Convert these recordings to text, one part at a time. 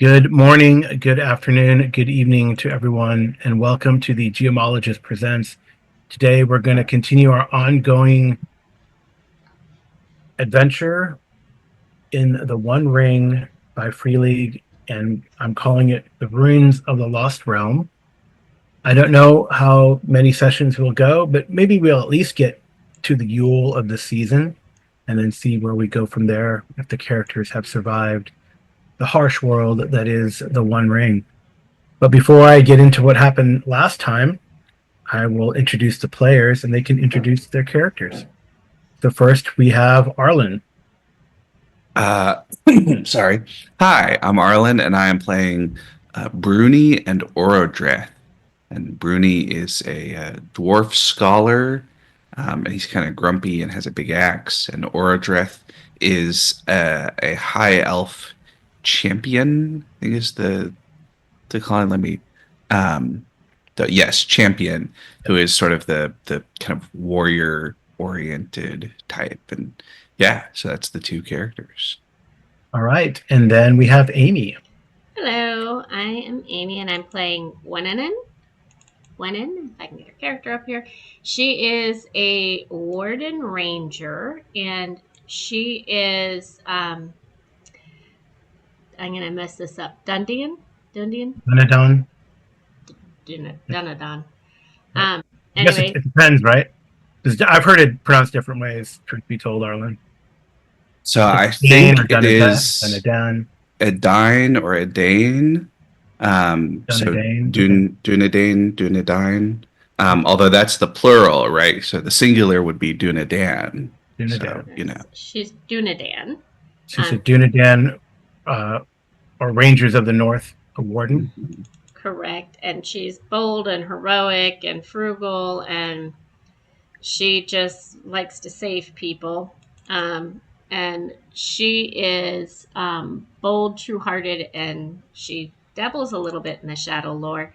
Good morning, good afternoon, good evening to everyone, and welcome to the Geomologist Presents. Today, we're going to continue our ongoing adventure in the One Ring by Free League, and I'm calling it The Ruins of the Lost Realm. I don't know how many sessions will go, but maybe we'll at least get to the Yule of the season and then see where we go from there if the characters have survived the harsh world that is the One Ring. But before I get into what happened last time, I will introduce the players and they can introduce their characters. So first we have Arlen. Uh, sorry. Hi, I'm Arlen, and I am playing Bruni and Orodreth. And Bruni is a dwarf scholar, and he's kind of grumpy and has a big axe. And Orodreth is a high elf champion. I think is the call. Let me, um, yes, champion, who is sort of the kind of warrior oriented type. And yeah, so that's the two characters. All right. And then we have Amy. Hello, I am Amy and I'm playing Wenenen. If I can get her character up here. She is a Warden Ranger and she is, I'm going to mess this up, Dundian? Benedon. Dunadon. Yeah. Um, I guess anyway, it depends, right? 'Cause I've heard it pronounced different ways, truth be told, Arlen. So It's I Dane or think it is Dunadan, a Dine or a Dane. So Dunadane. Okay. Dunedine. Although that's the plural, right? So the singular would be Dunedan. So, Dunadan. she's Dunadan. She's a Dunadan uh, or Rangers of the North, a warden. Correct. And she's bold and heroic and frugal and she just likes to save people. And she is bold, true hearted, and she dabbles a little bit in the shadow lore.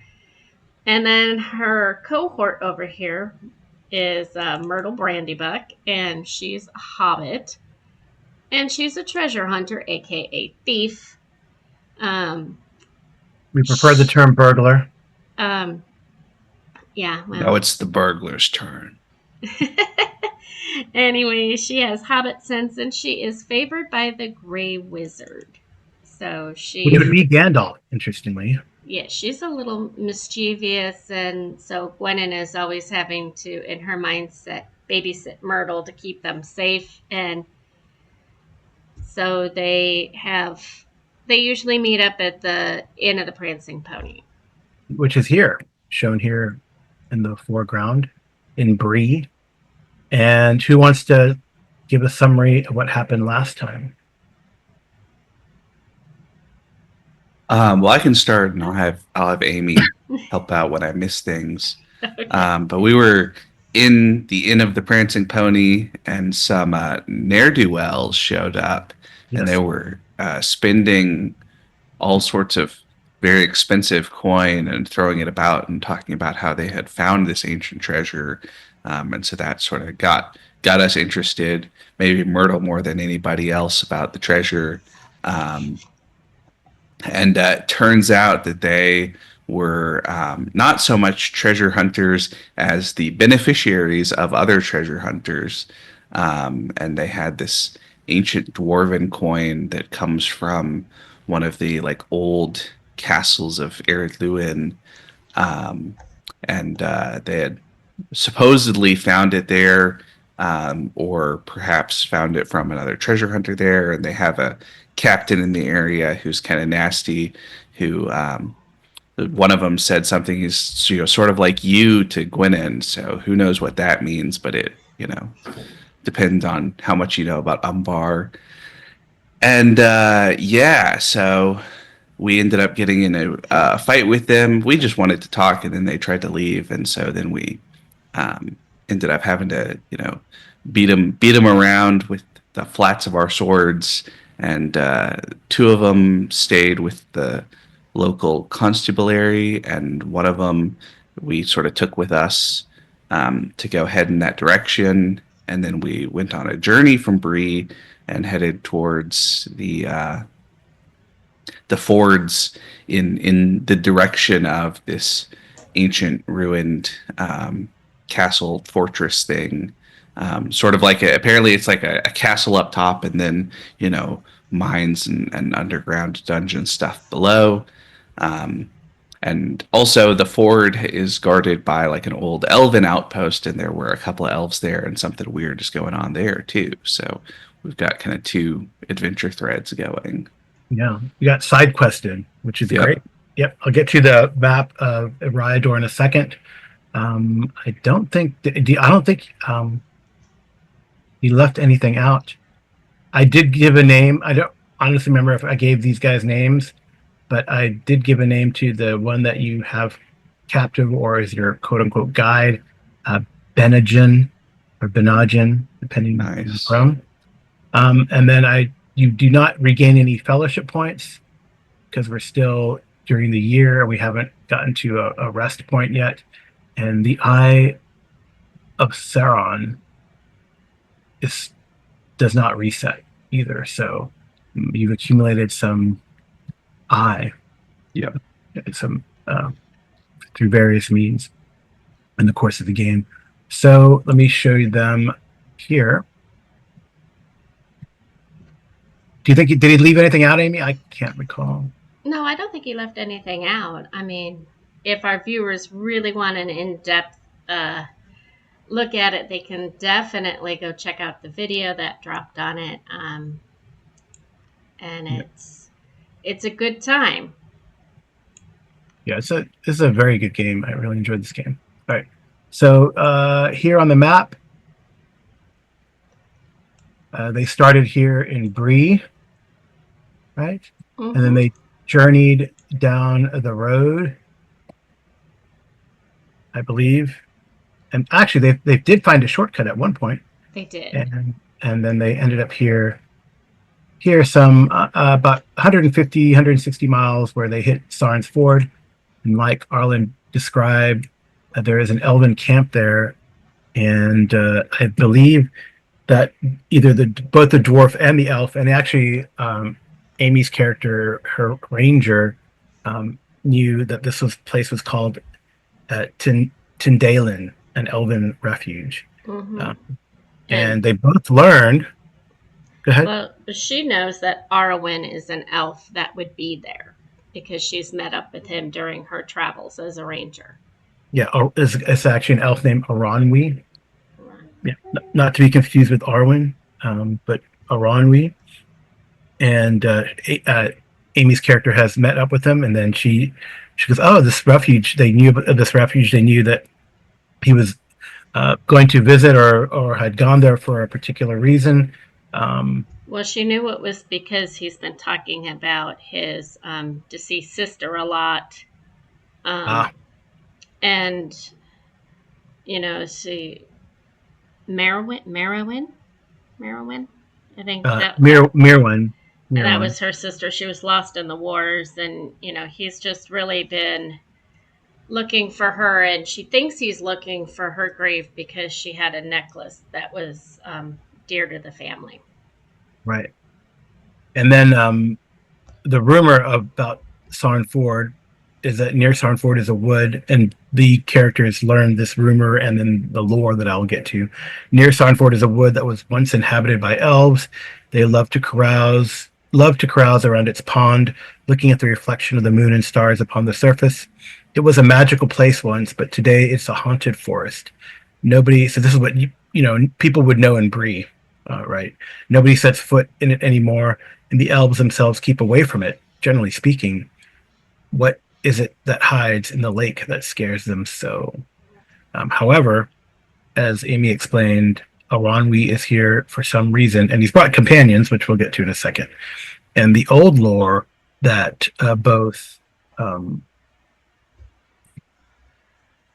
And then her cohort over here is Myrtle Brandybuck, and she's a hobbit. And she's a treasure hunter, aka thief. Um, We prefer the sh- term burglar. um, yeah, now well. it's the burglar's turn. Anyway, she has hobbit sense and she is favored by the Grey Wizard. So It would she, be Gandalf, interestingly. yeah, she's a little mischievous. And so Gwennon is always having to, in her mindset, babysit Myrtle to keep them safe. And so they usually meet up at the Inn of the Prancing Pony. Which is here, shown here in the foreground in Bree. And who wants to give a summary of what happened last time? Well, I can start, and I'll have Amy help out when I miss things. Okay. But we were in the Inn of the Prancing Pony, and some ne'er do wells showed up, and they Yes. were spending all sorts of very expensive coin and throwing it about and talking about how they had found this ancient treasure. And so that sort of got us interested, maybe Myrtle more than anybody else, about the treasure. Um, and it turns out that they were not so much treasure hunters as the beneficiaries of other treasure hunters. And they had this ancient dwarven coin that comes from one of the like old castles of Ered Luin. Um, and they had supposedly found it there, or perhaps found it from another treasure hunter there. And they have a captain in the area who's kind of nasty, who one of them said something is sort of like you to Gwynin. So who knows what that means, but it depends on how much you know about Umbar. And yeah, so we ended up getting in a fight with them. We just wanted to talk, and then they tried to leave, and so then we um, ended up having to, beat them around with the flats of our swords. And two of them stayed with the local constabulary, and one of them we sort of took with us to go head in that direction. And then we went on a journey from Bree and headed towards the fords in the direction of this ancient ruined castle fortress thing. Sort of like apparently it's like a castle up top, and then mines and underground dungeon stuff below. Um, and also the ford is guarded by like an old elven outpost, and there were a couple of elves there, and something weird is going on there too. So we've got kind of two adventure threads going. Yeah, you got side quested, which is great. Yep. Yep, I'll get you the map of Riador in a second. I don't think he left anything out. I did give a name. I don't honestly remember if I gave these guys names, but I did give a name to the one that you have captive or is your quote unquote guide, uh, Benagen or Benagen, depending on where you're Nice. from. And then you do not regain any fellowship points because we're still during the year. We haven't gotten to a rest point yet. And the Eye of Sauron does not reset either. So you've accumulated some eye, Yep. some through various means in the course of the game. So let me show you them here. Do you think did he leave anything out, Amy? I can't recall. No, I don't think he left anything out. I mean, if our viewers really want an in-depth look at it, they can definitely go check out the video that dropped on it. And it's a good time. Yeah, it's a very good game. I really enjoyed this game. All right. So here on the map, they started here in Bree, right? Mm-hmm. And then they journeyed down the road, I believe. And actually, they did find a shortcut at one point. They did. And then they ended up here some about 150, 160 miles where they hit Sauron's Ford. And like Arlen described, there is an elven camp there. And I believe that either both the dwarf and the elf, and actually Amy's character, her ranger, knew that this place was called Tyndalen, an elven refuge. Mm-hmm. And they both learned. Go ahead. Well, she knows that Arwen is an elf that would be there because she's met up with him during her travels as a ranger. Yeah, it's actually an elf named Aranwi. Yeah, not to be confused with Arwen, but Aranwi. And Amy's character has met up with him, and then she goes, "Oh, this refuge." They knew of this refuge. They knew that he was going to visit or had gone there for a particular reason. Well, she knew it was because he's been talking about his deceased sister a lot. And, Merowyn? I think Mirwin. And that was her sister. She was lost in the wars, and he's just really been looking for her, and she thinks he's looking for her grave because she had a necklace that was dear to the family. Right. And then the rumor about Sauron Ford is that near Sauron Ford is a wood, and the characters learned this rumor and then the lore that I'll get to. Near Sauron Ford is a wood that was once inhabited by elves. They love to carouse around its pond, looking at the reflection of the moon and stars upon the surface. It was a magical place once, but today it's a haunted forest. So this is what people would know in Bree, right? Nobody sets foot in it anymore, and the elves themselves keep away from it. Generally speaking, what is it that hides in the lake that scares them so? However, as Amy explained, Aranwi is here for some reason, and he's brought companions, which we'll get to in a second. And the old lore that both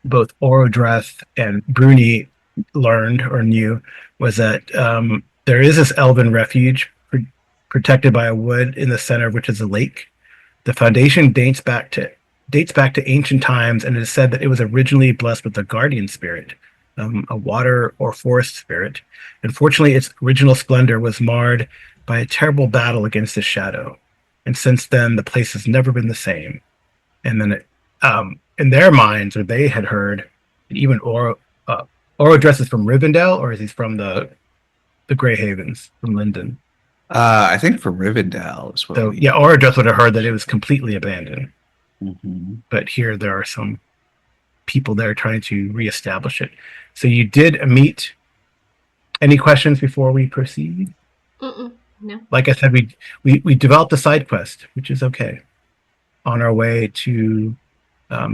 Orodreth and Bruni learned or knew was that there is this elven refuge protected by a wood in the center of which is a lake. The foundation dates back to ancient times, and it is said that it was originally blessed with a guardian spirit, a water or forest spirit. Unfortunately, its original splendor was marred by a terrible battle against the shadow. And since then, the place has never been the same. And then in their minds, or they had heard, even Oro dresses from Rivendell, or is he from the Grey Havens from Linden? I think from Rivendell is what So we. yeah, Oro just would have heard that it was completely abandoned. Mhm. But here there are some people there trying to reestablish it. So you did meet. Any questions before we proceed? No. Like I said, we developed a side quest, which is okay. On our way to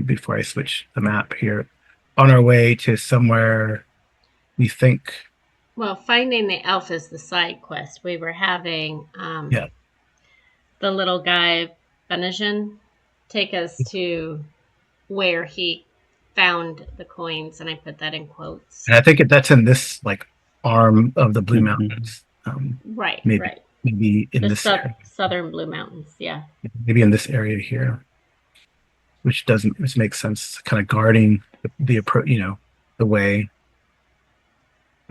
before I switch the map here, on our way to somewhere we think. Well, finding the elf is the side quest. We were having Yeah, the little guy, Benajin, take us to where he found the coins, and I put that in quotes. and I think that's in this like arm of the Blue Mhm. Mountains. Right, Maybe right. maybe in The this area, southern Blue Mountains, yeah. maybe in this area here, which makes sense. Kind of guarding the approach, the way.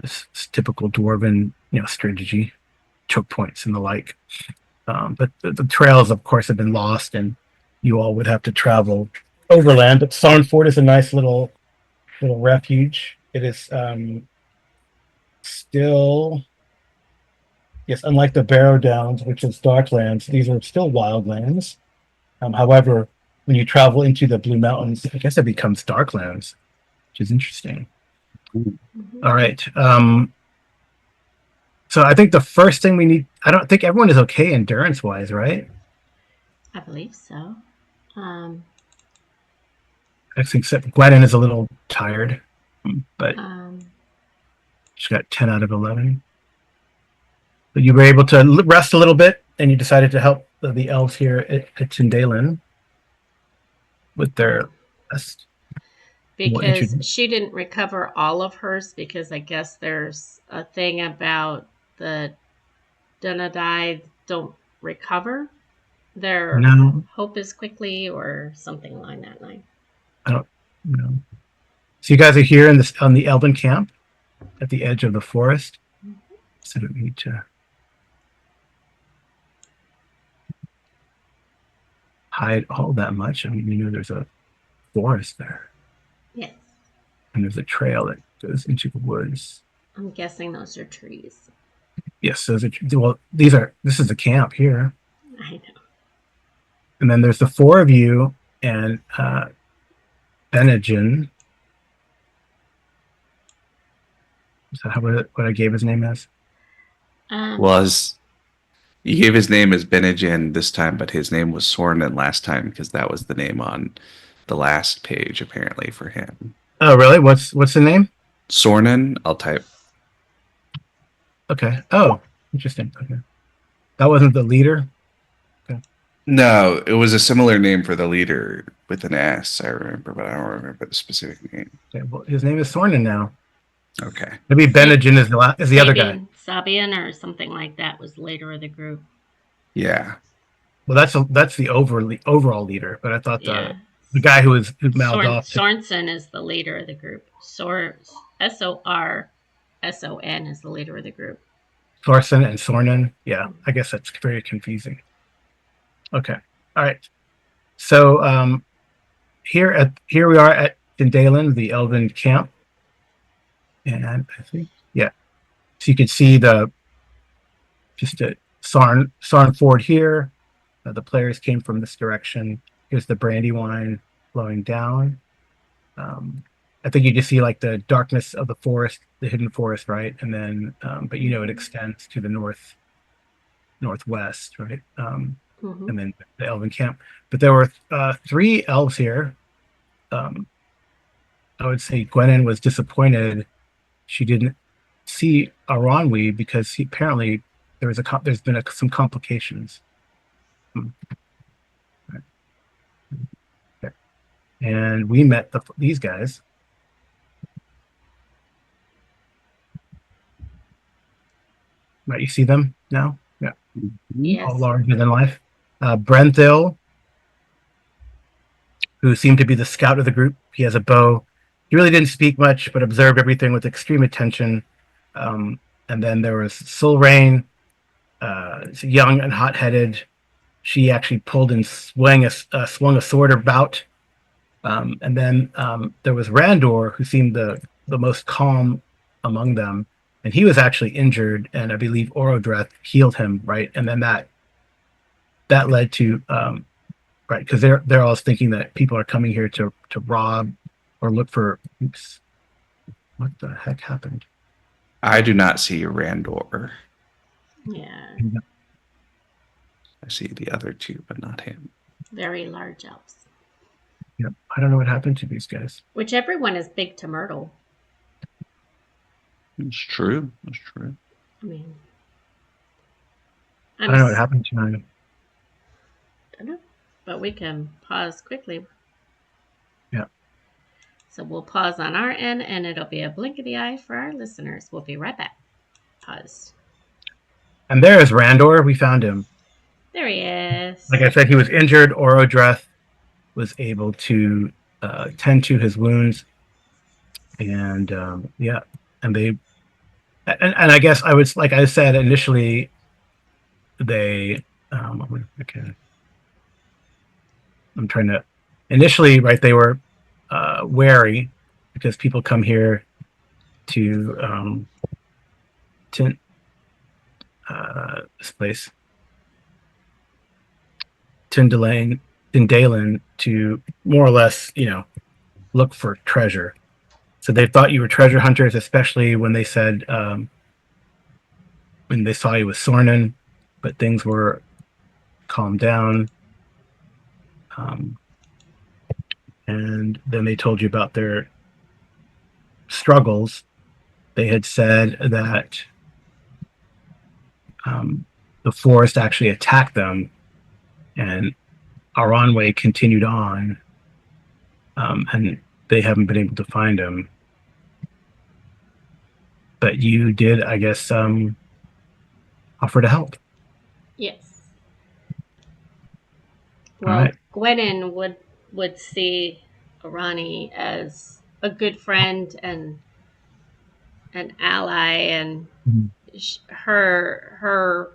This typical dwarven, strategy, choke points and the like. But the trails, of course, have been lost, and you all would have to travel overland. But Sarnford is a nice little refuge. It is still, yes, unlike the Barrow Downs, which is Darklands, these are still wildlands. However, when you travel into the Blue Mountains, I guess it becomes Darklands, which is interesting. Mm-hmm. All right. So I think the first thing we need, I don't think everyone is okay endurance wise, right? I believe so. I think except Glennon is a little tired, but Um, she got 10 out of 11. But you were able to rest a little bit, and you decided to help the elves here at Tyndalen with their rest. We'll because introduce. she didn't recover all of hers because I guess there's a thing about the Dunadai don't recover their No, hope as quickly or something along that line. I don't know. So you guys are here in this on the Elven camp at the edge of the forest. So I don't need to hide all that much. I mean, there's a forest there, Yes. and there's a trail that goes into the woods. I'm guessing those are trees. Yes, those are well. This is the camp here, I know. and then there's the four of you and Benajin. Is that what I gave his name as? Was he gave his name as Benijin this time, but his name was Sornan last time because that was the name on the last page apparently for him. Oh, really? What's the name? Sornan, I'll type. Okay. Oh, interesting. Okay, that wasn't the leader. No, it was a similar name for the leader with an S, I remember, but I don't remember the specific name. Okay, well, his name is Sornan now. Okay. Maybe Benajin is the other guy. Sabian or something like that was later of the group. Yeah. Well, that's the overall leader, but I thought Yeah. the guy who mouthed off. Sorensen is the leader of the group. Sorson is the leader of the group. Thorson and Sornan. Yeah, I guess that's very confusing. Okay. All right. So here we are at Dindalen, the Elven camp, and I think so you can see just a Sarn Ford here. The players came from this direction. Here's the Brandywine flowing down. I think you just see like the darkness of the forest, the hidden forest, right? And then, but it extends to the northwest, right? Mm-hmm. And then the Elven camp. But there were three elves here. I would say Gwennon was disappointed she didn't see Aranwi because apparently there's been some complications. Right. Okay. And we met these guys. Right, you see them now? Yeah. Yes. All larger than life. Brenthil, who seemed to be the scout of the group. He has a bow. He really didn't speak much, but observed everything with extreme attention. And then there was Sulrain, young and hot-headed. she actually pulled and swung a sword about. And then there was Randor, who seemed the most calm among them, and he was actually injured, and I believe Orodreth healed him, right? And then that led to right, because they're always thinking that people are coming here to rob or look for. Oops, what the heck happened? I do not see Randor. Yeah. I see the other two, but not him. Very large elves. Yep, I don't know what happened to these guys. Which everyone is big to Myrtle. It's true. That's true. I mean, I don't know what happened to him. I don't know, but we can pause quickly. Yeah. So we'll pause on our end, and it'll be a blink of the eye for our listeners. We'll be right back. Pause. And there is Randor. We found him. There he is. Like I said, he was injured. Orodreth was able to tend to his wounds, and yeah, and they, and I guess I was, like I said initially, they, okay, I'm trying to, initially, right, they were wary because people come here to this place, Tindalen, to more or less, look for treasure. So they thought you were treasure hunters, especially when they said, when they saw you with Sornan, but things were calmed down. And then they told you about their struggles. They had said that the forest actually attacked them, and Aranwe continued on, and they haven't been able to find him. But you did, I guess, offer to help. Yes. Well, right. Gwennon would see Arani as a good friend and an ally, and her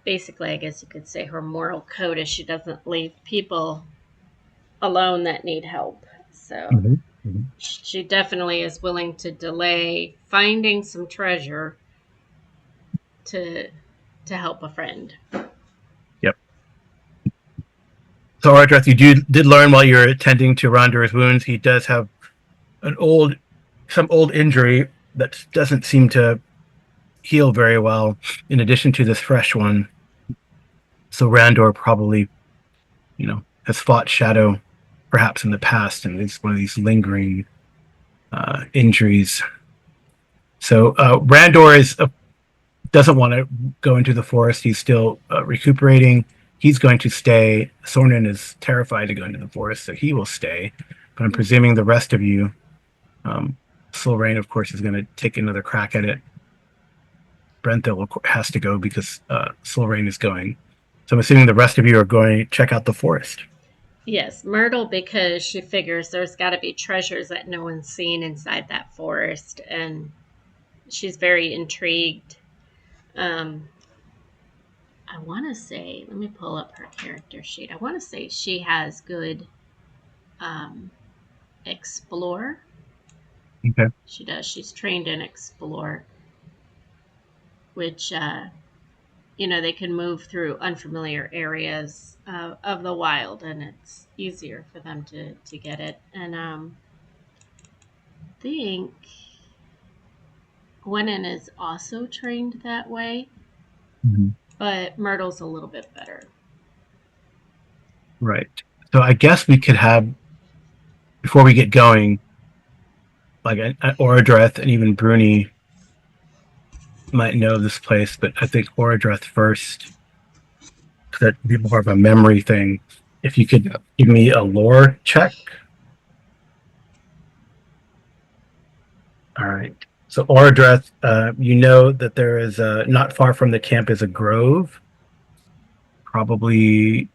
basically, I guess you could say, her moral code is she doesn't leave people alone that need help. So she definitely is willing to delay finding some treasure to help a friend. Yep. So, Ardreth, you did learn while you were attending to Rondor's wounds, he does have some old injury that doesn't seem to heal very well, in addition to this fresh one. So Randor probably, has fought Shadow perhaps in the past, and it's one of these lingering injuries. So Randor doesn't want to go into the forest. He's still recuperating. He's going to stay. Sornan is terrified to go into the forest, so he will stay. But I'm presuming the rest of you, Silrain, of course, is going to take another crack at it. Brenthil has to go because Silrain is going. So I'm assuming the rest of you are going to check out the forest. Yes, Myrtle, because she figures there's got to be treasures that no one's seen inside that forest, and she's very intrigued. I want to say, let me pull up her character sheet. I want to say she has good explore. Okay. She does. She's trained in explore, which they can move through unfamiliar areas of the wild, and it's easier for them to get it. And I think Gwennon is also trained that way, but Myrtle's a little bit better. Right. So I guess we could have, before we get going, like Orodreth and even Bruni might know this place, but I think Orodreth first, because that'd be more of a memory thing. If you could give me a lore check. All right. So Orodreth, you know that there is not far from the camp is a grove, probably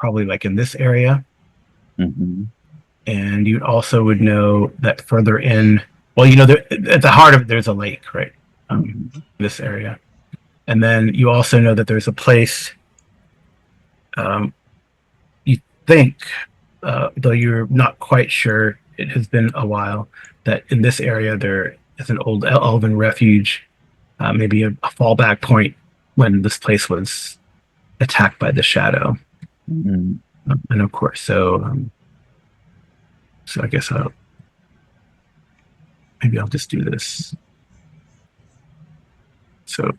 like in this area. And you also would know that further in, well, at the heart of it, there's a lake, right? this area. And then you also know that there's a place, you think, though you're not quite sure, it has been a while, that in this area there is an old elven refuge, maybe a fallback point when this place was attacked by the shadow. Mm. And of course, so I guess maybe I'll just do this. So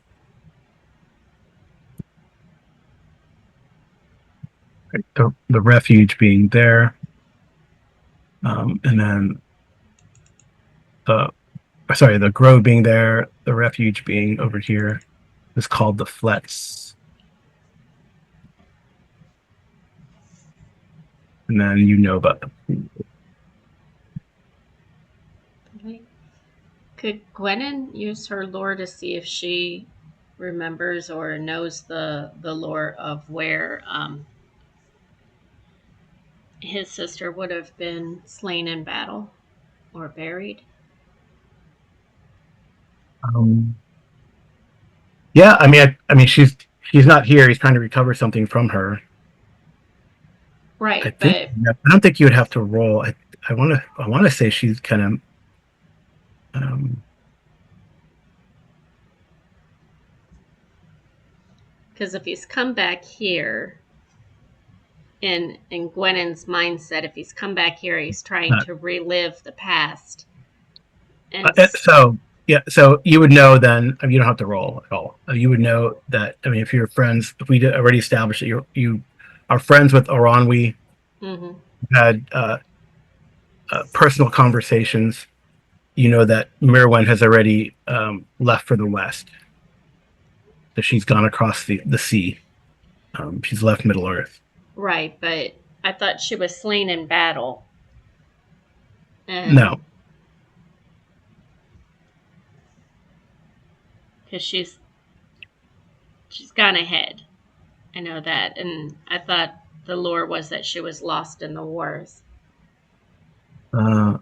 the refuge being there, and then the grove being there, the refuge being over here, is called the Flets. And then you know about the Okay. Could Gwennon use her lore to see if she remembers or knows the lore of where his sister would have been slain in battle or buried? Yeah, I mean, she's not here. He's trying to recover something from her. I Right, think. but I don't think you would have to roll. I want to say she's kind of. because if he's come back here, in Gwennon's mindset, if he's come back here, he's trying to relive the past. And So yeah, so you would know then. I mean, you don't have to roll at all. You would know that. I mean, if you're friends, if we already established that you are friends with Oranwi, mm-hmm. had personal conversations, you know that Mirwen has already left for the west. So she's gone across the sea. She's left Middle Earth. Right, but I thought she was slain in battle. And No. Because she's gone ahead. I know that. And I thought the lore was that she was lost in the wars. What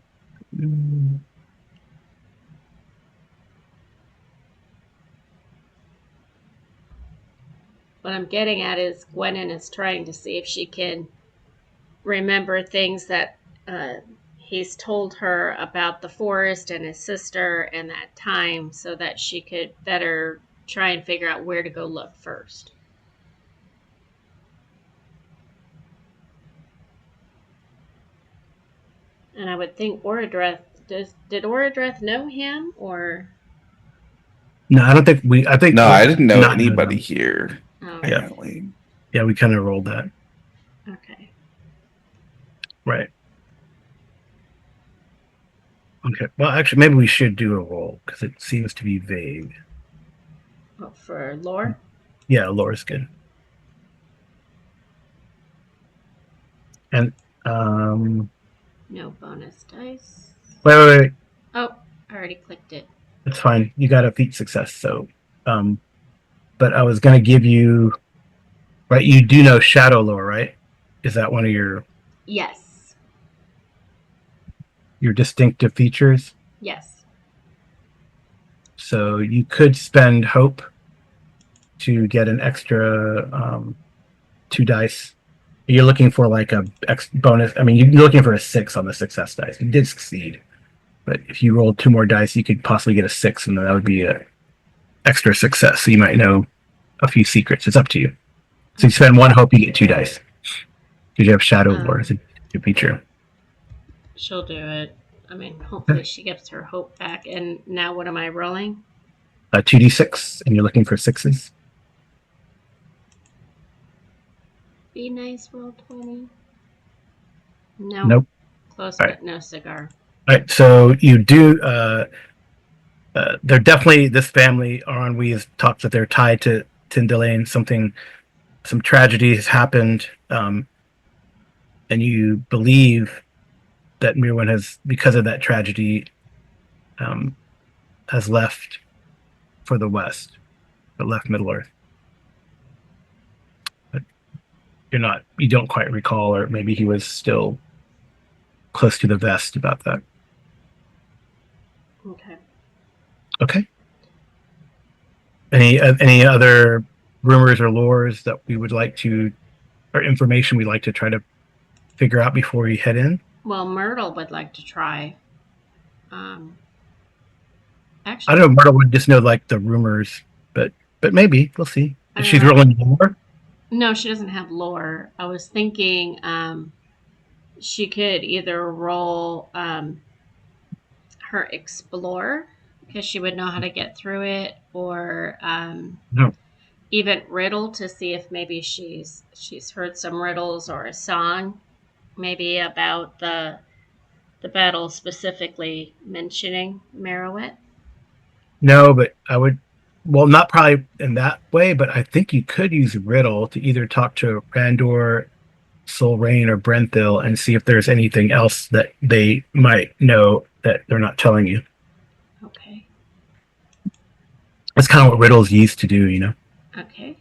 I'm getting at is Gwennon is trying to see if she can remember things that he's told her about the forest and his sister and that time so that she could better try and figure out where to go look first. And I would think Oradreth, did Oradreth know him or? No, I don't think we. I think No, I didn't know not anybody here. Oh, Apparently, yeah, we kind of rolled that. okay. Right. Okay. Well, actually, maybe we should do a roll because it seems to be vague. Oh, for lore? Yeah, lore's good. And no bonus dice. Wait. Oh, I already clicked it. It's fine. You got a feat success. So, but I was going to give you, right? You do know shadow lore, right? Is that one of your Yes. distinctive features? Yes. So you could spend hope to get an extra 2 dice. You're looking for like a bonus. I mean, you're looking for a 6 on the success dice. You did succeed, but if you rolled 2 more dice, you could possibly get a 6, and then that would be a extra success. So you might know a few secrets. It's up to you. So you spend 1 hope, you get 2 dice because you have shadow lore as a feature. She'll do it. I mean, hopefully she gets her hope back. And now what am I rolling? 2d6, and you're looking for 6s. Be nice, roll 20. No. Nope. Close, All but right. no cigar. All right. So you do. They're definitely, this family, Aranwi has talked that they're tied to Tindelaine. Some tragedy has happened, and you believe that Mirwen has, because of that tragedy, has left for the west, but left Middle Earth. But you don't quite recall, or maybe he was still close to the vest about that. Okay. Okay. Any other rumors or lores that we would like to, or information we'd like to try to figure out before we head in? Well, Myrtle would like to try. Um, I actually, don't know. Myrtle would just know like the rumors, but maybe we'll see. I If don't she's know. rolling more. No, she doesn't have lore. I was thinking she could either roll her explore because she would know how to get through it, or No. even riddle to see if maybe she's heard some riddles or a song, maybe about the battle specifically mentioning Merowit. No, but I would, well, not probably in that way, but I think you could use Riddle to either talk to Randor, Solrain, or Brenthil and see if there's anything else that they might know that they're not telling you. Okay. That's kind of what Riddle's used to do, you know? Okay.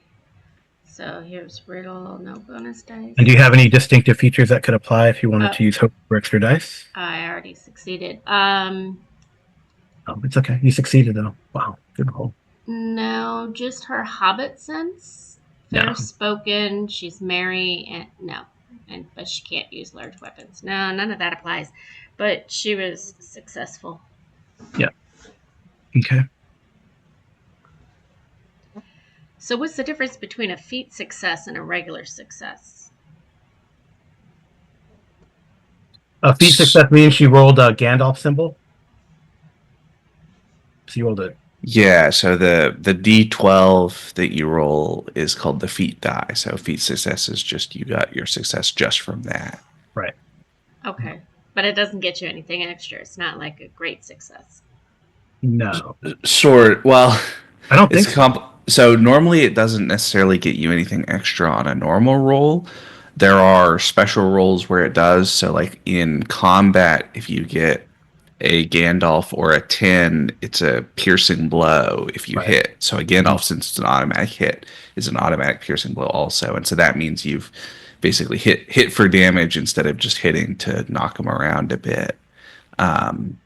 So here's riddle, no bonus dice. And do you have any distinctive features that could apply if you wanted to use Hope for extra dice? I already succeeded. Oh, it's okay. You succeeded, though. Wow. Good roll. No, just her Hobbit sense. Fair Yeah. spoken. She's merry, and no, but she can't use large weapons. No, none of that applies. But she was successful. Okay. So what's the difference between a feat success and a regular success? A feat success means she rolled a Gandalf symbol. So you rolled it. Yeah, so the D12 that you roll is called the feat die. So feat success is just you got your success just from that. Right. Okay. But it doesn't get you anything extra. It's not like a great success. No. Sort well, I don't think it's so. so normally it doesn't necessarily get you anything extra on a normal roll. There are special rolls where it does. So like in combat, if you get a Gandalf or a 10, it's a piercing blow if you Right. hit. So a Gandalf, since it's an automatic hit, is an automatic piercing blow also. And so that means you've basically hit for damage instead of just hitting to knock them around a bit. And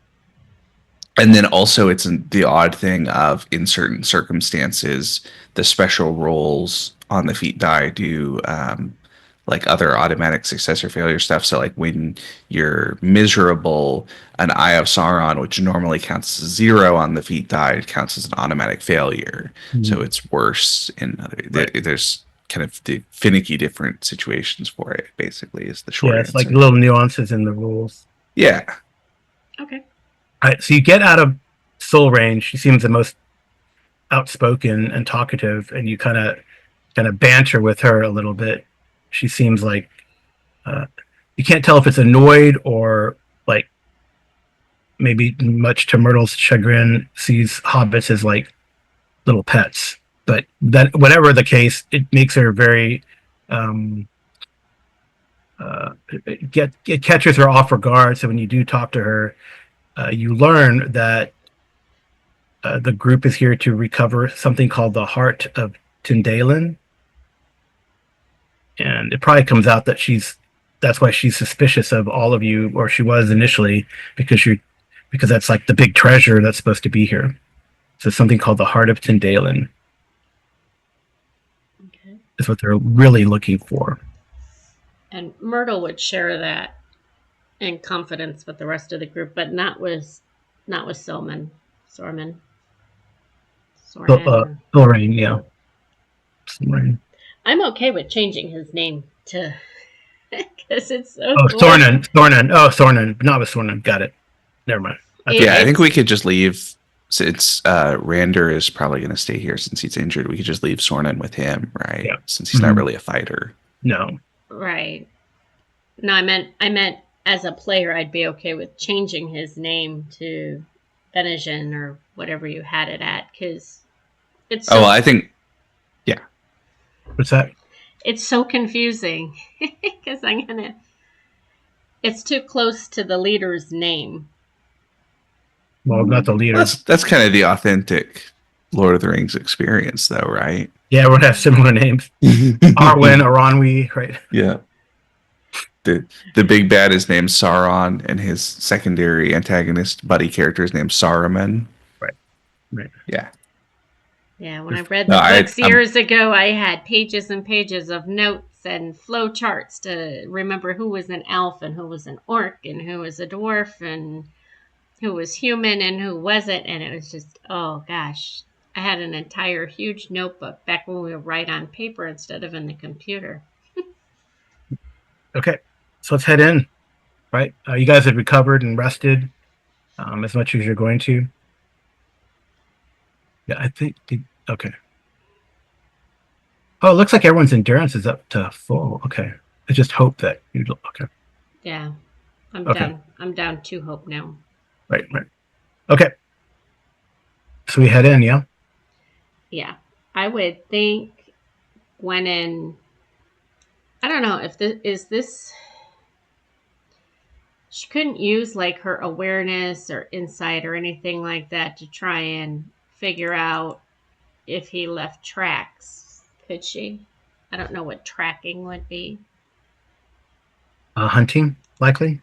then also it's the odd thing of in certain circumstances, the special rolls on the feat die do like other automatic success or failure stuff. So like when you're miserable, an Eye of Sauron, which normally counts as 0 on the feat die, it counts as an automatic failure. So it's worse in other. Right. There's kind of the finicky different situations for it. Basically, is the short Yeah, it's answer. like little nuances in the rules. Yeah. Okay. All right, so you get out of Soul Range. She seems the most outspoken and talkative, and you kind of banter with her a little bit. She seems like you can't tell if it's annoyed or like maybe much to Myrtle's chagrin sees hobbits as like little pets. But that whatever the case, it makes her very it catches her off her guard. So when you do talk to her, you learn that the group is here to recover something called the Heart of Tyndalen. And it probably comes out that that's why she's suspicious of all of you, or she was initially, because that's like the big treasure that's supposed to be here. So something called the Heart of Tyndalen Okay. is what they're really looking for. And Myrtle would share that in confidence with the rest of the group, but not with Sorman. Lorraine, yeah. Lorraine. I'm okay with changing his name to because it's so Oh, cool. Sornan. Oh, Sornan. Not with Sornan. Got it. Never mind. Yeah, I think we could just leave. Since Rander is probably going to stay here since he's injured, we could just leave Sornan with him, right? Yeah. Since he's not really a fighter. No. Right. No, I meant as a player, I'd be okay with changing his name to Benijin or whatever you had it at, because it's so, I think, yeah. What's that? It's so confusing because it's too close to the leader's name. Well, not the leader. That's kind of the authentic Lord of the Rings experience, though, right? Yeah, everyone has similar names. Arwen, Aronwi, right? Yeah. The big bad is named Sauron, and his secondary antagonist buddy character is named Saruman. Right. Yeah. Yeah, when I Just- read No, the I books I'm years ago, I had pages and pages of notes and flow charts to remember who was an elf and who was an orc and who was a dwarf and who was human and who wasn't. And it was just, oh gosh. I had an entire huge notebook back when we would write on paper instead of in the computer. Okay, so let's head in. Right, you guys had recovered and rested as much as you're going to. Yeah, I think. Okay. Oh, it looks like everyone's endurance is up to full. Okay, I just hope that you. Okay. Yeah, I'm Okay. done. I'm down 2 hope now. Right. Right. Okay. So we head in. Yeah. Yeah, I would think Gwennon. I don't know if this is this. She couldn't use like her awareness or insight or anything like that to try and figure out if he left tracks. Could she? I don't know what tracking would be. Hunting likely.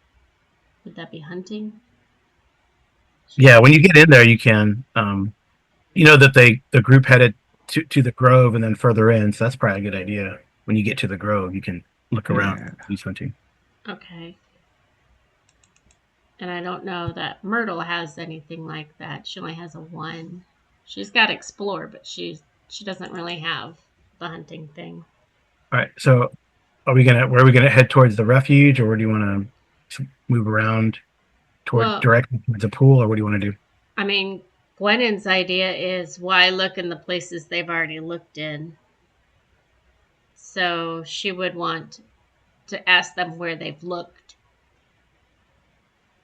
Would that be hunting? Yeah. When you get in there, you can. You know that the group headed to the grove and then further in. So that's probably a good idea. When you get to the grove, you can look around. yeah. He's hunting. Okay. And I don't know that Myrtle has anything like that. She only has a 1. She's got explore, but she doesn't really have the hunting thing. All right. So where are we gonna head towards the refuge, or where do you want to move around Well, directly towards the pool, or what do you want to do? I mean, Gwennon's idea is why look in the places they've already looked in. So she would want to ask them where they've looked.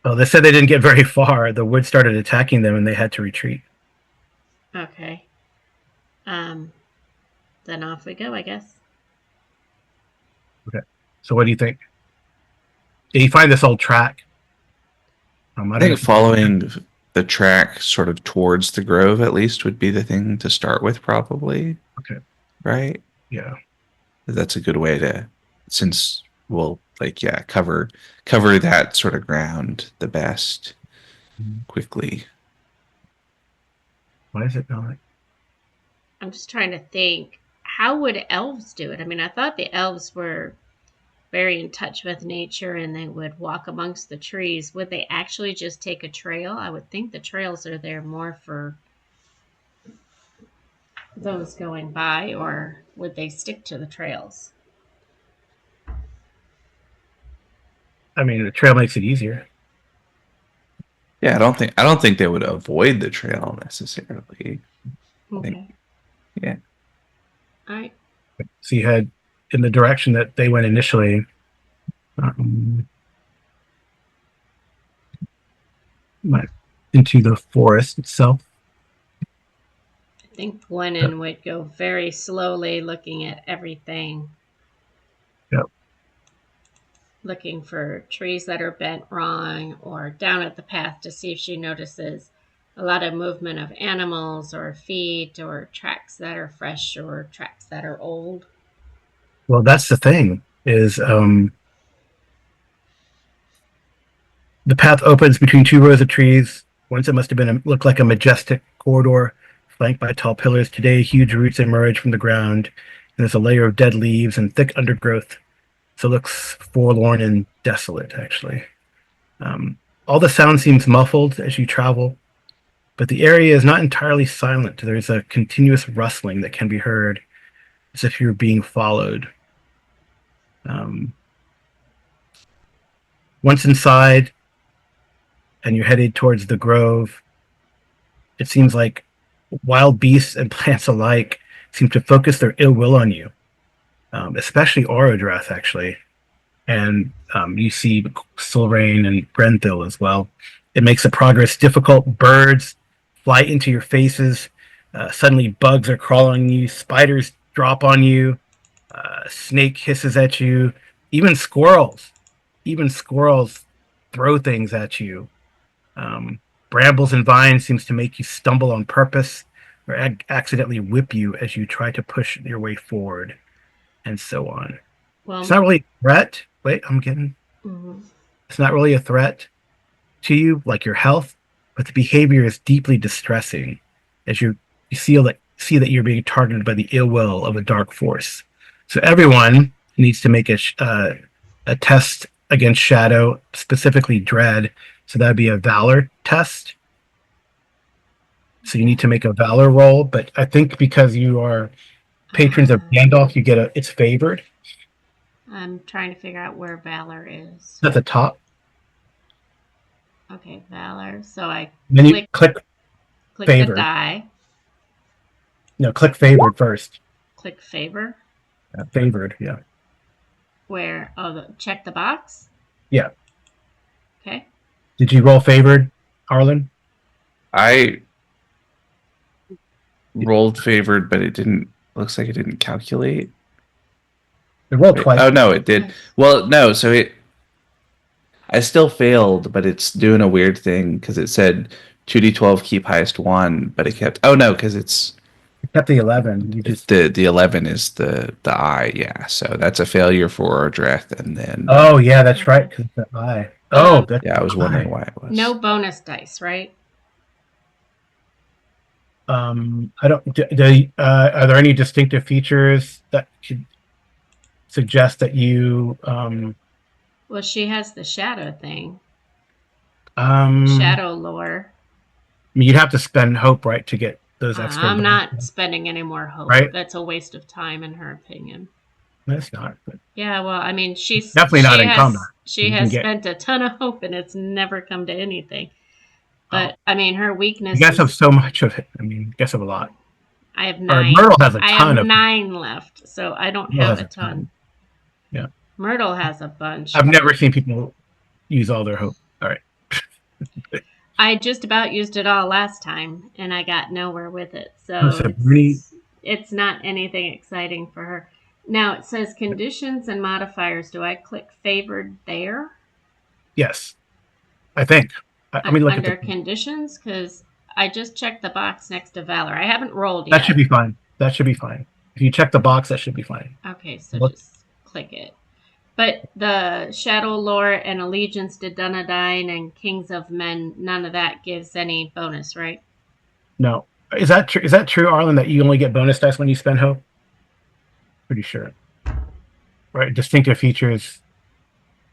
Well, they said they didn't get very far. The wood started attacking them, and they had to retreat. Okay. Um, then off we go, I guess. Okay. So what do you think? Did you find this old track? I I don't know. think following the track sort of towards the grove at least would be the thing to start with, probably. Okay. Right? Yeah. That's a good way to, since we'll cover that sort of ground the best quickly. Why is it not? I'm just trying to think. How would elves do it? I mean, I thought the elves were very in touch with nature and they would walk amongst the trees. Would they actually just take a trail? I would think the trails are there more for those going by, or would they stick to the trails? I mean, the trail makes it easier. Yeah, I don't think they would avoid the trail necessarily. Okay. Yeah. All right. So you head in the direction that they went initially. Um, into the forest itself. I think Gwennon would go very slowly looking at everything. Yep. Looking for trees that are bent wrong or down at the path to see if she notices a lot of movement of animals or feet or tracks that are fresh or tracks that are old. Well, that's the thing is the path opens between 2 rows of trees. Once it must have looked like a majestic corridor flanked by tall pillars. Today, huge roots emerge from the ground, and there's a layer of dead leaves and thick undergrowth. So it looks forlorn and desolate, actually. All the sound seems muffled as you travel, but the area is not entirely silent. There's a continuous rustling that can be heard as if you're being followed. Once inside and you're headed towards the grove, it seems like wild beasts and plants alike seem to focus their ill will on you, especially Orodreth, actually. And you see Silrain and Grenthil as well. It makes the progress difficult. Birds fly into your faces. Suddenly, bugs are crawling on you. Spiders drop on you. Snake hisses at you. Even squirrels throw things at you. Brambles and vines seems to make you stumble on purpose or accidentally whip you as you try to push your way forward, and so on. It's Well, not really a threat. Wait, I'm getting. mhm. It's not really a threat to you, like your health, but the behavior is deeply distressing, as you see that you're being targeted by the ill will of a dark force. So everyone needs to make a test against shadow, specifically dread. So that'd be a valor test. So you need to make a valor roll, but I think because you are patrons of Gandalf, you get it's favored. I'm trying to figure out where Valor is. At the top. Okay, Valor. So I Then you click the favor. die. No, click favored first. Click favor. Favored, yeah. Where? Oh, check the box? Yeah. Okay. Did you roll favored, Arlen? I rolled favored, but it didn't. Looks like it didn't calculate. It rolled twice. Oh no, it did. Well, no. So I still failed, but it's doing a weird thing because it said 2d12 keep highest 1, but it kept. Oh no, because it kept the 11. You just the 11 is the eye. Yeah, so that's a failure for Ordreth, and then. Oh yeah, that's right. Because it's the eye. Oh, that's yeah. I was wondering why it was. No bonus dice, right? I don't. Are there any distinctive features that should suggest that you? Well, she has the shadow thing. Shadow Shadow lore. You'd have to spend hope, right, to get those extra. I'm not spending any more hope. Right? That's a waste of time, in her opinion. That's not. But yeah, well, I mean, she's definitely not in combat. She has spent a ton of hope, and it's never come to anything. But I mean, her weakness. You guys have so much of it. I mean, you guys have a lot. I have 9. Myrtle has a ton. I have 9 left, so I don't have a ton. Yeah. Myrtle has a bunch. I've never seen people use all their hope. All right. I just about used it all last time, and I got nowhere with it. So it's not anything exciting for her. Now it says conditions and modifiers. Do I click favored there? Yes, I think. I mean, look under conditions, because I just checked the box next to Valor. I haven't rolled yet. That should be fine. That should be fine. If you check the box, that should be fine. Okay, so just click it. But the Shadow Lore and Allegiance to Dunedain and Kings of Men, none of that gives any bonus, right? No. Is that true? Is that true, Arlen, that you only get bonus dice when you spend hope? Pretty sure. Right. Distinctive features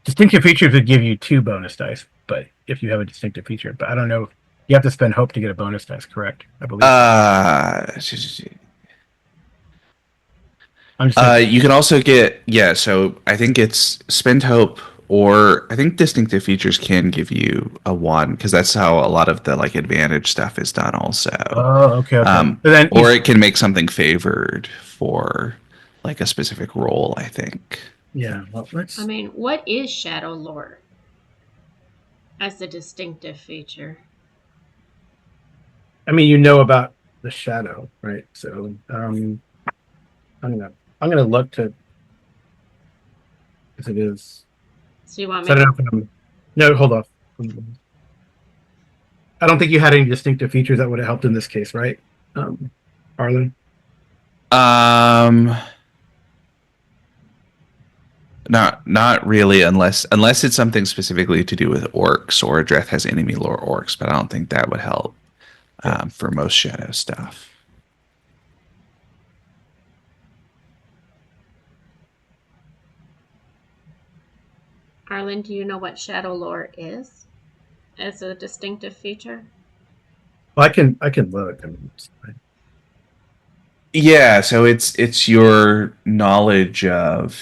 would give you 2 bonus dice, but if you have a distinctive feature, but I don't know. You have to spend hope to get a bonus dice, correct? I believe. You can also get so I think it's spend hope, or I think distinctive features can give you a 1 because that's how a lot of the like advantage stuff is done also. Oh, okay. Then or it can make something favored for like a specific role, I think. Yeah. Well, I mean, what is Shadow Lore as a distinctive feature? I mean, you know about the shadow, right? So I'm gonna look to, because it is. So you want me to? No, hold off. I don't think you had any distinctive features that would have helped in this case, right, Arlen? Not really, unless it's something specifically to do with orcs, or Dreth has enemy lore orcs, but I don't think that would help for most shadow stuff. Arlen, do you know what Shadow Lore is as a distinctive feature? Well, I can look. I mean, yeah, so it's your knowledge of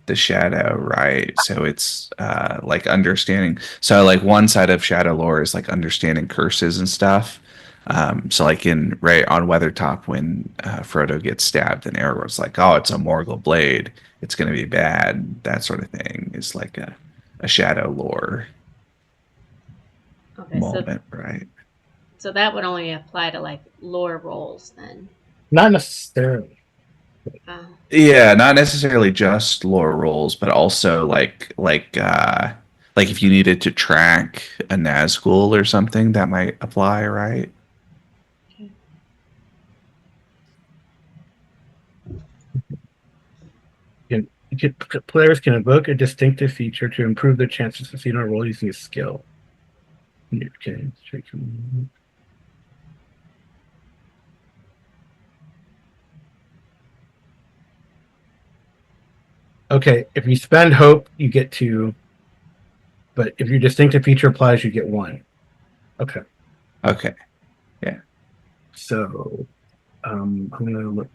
the shadow, right? So it's like understanding. So like one side of shadow lore is like understanding curses and stuff. So like on Weathertop, when Frodo gets stabbed and Aragorn's like, oh, it's a Morgul blade, it's going to be bad. That sort of thing is like a shadow lore moment, right? So that would only apply to like lore rolls then. Not necessarily. Yeah, not necessarily just lore rolls, but also like if you needed to track a Nazgul or something, that might apply, right? Players can evoke a distinctive feature to improve their chances to succeed on a roll using a skill. Okay, if you spend hope, you get 2. But if your distinctive feature applies, you get 1. Okay. Okay. So I'm gonna look.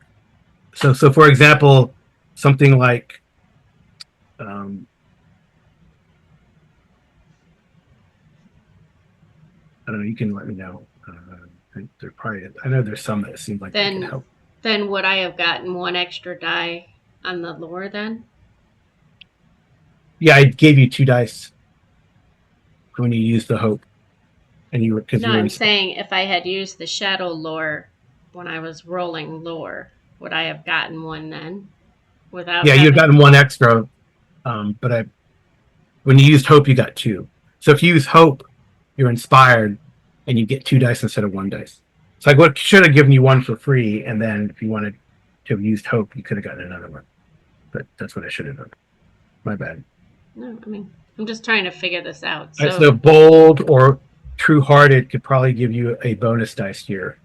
So for example, something like um, I don't know. You can let me know. There probably I know there's some that seem like they could Then help. then would I have gotten 1 extra die on the lore then? Yeah, I gave you 2 dice when you used the hope, and you were because No, you were I'm inspired. saying if I had used the shadow lore when I was rolling lore, would I have gotten 1 then without Yeah, you had having? gotten 1 extra, but when you used hope, you got 2. So if you use hope, you're inspired, and you get 2 dice instead of 1 dice. It's like what should have given you 1 for free, and then if you wanted to have used hope, you could have gotten another one. But that's what I should have done. My bad. No, I mean, I'm just trying to figure this out. So So bold or true-hearted could probably give you a bonus dice here.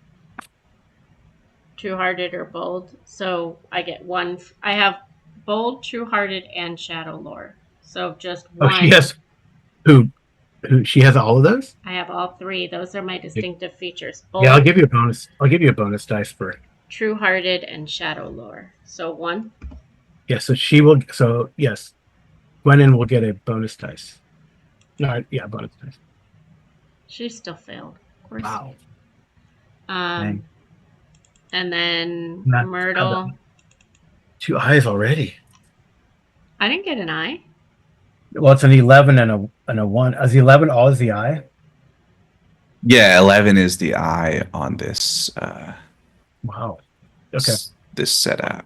true-hearted or bold. So I get 1. I have bold, true-hearted, and shadow lore. So just Oh, she 1. has who? Who she has all of those? I have all 3. Those are my distinctive features. Yeah, I'll Bold, give you a bonus. I'll give you a bonus dice for. true-hearted, and shadow lore. So 1. Yeah, so she will. So yes, Gwennon will get a bonus dice. No, yeah, bonus dice. She still failed. Of course. Wow. Um, Dang. and then Not how the Myrtle. 2 eyes already. I didn't get an eye. Well, it's an 11 and a 1. Is the 11 all is the eye? Yeah, 11 is the eye on this Wow. Okay. this setup.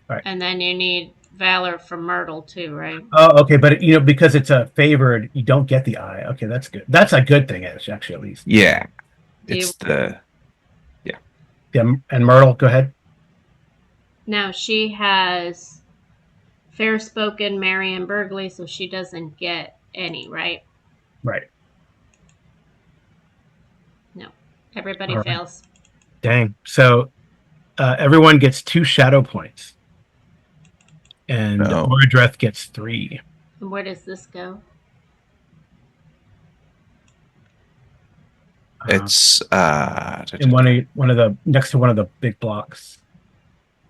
All right. And then you need valor from Myrtle too, right? Oh, okay, but because it's a favored, you don't get the eye. Okay, that's good. That's a good thing, actually, at least. Yeah. Do you, It's the Yeah, and Myrtle, go ahead. now she has fair spoken, merry, and burgly, so she doesn't get any, right? Right. No. Everybody All right. fails. Dang. So everyone gets 2 shadow points, and no. Mordreth gets 3. And where does this go? It's In one of the next to one of the big blocks.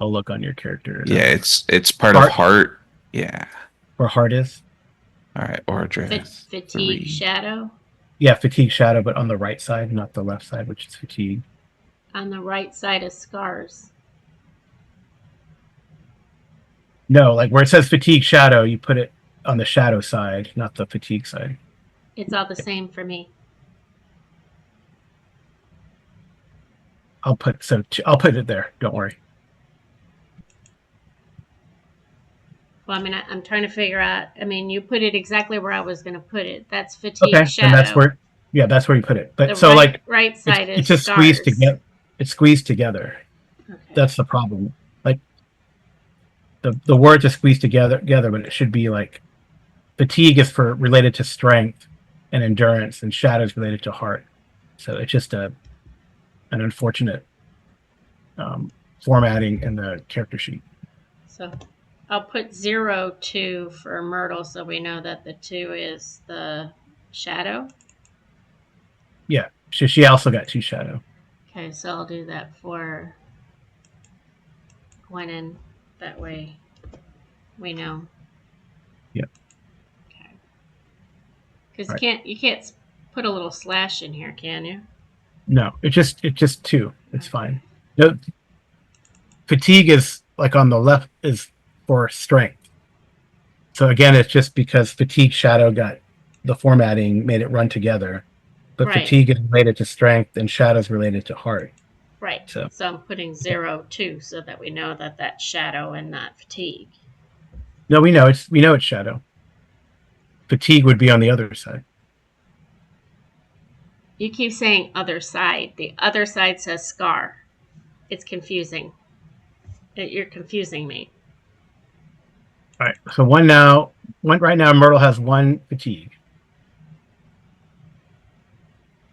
I'll look on your character. yeah, it's part of Heart heart. Yeah. where heart is. All right, Ordrith. Fatigue 3. shadow Yeah, fatigue shadow, but on the right side, not the left side, which is fatigue. on the right side of scars. No, like where it says fatigue shadow, you put it on the shadow side, not the fatigue side. It's all the same for me. I'll put it there. Don't worry. Well, I mean, I'm trying to figure out. I mean, you put it exactly where I was going to put it. That's fatigue Okay, shadow. and that's where. Yeah, that's where you put it. But the so right side it's is just scars. squeezed together. It's squeezed together. Okay. That's the problem. Like the words are squeezed together, but it should be like fatigue is for related to strength and endurance, and shadow is related to heart. So it's just an unfortunate formatting in the character sheet. So I'll put 0, 2 for Myrtle, so we know that the 2 is the shadow. Yeah, she also got 2 shadow. Okay, so I'll do that for Gwennon. That way we know. Yeah. Okay. Because Right. you can't put a little slash in here, can you? No, it's just 2. It's fine. No, fatigue is like on the left is for strength. So again, it's just because fatigue shadow got the formatting made it run together, but Right. fatigue is related to strength and shadow is related to heart. Right. So I'm putting 0, 2 so that we know that that's shadow and not fatigue. no, we know it's shadow. Fatigue would be on the other side. You keep saying other side. The other side says scar. It's confusing. You're confusing me. All right. So right now, Myrtle has 1 fatigue.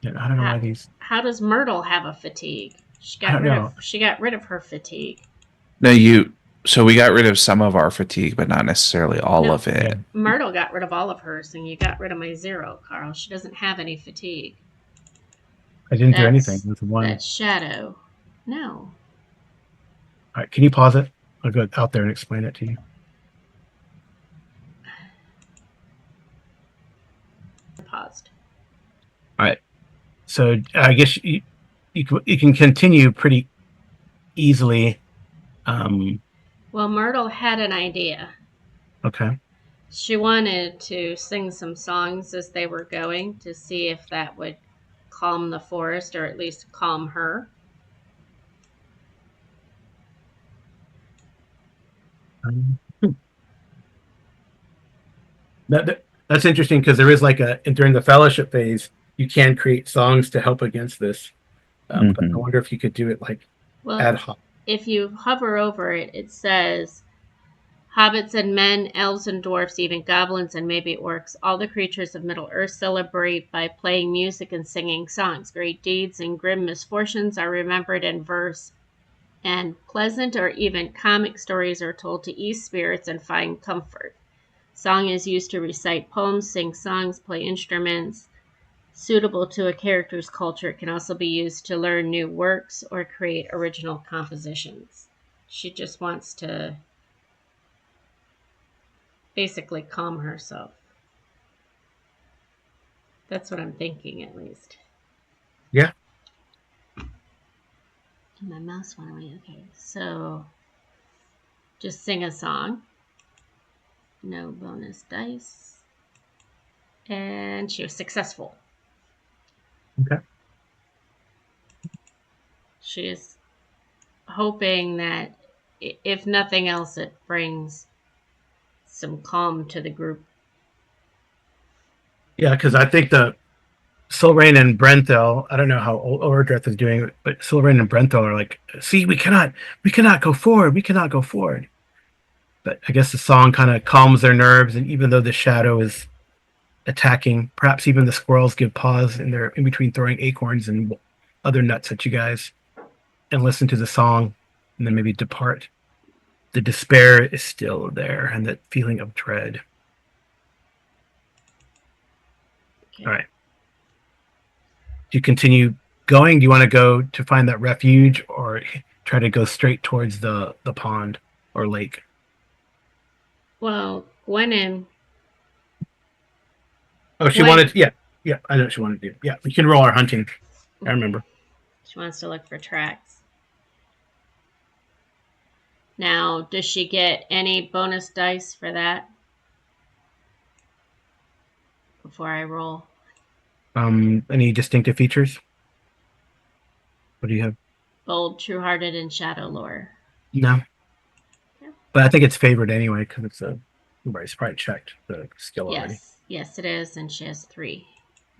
And I don't know why these. How does Myrtle have a fatigue? I don't know. She got rid of her fatigue. No, So we got rid of some of our fatigue, but not necessarily all No. of it. Myrtle got rid of all of hers, and you got rid of my 0, Carl. She doesn't have any fatigue. I didn't do anything with one. That's shadow. No. All right, can you pause it? I'll go out there and explain it to you. Paused. All right. So I guess you can continue pretty easily. Well, Myrtle had an idea. Okay. She wanted to sing some songs as they were going to see if that would calm the forest, or at least calm her. That's interesting, because there is like during the fellowship phase, you can create songs to help against this. But I wonder if you could do it like ad hoc. If you hover over it, it says hobbits and men, elves and dwarfs, even goblins and maybe orcs, all the creatures of Middle-earth celebrate by playing music and singing songs. Great deeds and grim misfortunes are remembered in verse, and pleasant or even comic stories are told to ease spirits and find comfort. Song is used to recite poems, sing songs, play instruments suitable to a character's culture. It can also be used to learn new works or create original compositions. She just wants to basically calm herself. That's what I'm thinking, at least. Yeah. My mouse went away. Okay, so just sing a song. No bonus dice. And she was successful. Okay. She is hoping that, if nothing else, it brings some calm to the group. Yeah, because I think the Silrain and Brenthel, I don't know how Overdreth is doing, but Silrain and Brenthel are like, see, we cannot go forward. We cannot go forward. But I guess the song kind of calms their nerves, and even though the shadow is attacking, perhaps even the squirrels give pause in between throwing acorns and other nuts at you guys, and listen to the song, and then maybe depart. The despair is still there, and that feeling of dread. Okay. All right. Do you continue going? Do you want to go to find that refuge, or try to go straight towards the pond or lake? Well, Gwennon. Oh, she wanted. Yeah, I know what she wanted to do. Yeah, we can roll our hunting. I remember. She wants to look for tracks. Now, does she get any bonus dice for that? Before I roll. Any distinctive features? What do you have? Bold, true-hearted, and shadow lore. No. Yeah. But I think it's favored anyway, because everybody's probably checked the skill already. Yes, it is, and she has 3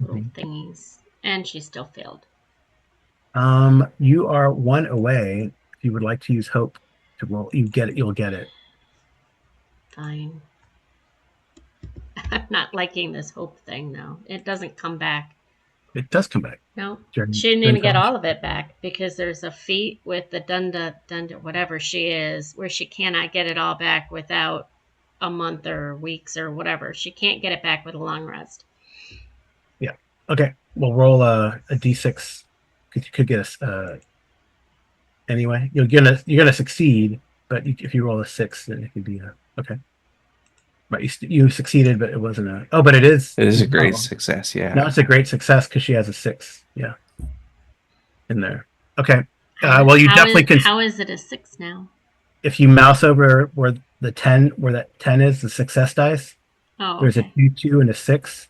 little thingies, and she still failed. You are 1 away. If you would like to use hope to roll, you'll get it. Fine. I'm not liking this hope thing, though. It doesn't come back. It does come back. No, she didn't even get all of it back, because there's a feat with the Dunda, whatever she is, where she cannot get it all back without a month or weeks or whatever. She can't get it back with a long rest. Yeah. Okay. We'll roll a d6, because you could get anyway. You're gonna succeed, but if you roll a 6, then it could be okay. But you succeeded, but it wasn't a. Oh, but it is. It is a great success. Yeah. No, it's a great success because she has a 6. Yeah. In there. Okay. Well, you definitely can. How is it a 6 now? If you mouse over where that 10 is, the success dice. Oh, there's a 2, and a 6,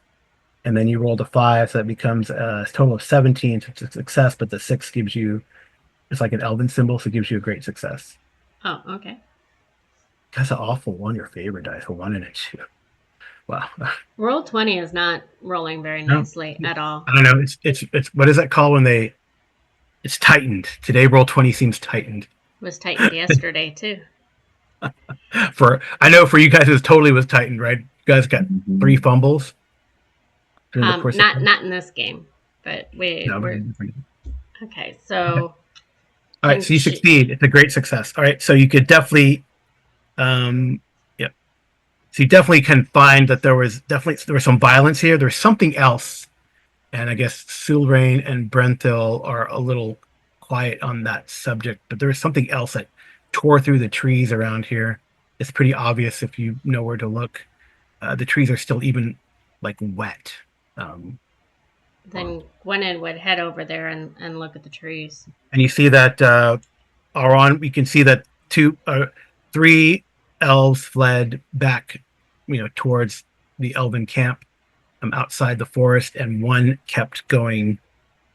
and then you rolled a 5, so that becomes a total of 17. So it's a success, but the 6 gives you. It's like an elven symbol, so it gives you a great success. Oh, okay. That's an awful one. Your favorite dice, a 1 and a 2. Wow. Roll 20 is not rolling very nicely at all. I don't know. It's what is that called when they? It's tightened. Today, roll 20 seems tightened. It was tightened yesterday too. I know for you guys, it totally was tightened, right? You guys got 3 fumbles. Not in this game, but we're okay. So. All right, so you succeed. It's a great success. All right, so you could definitely Yeah. So you definitely can find that there was some violence here. There's something else, and I guess Silrain and Brenthil are a little quiet on that subject, but there's something else that tore through the trees around here. It's pretty obvious if you know where to look. The trees are still even like wet. Um, Then Gwennon would head over there and look at the trees. and you see that we can see that three elves fled back, towards the elven camp outside the forest, and one kept going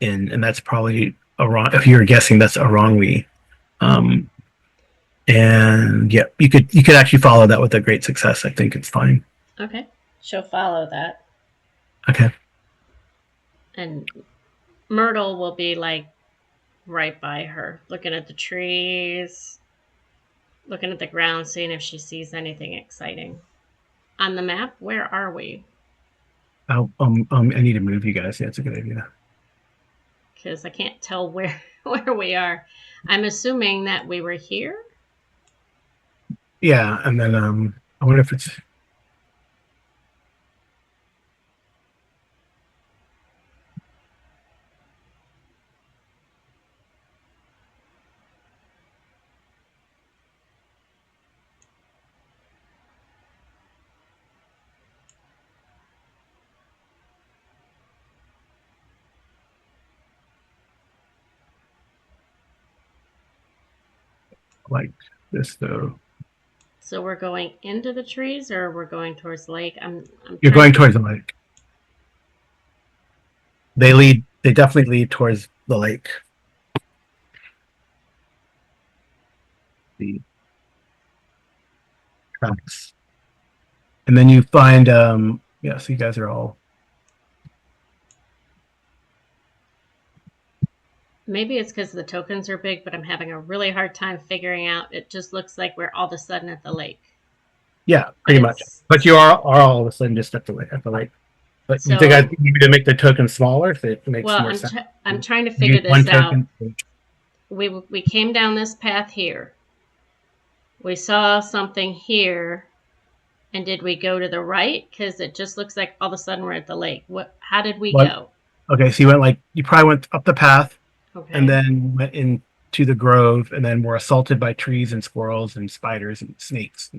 in, and that's probably Aron. If you're guessing, that's Aronwi. Um, and yeah, you could actually follow that with a great success. I think it's fine. Okay. She'll follow that. Okay. And Myrtle will be like right by her, looking at the trees, looking at the ground, seeing if she sees anything exciting. On the map, where are we? I need to move you guys. Yeah, it's a good idea. Because I can't tell where we are. I'm assuming that we were here. Yeah, and then I wonder if it's like this though. So we're going into the trees, or we're going towards the lake. You're going towards the lake. They definitely lead towards the lake. The tracks. And then you find so you guys are all Maybe it's because the tokens are big, but I'm having a really hard time figuring out. It just looks like we're all of a sudden at the lake. yeah, pretty much. But you are all of a sudden just at the lake. But So, you think I need to make the token smaller so it makes more sense? I'm trying to figure this out. Token. We came down this path here. We saw something here, and did we go to the right? Because it just looks like all of a sudden we're at the lake. How did we go? Okay, so you probably went up the path, Okay. and then went into the grove, and then were assaulted by trees and squirrels and spiders and snakes,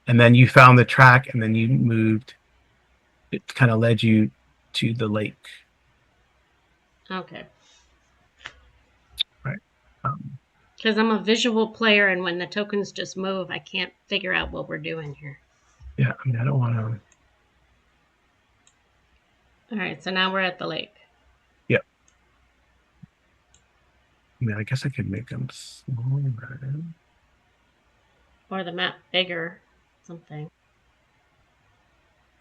and then you found the track, and then you moved. It kind of led you to the lake. Okay. Right. Because I'm a visual player, and when the tokens just move, I can't figure out what we're doing here. Yeah, I mean, I don't want to. All right, so now we're at the lake. Yep. I mean, I guess I could make them smaller. Or the map bigger, something.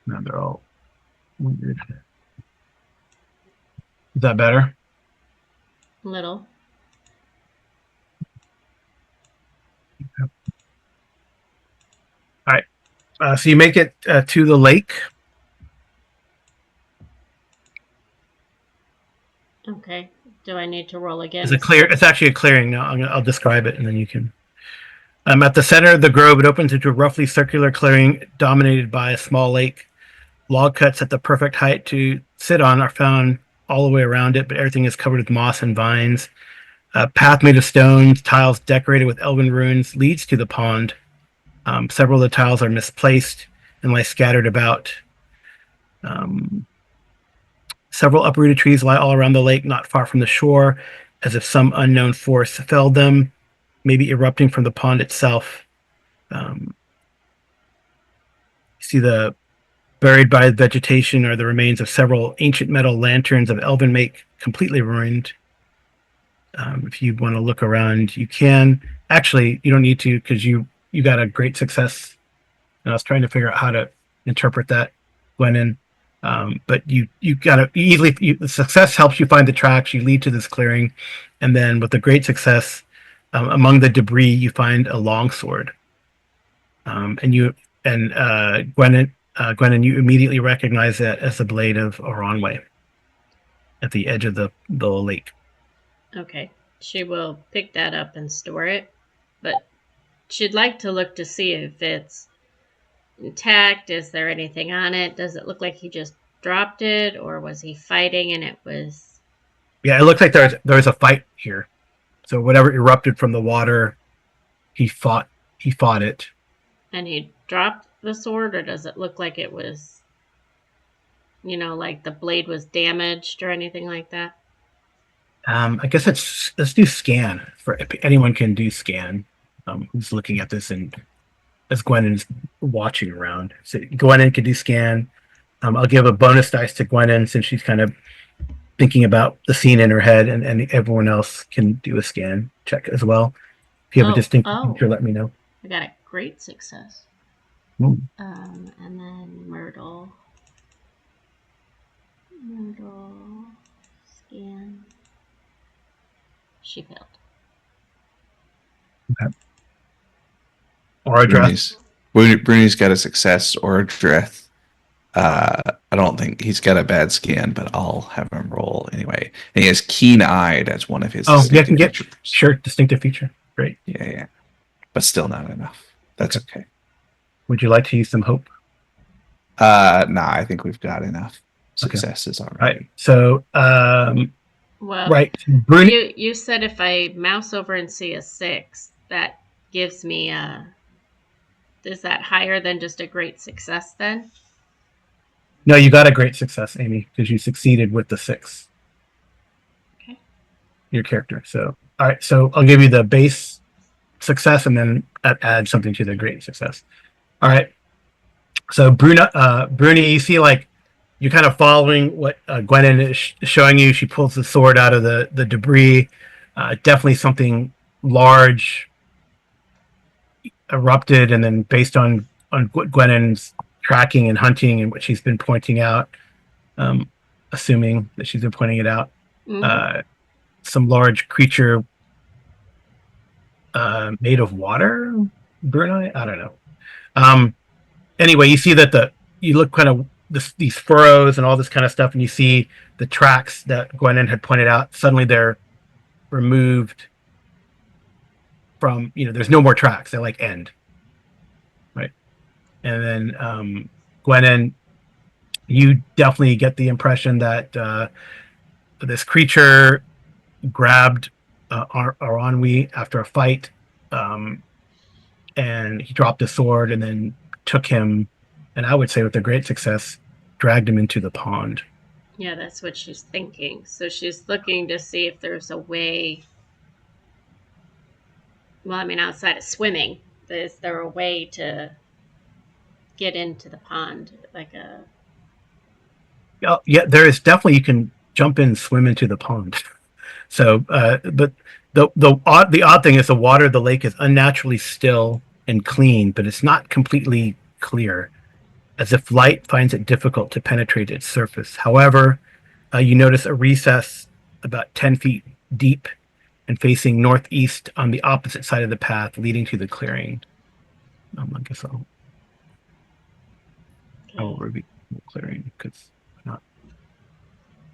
No, they're all weird. Is that better? Little. Yep. All right. So you make it to the lake. Okay. Do I need to roll again? It's actually a clearing. Now I'll describe it, and then you can. At the center of the grove, it opens into a roughly circular clearing dominated by a small lake. Log cuts at the perfect height to sit on are found all the way around it, but everything is covered with moss and vines. A path made of stones, tiles decorated with elven runes leads to the pond. Several of the tiles are misplaced and lie scattered about. Several uprooted trees lie all around the lake, not far from the shore, as if some unknown force felled them, maybe erupting from the pond itself. You see buried by vegetation are the remains of several ancient metal lanterns of elven make, completely ruined. If you want to look around, you can. Actually, you don't need to, because you got a great success. And I was trying to figure out how to interpret that, Gwennon. But the success helps you find the tracks. You lead to this clearing, and then with the great success, among the debris, you find a longsword. Gwennon, you immediately recognize that as the blade of Oronway at the edge of the lake. Okay. She will pick that up and store it. But she'd like to look to see if it's intact. Is there anything on it? Does it look like he just dropped it, or was he fighting and it was? Yeah, it looks like there's a fight here. So whatever erupted from the water, he fought it. And he dropped the sword, or does it look like it was, like the blade was damaged or anything like that? I guess let's do scan for if anyone can do scan. Who's looking at this and as Gwennon's watching around. So Gwennon can do scan. I'll give a bonus dice to Gwennon since she's kind of thinking about the scene in her head, and everyone else can do a scan check as well. If you have a distinct feature, let me know. I got a great success. Hmm. And then Myrtle scan. She failed. Okay. Or address. Bruni's got a success or a dress. I don't think he's got a bad scan, but I'll have him roll anyway. And he has keen-eyed as one of his distinctive features. Sure, distinctive feature. Great. Yeah. But still not enough. That's okay. Would you like to use some hope? Nah, I think we've got enough successes already. Right. So, well, right. Bruni, you said if I mouse over and see a 6, that gives me is that higher than just a great success then? No, you got a great success, Amy, because you succeeded with the 6. Okay. Your character. So, all right. So I'll give you the base success and then add something to the great success. All right. So Bruni, you see like you're kind of following what Gwennon is showing you. She pulls the sword out of the debris. Definitely something large erupted, and then based on what Gwennon's tracking and hunting and what she's been pointing out, assuming that she's been pointing it out, some large creature made of water, Brunei? I don't know. Anyway, you see that you look kind of these furrows and all this kind of stuff, and you see the tracks that Gwennon had pointed out. Suddenly they're removed from, there's no more tracks. They like end. Right. And then Gwennon, you definitely get the impression that this creature grabbed Aranwi after a fight, and he dropped his sword and then took him, and I would say with a great success, dragged him into the pond. Yeah, that's what she's thinking. So she's looking to see if there's a way. Well, I mean, outside of swimming, is there a way to get into the pond? Like a. Yeah, there is definitely. You can jump in and swim into the pond. So, but the odd thing is the water of the lake is unnaturally still and clean, but it's not completely clear, as if light finds it difficult to penetrate its surface. However, you notice a recess about 10 feet deep and facing northeast on the opposite side of the path leading to the clearing. I guess I'll reveal the clearing because not.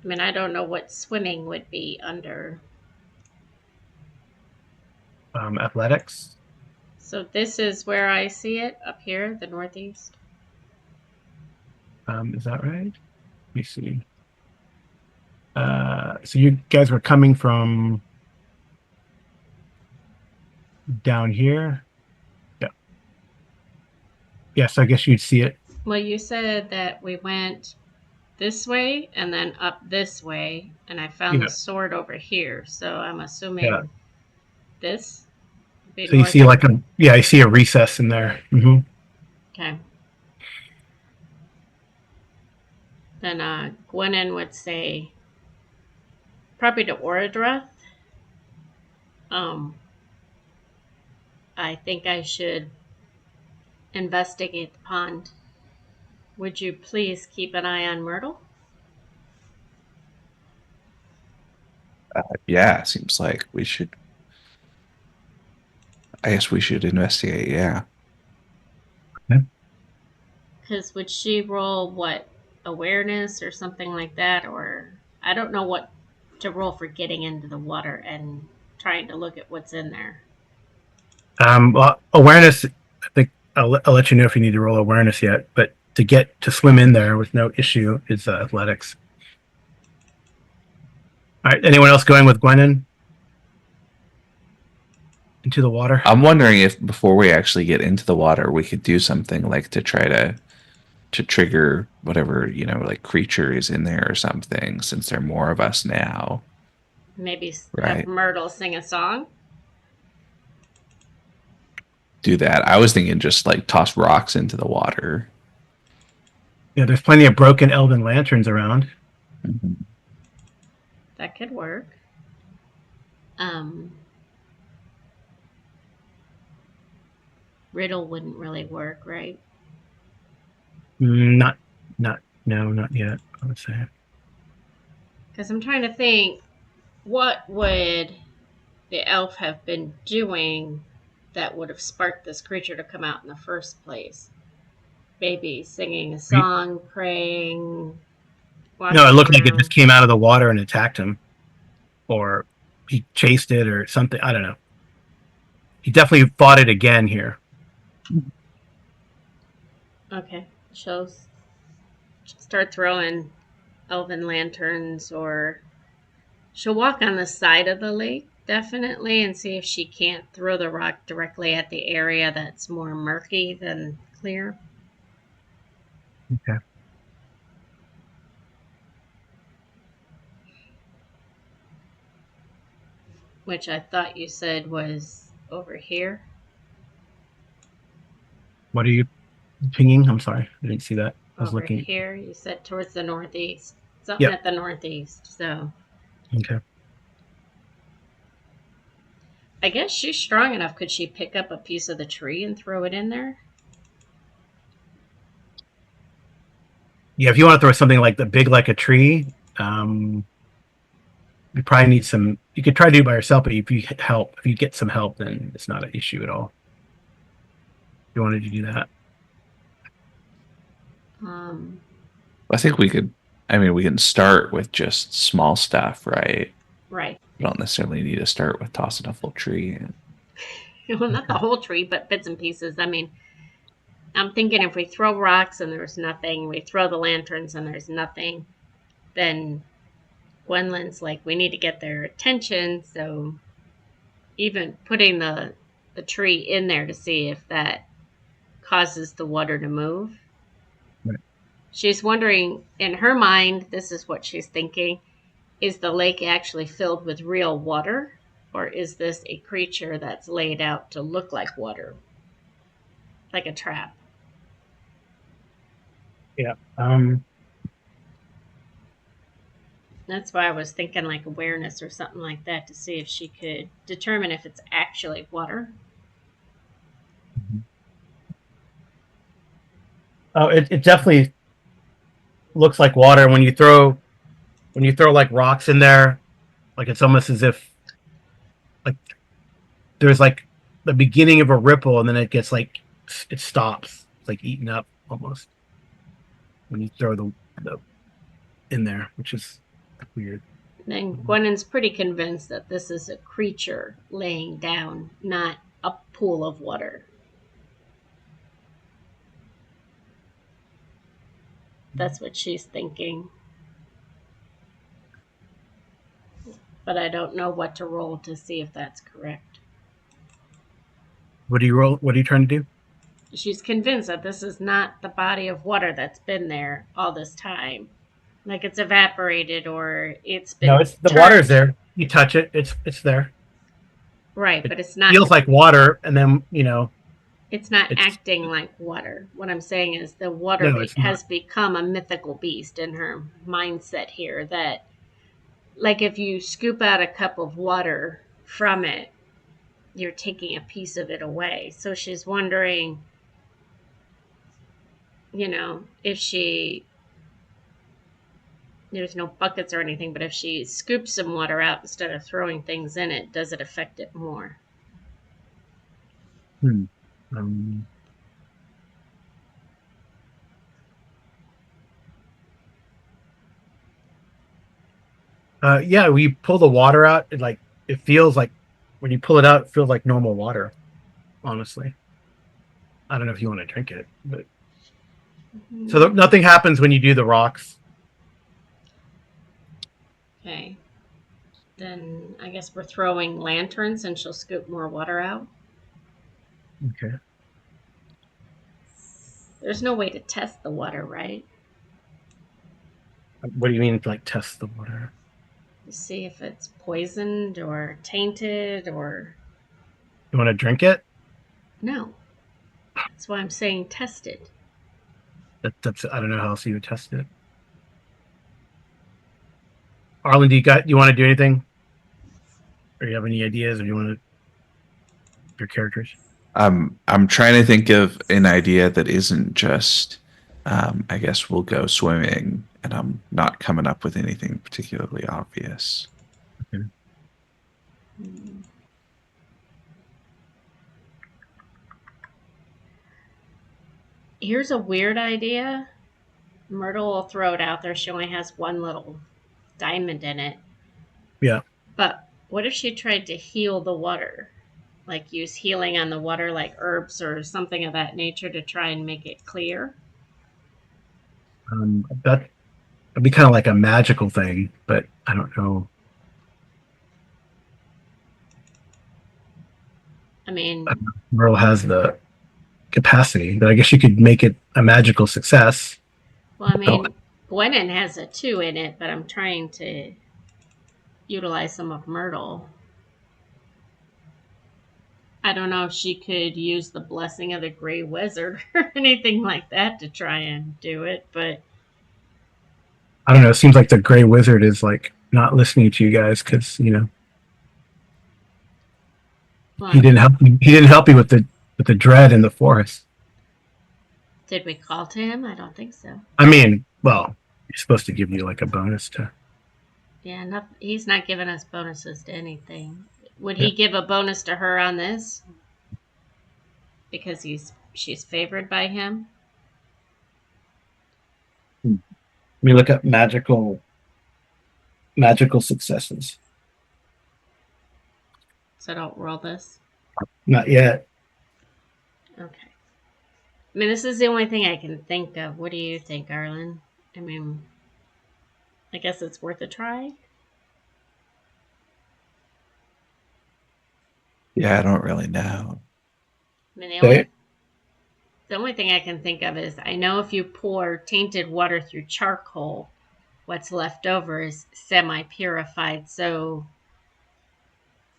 I mean, I don't know what swimming would be under. Athletics. So this is where I see it, up here, the northeast. Is that right? Let me see. So you guys were coming from down here. Yeah. Yes, I guess you'd see it. Well, you said that we went this way and then up this way, and I found the sword over here. So I'm assuming this. So you see I see a recess in there. Mm-hmm. Okay. Then Gwennon would say probably to Oradreth. I think I should investigate the pond. Would you please keep an eye on Myrtle? Yeah, seems like we should. I guess we should investigate. Yeah. Because would she roll what, awareness or something like that, or I don't know what to roll for getting into the water and trying to look at what's in there. Well, awareness. I think I'll let you know if you need to roll awareness yet. But to get to swim in there with no issue is athletics. All right. Anyone else going with Gwennon into the water? I'm wondering if before we actually get into the water, we could do something like to try to trigger whatever, like creature is in there or something, since there are more of us now. Maybe have Right. Myrtle sing a song. Do that. I was thinking just like toss rocks into the water. Yeah, there's plenty of broken elven lanterns around. Mhm. That could work. Um, Riddle wouldn't really work, right? Not, no, not yet. I would say. Because I'm trying to think, what would the elf have been doing that would have sparked this creature to come out in the first place? Maybe singing a song, praying, No, it walking looked like it just around. came out of the water and attacked him, or he chased it, or something. I don't know. He definitely fought it again here. Okay, she'll start throwing elven lanterns, or she'll walk on the side of the lake, definitely, and see if she can't throw the rock directly at the area that's more murky than clear. Okay. Which I thought you said was over here. What are you pinging? I'm sorry, I didn't see that. I was Over looking. here, you said towards the northeast. Something Yep. at the northeast. So Okay. I guess she's strong enough. Could she pick up a piece of the tree and throw it in there? Yeah, if you want to throw something like the big like a tree, you probably need some. You could try to do it by yourself, but if you get some help, then it's not an issue at all. If you wanted to do that. Um, I think we could. I mean, we can start with just small stuff, right? right. We don't necessarily need to start with tossing a full tree. Well, not the Okay. whole tree, but bits and pieces. I mean, I'm thinking if we throw rocks and there's nothing, we throw the lanterns and there's nothing, then Gwendolyn's like, we need to get their attention. So even putting the tree in there to see if that causes the water to move. Right. She's wondering, in her mind, this is what she's thinking: is the lake actually filled with real water, or is this a creature that's laid out to look like water, like a trap? Yeah. That's why I was thinking like awareness or something like that to see if she could determine if it's actually water. Oh, it definitely looks like water when you throw like rocks in there. Like it's almost as if like there's like the beginning of a ripple, and then it gets like it stops. It's like eaten up almost when you throw the in there, which is weird. Then Gwennon's pretty convinced that this is a creature laying down, not a pool of water. That's what she's thinking. But I don't know what to roll to see if that's correct. What do you roll? What are you trying to do? She's convinced that this is not the body of water that's been there all this time. Like it's evaporated or it's No, been it's the water's turned. there. You touch it, it's there. Right, It but it's not feels like water, and then it's not it's acting like water. What I'm saying is the water no, it's not. has become a mythical beast in her mindset here, that like if you scoop out a cup of water from it, you're taking a piece of it away. So she's wondering, if there's no buckets or anything, but if she scoops some water out instead of throwing things in it, does it affect it more? Hmm. Um, yeah, when you pull the water out, it feels like when you pull it out, it feels like normal water. honestly. I don't know if you want to drink it, but so nothing happens when you do the rocks. Okay. Then I guess we're throwing lanterns and she'll scoop more water out. Okay. There's no way to test the water, right? What do you mean, like test the water? To see if it's poisoned or tainted or. You want to drink it? No. That's why I'm saying test it. That's I don't know how else you would test it. Arlen, do you want to do anything? Or you have any ideas, or you want to your characters? I'm trying to think of an idea that isn't just, I guess we'll go swimming, and I'm not coming up with anything particularly obvious. Okay. Here's a weird idea. Myrtle will throw it out there. She only has one little diamond in it. Yeah. But what if she tried to heal the water? Like use healing on the water, like herbs or something of that nature to try and make it clear? That'd be kind of like a magical thing, but I don't know. I mean, Merle has the capacity, but I guess you could make it a magical success. well, I mean, Gwennon has a 2 in it, but I'm trying to utilize some of Myrtle. I don't know if she could use the blessing of the Grey Wizard or anything like that to try and do it, but I don't know. It seems like the Gray Wizard is like not listening to you guys because well, he didn't help. He didn't help you with the dread in the forest. did we call to him? I don't think so. I mean, well, he's supposed to give you like a bonus to. Yeah, he's not giving us bonuses to anything. Would he give a bonus to her on this? Because she's favored by him? Let me look up magical successes. So don't roll this. Not yet. Okay. I mean, this is the only thing I can think of. What do you think, Arlen? I mean, I guess it's worth a try. Yeah, I don't really know. I mean, Okay. the only thing I can think of is I know if you pour tainted water through charcoal, what's left over is semi-purified. So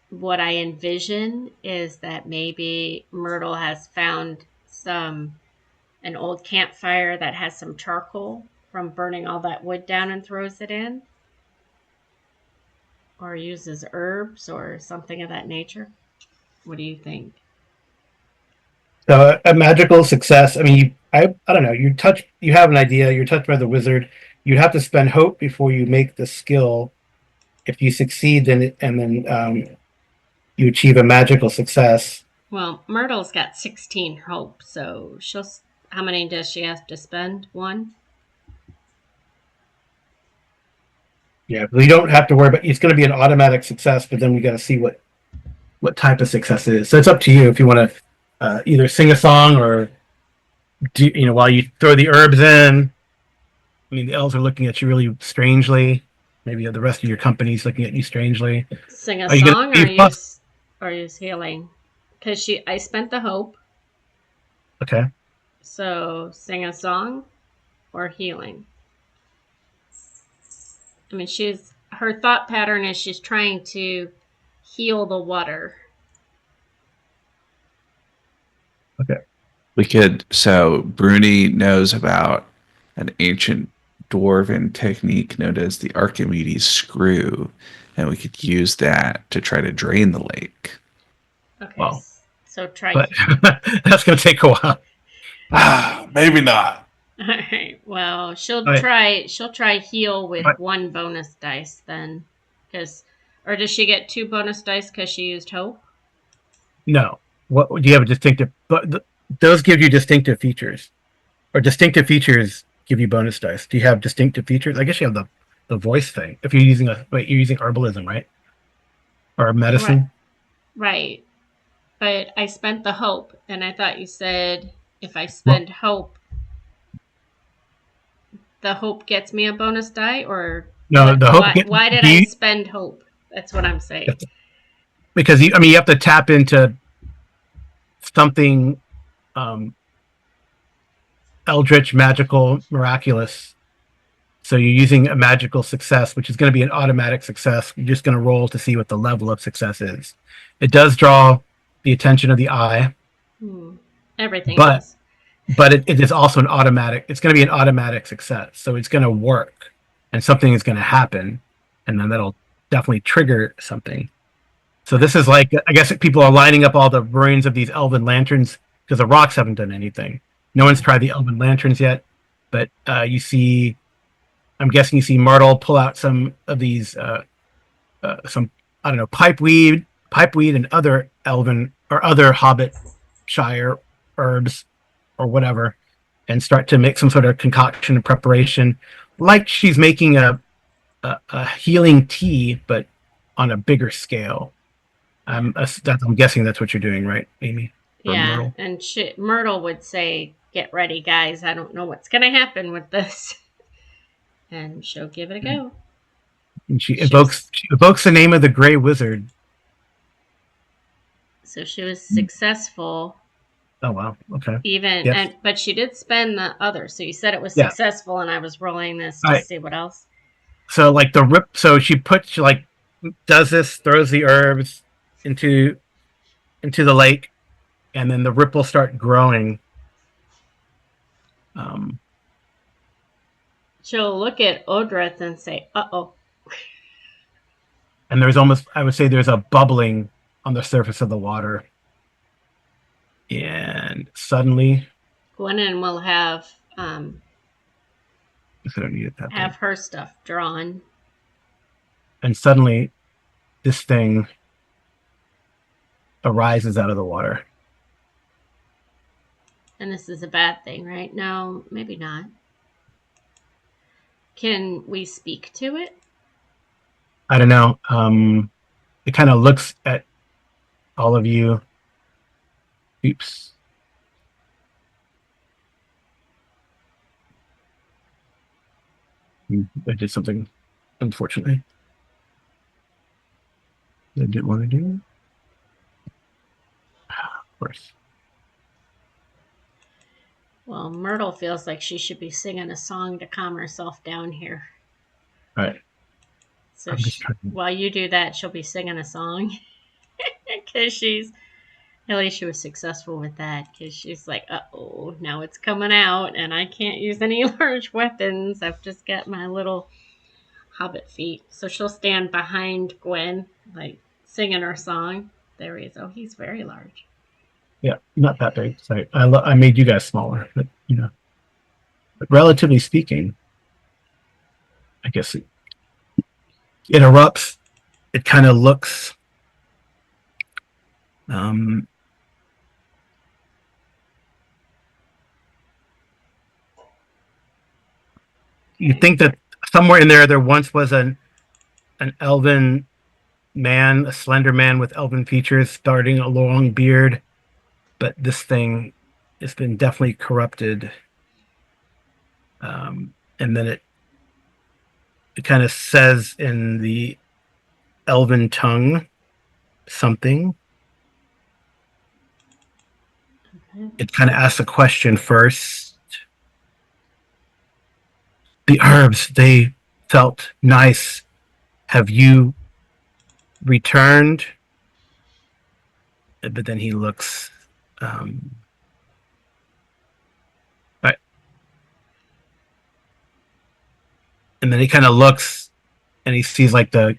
what I envision is that maybe Myrtle has found an old campfire that has some charcoal from burning all that wood down and throws it in, or uses herbs or something of that nature. What do you think? So a magical success. I mean, I don't know. You have an idea. You're touched by the wizard. You have to spend hope before you make the skill. If you succeed, then you achieve a magical success. Well, Myrtle's got 16 hope, so how many does she have to spend? 1? Yeah, you don't have to worry, but it's going to be an automatic success. But then we got to see what type of success it is. So it's up to you if you want to either sing a song or while you throw the herbs in. I mean, the elves are looking at you really strangely. Maybe the rest of your company's looking at you strangely. Sing a Are you song gonna or use healing? Because I spent the hope. Okay. So sing a song or healing. I mean, her thought pattern is she's trying to heal the water. Okay. So Bruni knows about an ancient dwarven technique known as the Archimedes screw, and we could use that to try to drain the lake. Okay. Wow. So try. But that's going to take a while. Maybe not. All right. Well, she'll right. try. She'll try heal with 1 bonus dice then, or does she get 2 bonus dice because she used hope? No. What do you have a distinctive? But those give you distinctive features, or distinctive features give you bonus dice. Do you have distinctive features? I guess you have the voice thing. If you're using you're using herbalism, right? Or medicine. Right. But I spent the hope, and I thought you said if I Well, spend hope, the hope gets me a bonus die, or no, what? the hope Why did do I you, spend hope? That's what I'm saying. because you, I mean, you have to tap into something um, eldritch, magical, miraculous. So you're using a magical success, which is going to be an automatic success. You're just going to roll to see what the level of success is. It does draw the attention of the eye, Hmm. Everything but does. it is also an automatic. It's going to be an automatic success, so it's going to work, and something is going to happen, and then that'll definitely trigger something. So this is like, I guess people are lining up all the ruins of these elven lanterns because the rocks haven't done anything. No one's tried the elven lanterns yet, but you see, I'm guessing you see Myrtle pull out some of these, some, I don't know, pipeweed, and other elven or other Hobbit Shire herbs or whatever, and start to make some sort of concoction and preparation, like she's making a healing tea, but on a bigger scale. I'm guessing that's what you're doing, right, Amy? Or Yeah, Myrtle? and Myrtle would say, "Get ready, guys. I don't know what's gonna happen with this," and she'll give it a go. And She was she evokes the name of the Gray Wizard. she was successful, Oh wow. Okay. even, Yes. and but she did spend the other. So you said it was Yeah. successful, and I was rolling this All to right. see what else. So like the rip. So she like does this, throws the herbs into the lake, and then the ripples start growing. Um, She'll look at Odrith and say, "Uh oh." and there's almost, I would say, there's a bubbling on the surface of the water, and suddenly, Gwennon will I don't need it that big. have her stuff drawn. And suddenly, this thing arises out of the water. And this is a bad thing, right? No, maybe not. Can we speak to it? I don't know. It kind of looks at all of you. Oops. I did something, unfortunately, I didn't want to do. Of course. Well, Myrtle feels like she should be singing a song to calm herself down here. All right. So I'm just trying to. while you do that, she'll be singing a song because at least she was successful with that because she's like, oh, now it's coming out and I can't use any large weapons. I've just got my little hobbit feet. So she'll stand behind Gwen, like singing her song. There he is. Oh, he's very large. Yeah, not that big. Sorry, I made you guys smaller, but but relatively speaking, I guess it erupts. It kind of looks. Um, you think that somewhere in there once was an elven man, a slender man with elven features, starting a long beard, but this thing has been definitely corrupted. And then it kind of says in the elven tongue something. Okay. It kind of asks a question first. The herbs, they felt nice. Have you returned? But then he looks. Right. And then he kind of looks and he sees like there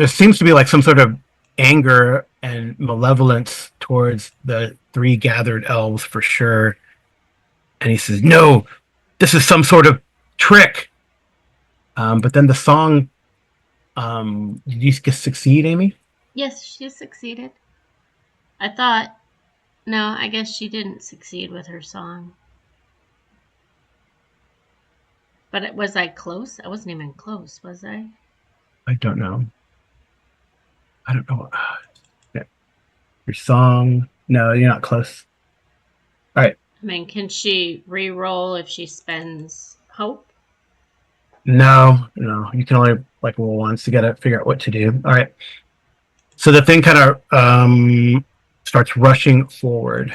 seems to be like some sort of anger and malevolence towards the three gathered elves for sure. And he says, "No, this is some sort of trick." But then the song, did you succeed, Amy? Yes, she succeeded. I thought, no, I guess she didn't succeed with her song. But was I close? I wasn't even close, was I? I don't know. I don't know. Yeah. Your song. No, you're not close. All right. I mean, can she re-roll if she spends hope? No, no. You can only like roll once to get to figure out what to do. All right. So the thing kind of starts rushing forward.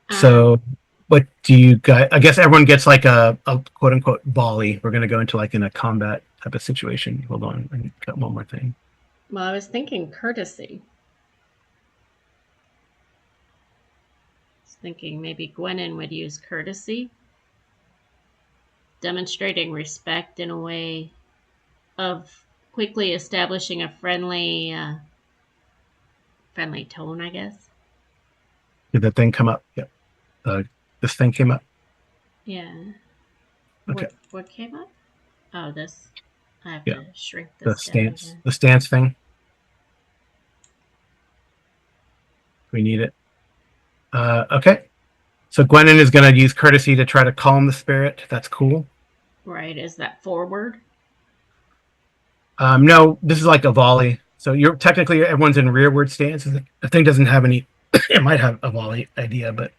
Um, So what do you guys? I guess everyone gets like a quote unquote volley. We're gonna go into like in a combat type of situation. Hold on, I got one more thing. well, I was thinking courtesy. I was thinking maybe Gwennon would use courtesy, demonstrating respect in a way of quickly establishing a friendly tone, I guess. Did the thing come up? Yep. This thing came up. Yeah. Okay. What came up? Oh, this. I have Yeah. to shrink The this down stance. again. The stance thing. We need it. Okay. So Gwennon is going to use courtesy to try to calm the spirit. That's cool. Right, is that forward? No, this is like a volley. So you're technically everyone's in rearward stance. The thing doesn't have any. It might have a volley idea, but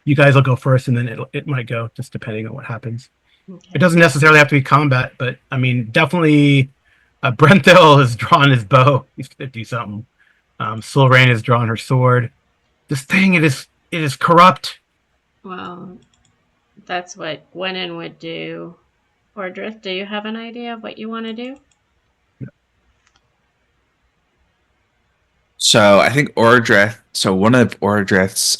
you guys will go first, and then it might go just depending on what happens. Okay. It doesn't necessarily have to be combat, but I mean, definitely. Brenthil has drawn his bow. He's going to do something. Silrain has drawn her sword. This thing, it is corrupt. Well, that's what Gwennon would do. Ordrith, do you have an idea of what you want to do? So I think Orodreth. So one of Orodreth's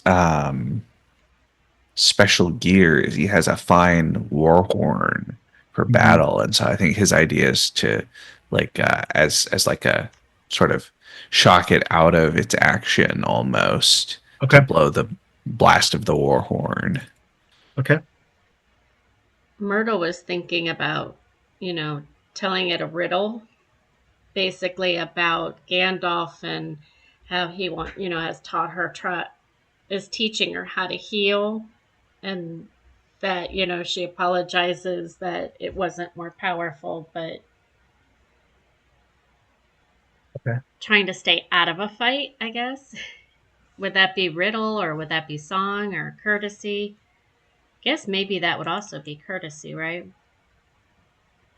special gear is he has a fine war horn for Mhm. battle, and so I think his idea is to like as like a sort of shock it out of its action almost to Okay. blow the blast of the war horn. Okay. Myrtle was thinking about, you know, telling it a riddle, basically about Gandalf and how has taught her, is teaching her how to heal, and that, she apologizes that it wasn't more powerful, but Okay. trying to stay out of a fight, I guess. Would that be riddle or would that be song or courtesy? Guess maybe that would also be courtesy, right?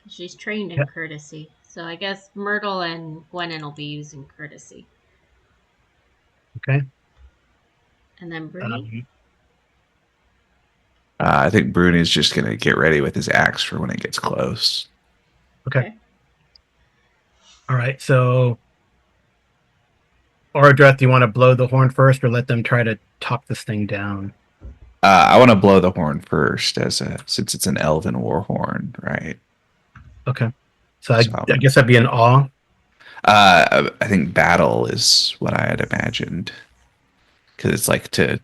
She's trained Yeah. in courtesy. So I guess Myrtle and Gwennon will be using courtesy. Okay. And then Bruni? Um, I think Bruni's just gonna get ready with his axe for when it gets close. okay. Okay. All right. So, Orodreth, do you want to blow the horn first, or let them try to talk this thing down? I want to blow the horn first, since it's an elven war horn, right? Okay. So I, So I guess that'd be an awe. I think battle is what I had imagined because it's like to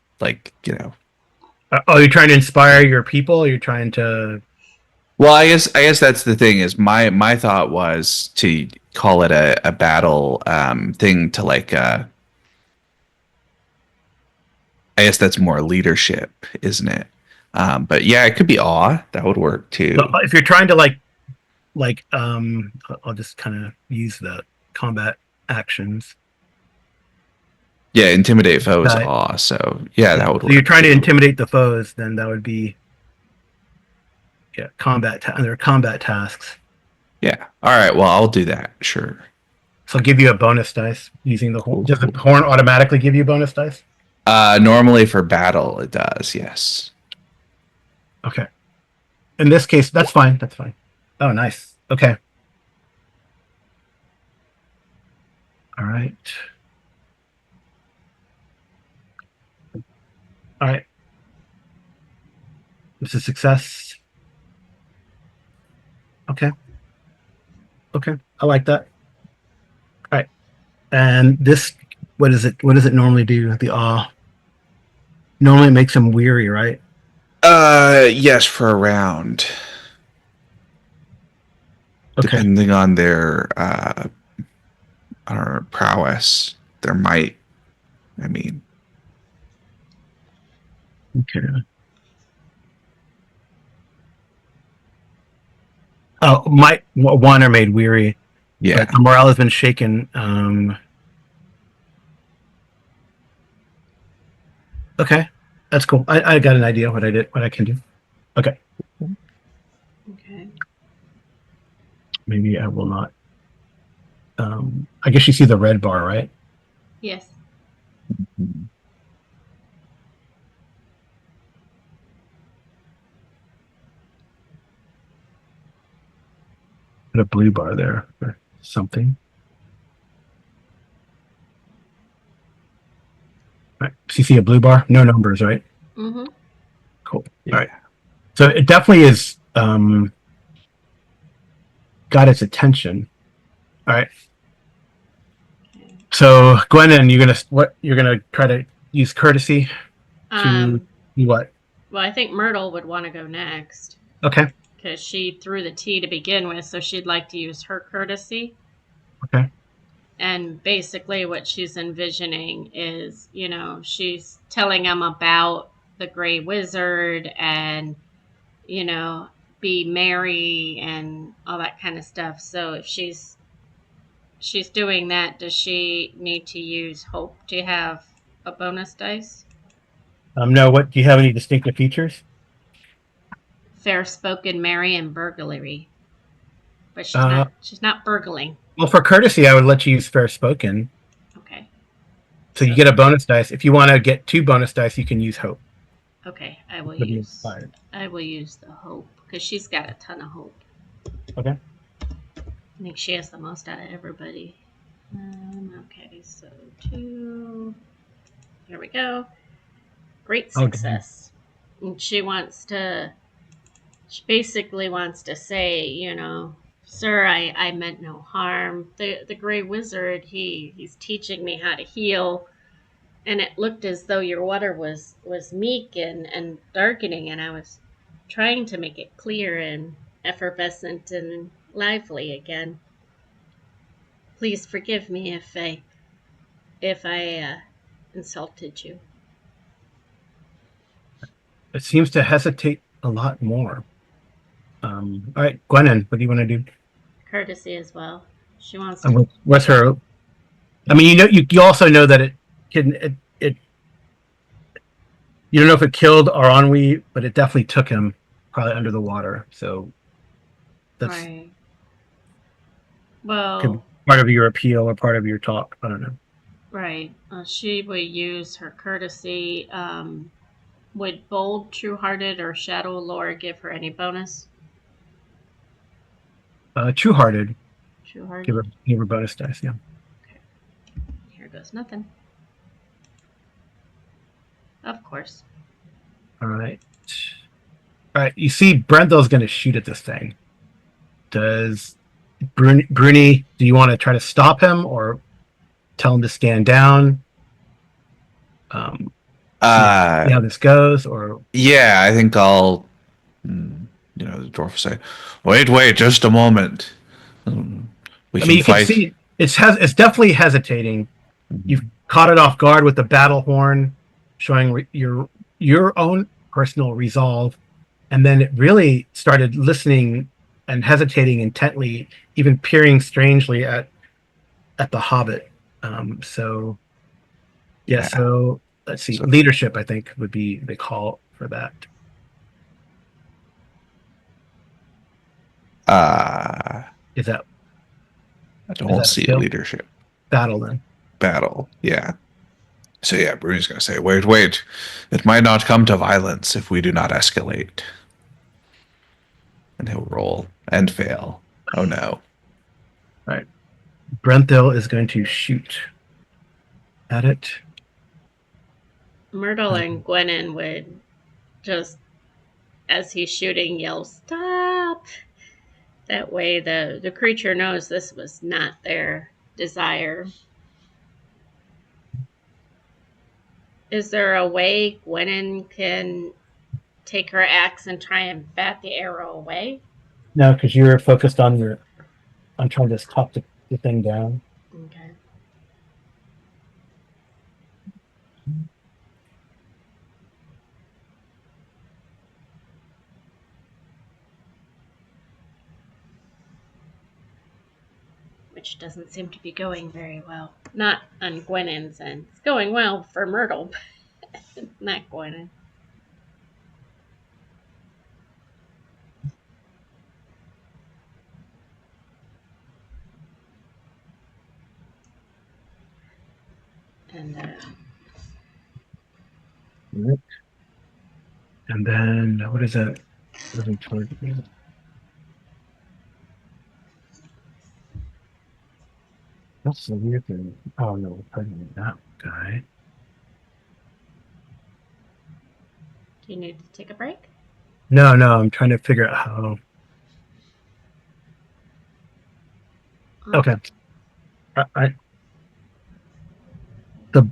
Oh, you're trying to inspire your people? Or you're trying to. Well, I guess that's the thing is my thought was to call it a battle thing to I guess that's more leadership, isn't it? But yeah, it could be awe. That would work So too. if you're trying to I'll just kind of use the combat actions. Yeah, intimidate foes Uh, awe. So yeah, yeah. that would So you're work trying to too. intimidate the foes, then that would be under combat tasks. Yeah. All right. Well, I'll do that. Sure. So I'll give you a bonus dice using the horn. Cool. Does the horn automatically give you bonus dice? Normally for battle, it does. Yes. Okay. In this case, that's fine. That's fine. Oh, nice. Okay. All right. All right. This is success. Okay. Okay. I like that. All right. And this, what is it? What does it normally do? The awe. Normally it makes them weary, right? Yes, for a round, Okay. depending on their I don't know, prowess, their might. I mean, Okay. Oh, one are made weary, but yeah. the morale has been shaken. Okay, that's cool. I got an idea what I can do. Okay, Okay. maybe I will not. I guess you see the red bar, right? Yes. Put a blue bar there or something. Right. So you see a blue bar? No numbers, right? Mm-hmm. Cool. Yeah. All right. So it definitely is got its attention. All right. Okay. So Gwennon, you're gonna try to use courtesy to Um, do what? well, I think Myrtle would want to go next Okay. because she threw the tea to begin with, so she'd like to use her courtesy. Okay. And basically, what she's envisioning is, she's telling him about the Gray Wizard and, you know, be merry and all that kind of stuff. So if she's doing that, does she need to use hope? Do you have a bonus dice? No, what do you have any distinctive features? Fair spoken, merry, and burglary. But she's Uh, not she's not burgling. well, for courtesy, I would let you use fair spoken. Okay. So you So get a bonus dice. If you want to get 2 bonus dice, you can use hope. okay, I will To be use inspired. I will use the hope because she's got a ton of hope. Okay. I think she has the most out of everybody. Okay, so 2. Here we go. Great Oh, dang. success. And she basically wants to say, sir, I meant no harm. The Gray Wizard, he's teaching me how to heal. And it looked as though your water was meek and darkening, and I was trying to make it clear and effervescent and lively again. Please forgive me if I insulted you. It seems to hesitate a lot more. All right, Gwennon, what do you want to do? Courtesy as well. She wants to. What's her? I mean, you also know that it can it you don't know if it killed our ennui, but it definitely took him probably under the water. So that's Right. could be Well, part of your appeal or part of your talk. I don't know. right. She would use her courtesy. Would bold, true-hearted, or shadow lore give her any bonus? True-hearted, True-hearted. give her bonus dice. Yeah. Okay. Here goes nothing. Of course. All right. All right. You see, Brendel's going to shoot at this thing. Does Bruni? Do you want to try to stop him or tell him to stand down? See Uh, how this goes, or yeah, I think I'll, the dwarf will say, wait, just a moment. Um, we I mean, can you can fight. see it's definitely hesitating. You've Mhm. caught it off guard with the battle horn, showing your own personal resolve, and then it really started listening and hesitating intently, even peering strangely at the Hobbit. So yeah, Yeah. so let's see, So, leadership I think would be the call for that. uh, Is that I is don't that a see a skill? leadership Battle then. battle. Yeah. So yeah, Bruni's gonna say, wait. It might not come to violence if we do not escalate. And he'll roll and fail. Oh no. All right. Brenthil is going to shoot at it. Myrtle Um, and Gwennon would just, as he's shooting, yell, "Stop!" That way the creature knows this was not their desire. Is there a way Gwennon can take her axe and try and bat the arrow away? no, because you're focused on on trying to talk the thing down. Okay. Which doesn't seem to be going very well. Not on Gwennon's end. It's going well for Myrtle. Not Gwyneth. And And then what is that? Moving toward me. That's the weird thing. Oh no, we're targeting that guy. do you need to take a break? No, I'm trying to figure out how. Okay. I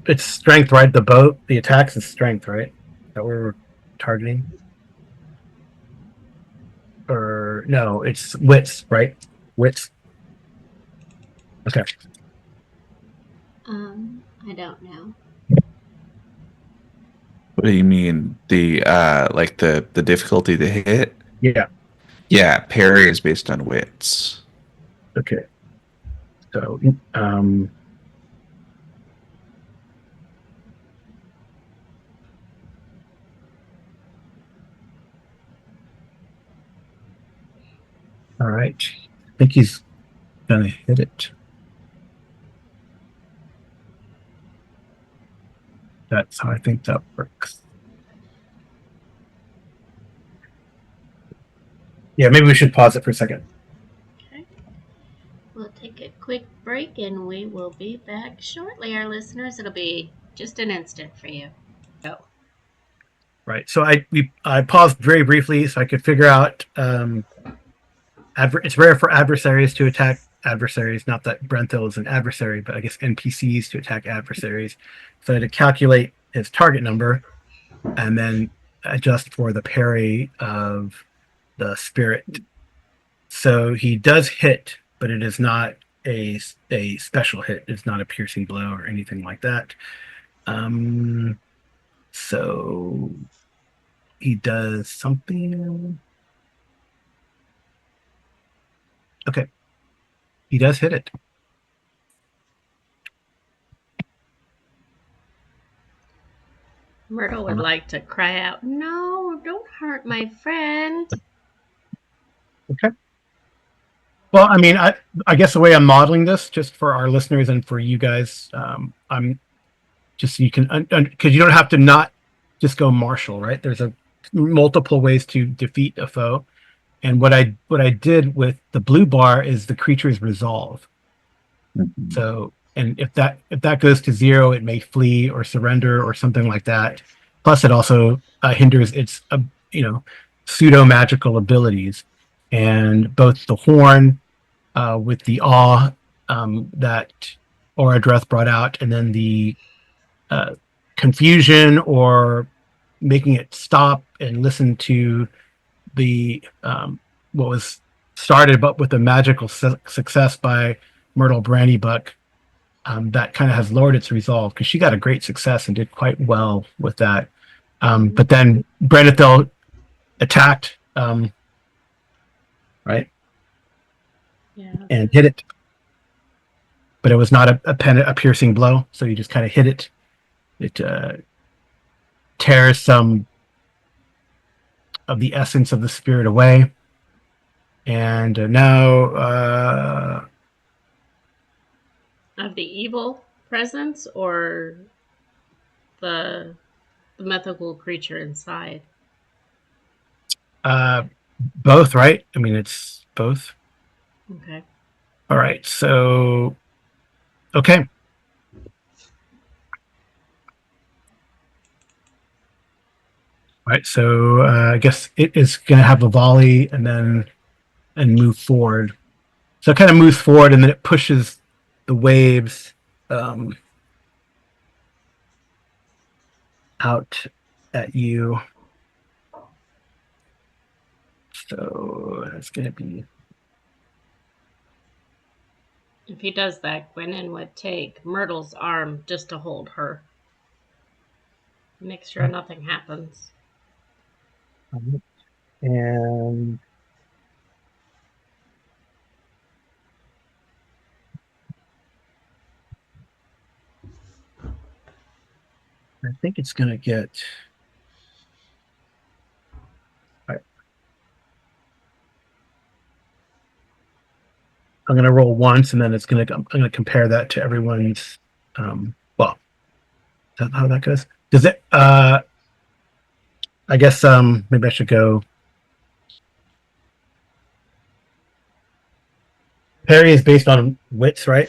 it's strength, right? The boat, the attacks is strength, right? That we're targeting. Or no, it's wits, right? Wits. Okay. I don't know. What do you mean? The like the difficulty to hit? Yeah. Yeah, parry is based on wits. Okay. So all right. I think he's gonna hit it. That's how I think that works. Yeah, maybe we should pause it for a second. Okay. We'll take a quick break and we will be back shortly, our listeners. It'll be just an instant for you. Go. Right. So I paused very briefly so I could figure out it's rare for adversaries to attack adversaries. Not that Brenthil is an adversary, but I guess NPCs to attack adversaries. So to calculate his target number and then adjust for the parry of the spirit. So he does hit, but it is not a special hit. It's not a piercing blow or anything like that. So he does something. Okay, he does hit it. Myrtle would like to cry out, "No, don't hurt my friend." Okay. Well, I mean, I guess the way I'm modeling this, just for our listeners and for you guys, I'm just so you can because you don't have to not just go martial, right? There's a multiple ways to defeat a foe, and what I did with the blue bar is the creature's resolve. Mhm. So, and if that goes to zero, it may flee or surrender or something like that. Plus, it also hinders its pseudo magical abilities, and both the horn with the awe that Oradreth brought out, and then the uh, confusion or making it stop and listen to the what was started, but with a magical success by Myrtle Brandybuck. That kind of has lowered its resolve because she got a great success and did quite well with that. But then Brandythel attacked, right, Yeah. and hit it, but it was not a piercing blow. So you just kind of hit it. It tears some of the essence of the spirit away, and now Of the evil presence or the the mythical creature inside? uh, both, right? I mean, it's both. Okay. All right, so okay. Right, so I guess it is going to have a volley and move forward. So it kind of moves forward and then it pushes the waves um, out at you. So it's going to be If he does that, Gwynin would take Myrtle's arm just to hold her. Make sure nothing happens. and think it's gonna get. All right. I'm gonna roll once, and then I'm gonna compare that to everyone's. Well, is that how that goes? Does it? I guess maybe I should go. Parry is based on wits, right?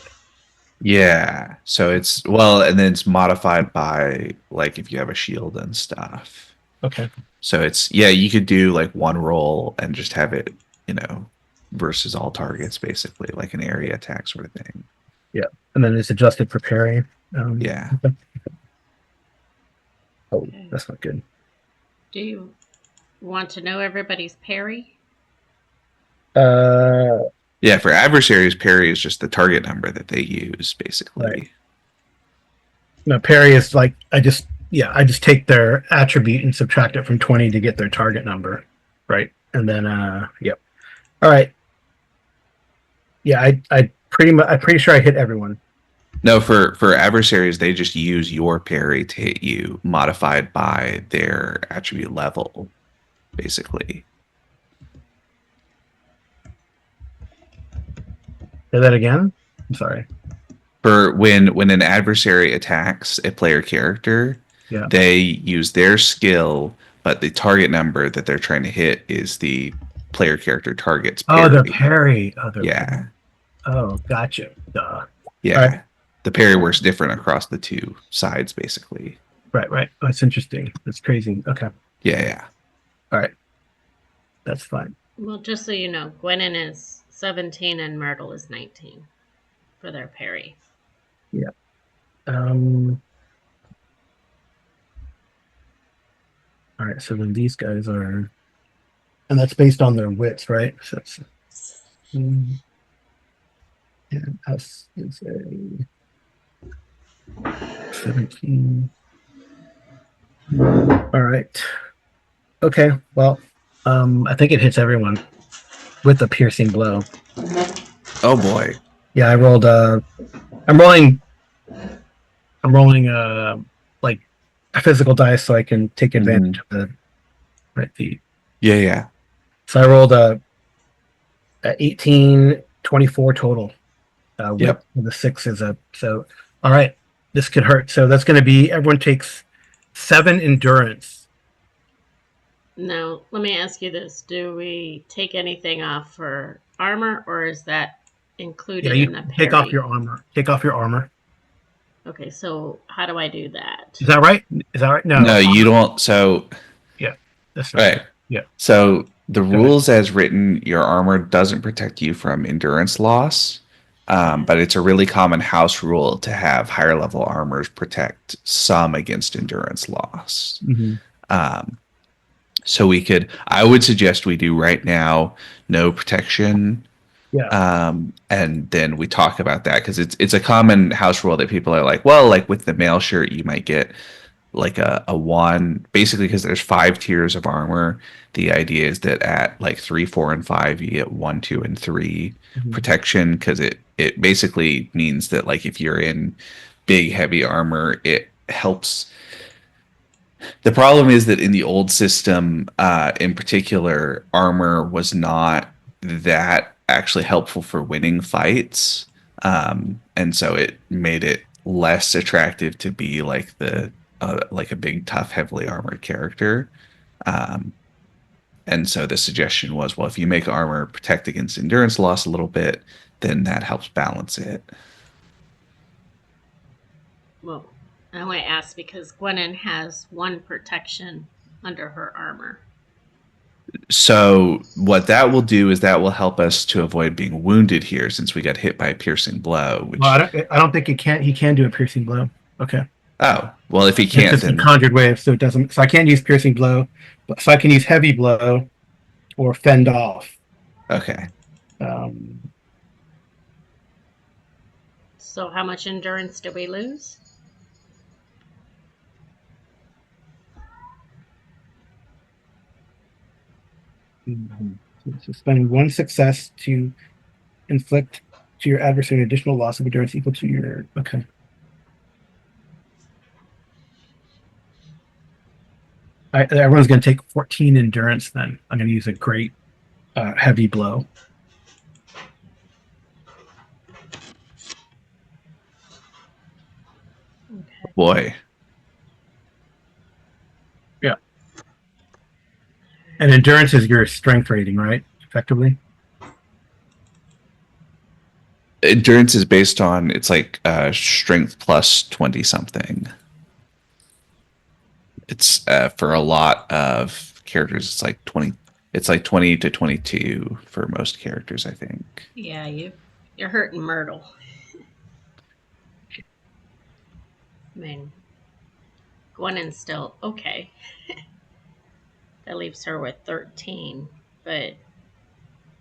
Yeah. So it's well, and then it's modified by like if you have a shield and stuff. Okay. So it's yeah, you could do like one roll and just have it, you know, versus all targets basically, like an area attack sort of thing. Yeah, and then it's adjusted for parry. Yeah. Okay. Oh, Okay. that's not good. Do you want to know everybody's parry? Uh, Yeah, for adversaries, parry is just the target number that they use, basically. Right. No, parry is like I just take their attribute and subtract it from 20 to get their target number, right? And then yep. All right. Yeah, I'm pretty sure I hit everyone. No, for adversaries, they just use your parry to hit you, modified by their attribute level, basically. Say that again. I'm sorry. For when an adversary attacks a player character, Yeah. they use their skill, but the target number that they're trying to hit is the player character target's Oh, parry. they're parry. Oh, they're Yeah. parry. Oh, gotcha. Duh. Yeah. All right. The parry works different across the two sides, basically. Right. Oh, that's interesting. That's crazy. Okay. Yeah, yeah. All right. That's fine. Well, just so you know, Gwennon is 17 and Myrtle is 19 for their parry. Yeah. All right. So then these guys are, and that's based on their wits, right? So it's, and us is a 17. All right. Okay. Well, I think it hits everyone with a piercing blow. Oh boy. Yeah, I rolled. I'm rolling. I'm rolling. Like a physical dice, so I can take advantage of the right the. Yeah, yeah. So I rolled a 18, 24 total. Yep. With the 6 is a so. All right, this could hurt. So that's going to be everyone takes 7 endurance. Now, let me ask you this. Do we take anything off for armor, or is that included Yeah, you in the parry? take off your armor. Take off your armor. Okay, so how do I do that? Is that right? Is that right? No. No, you don't. So, Yeah, that's right. right. Yeah. So the ahead. rules as written, your armor doesn't protect you from endurance loss, but it's a really common house rule to have higher level armors protect some against endurance loss. Mm-hmm. So I would suggest we do right now no protection. Yeah. And then we talk about that because it's a common house rule that people are like, well, like with the mail shirt, you might get like a one, basically because there's 5 tiers of armor. The idea is that at like 3, 4, and 5, you get 1, 2, and 3 Mm-hmm. protection because it basically means that like if you're in big heavy armor, it helps. The problem is that in the old system, in particular, armor was not that actually helpful for winning fights, and so it made it less attractive to be like the like a big, tough, heavily armored character. Um, and so the suggestion was, well, if you make armor protect against endurance loss a little bit, then that helps balance it. Well, I only ask because Gwennon has 1 protection under her armor. So what that will do is that will help us to avoid being wounded here, since we got hit by a piercing blow. Which Well, I don't think he can do a piercing blow. Okay. oh well, if he It's can't, just a then conjured wave, so it doesn't. So I can't use piercing blow, but so I can use heavy blow or fend off. okay. Um, So how much endurance do we lose? so spend 1 success to inflict to your adversary an additional loss of endurance equal to your. Okay. Everyone's going to take 14 endurance. Then I'm going to use a great heavy blow. Okay. Boy. Yeah. And endurance is your strength rating, right? Effectively. Endurance is based on, it's like strength plus 20 something. It's for a lot of characters, it's like 20. It's like 20 to 22 for most characters, I think. Yeah, you're hurting Myrtle. I mean, Gwynen's still okay. That leaves her with 13, but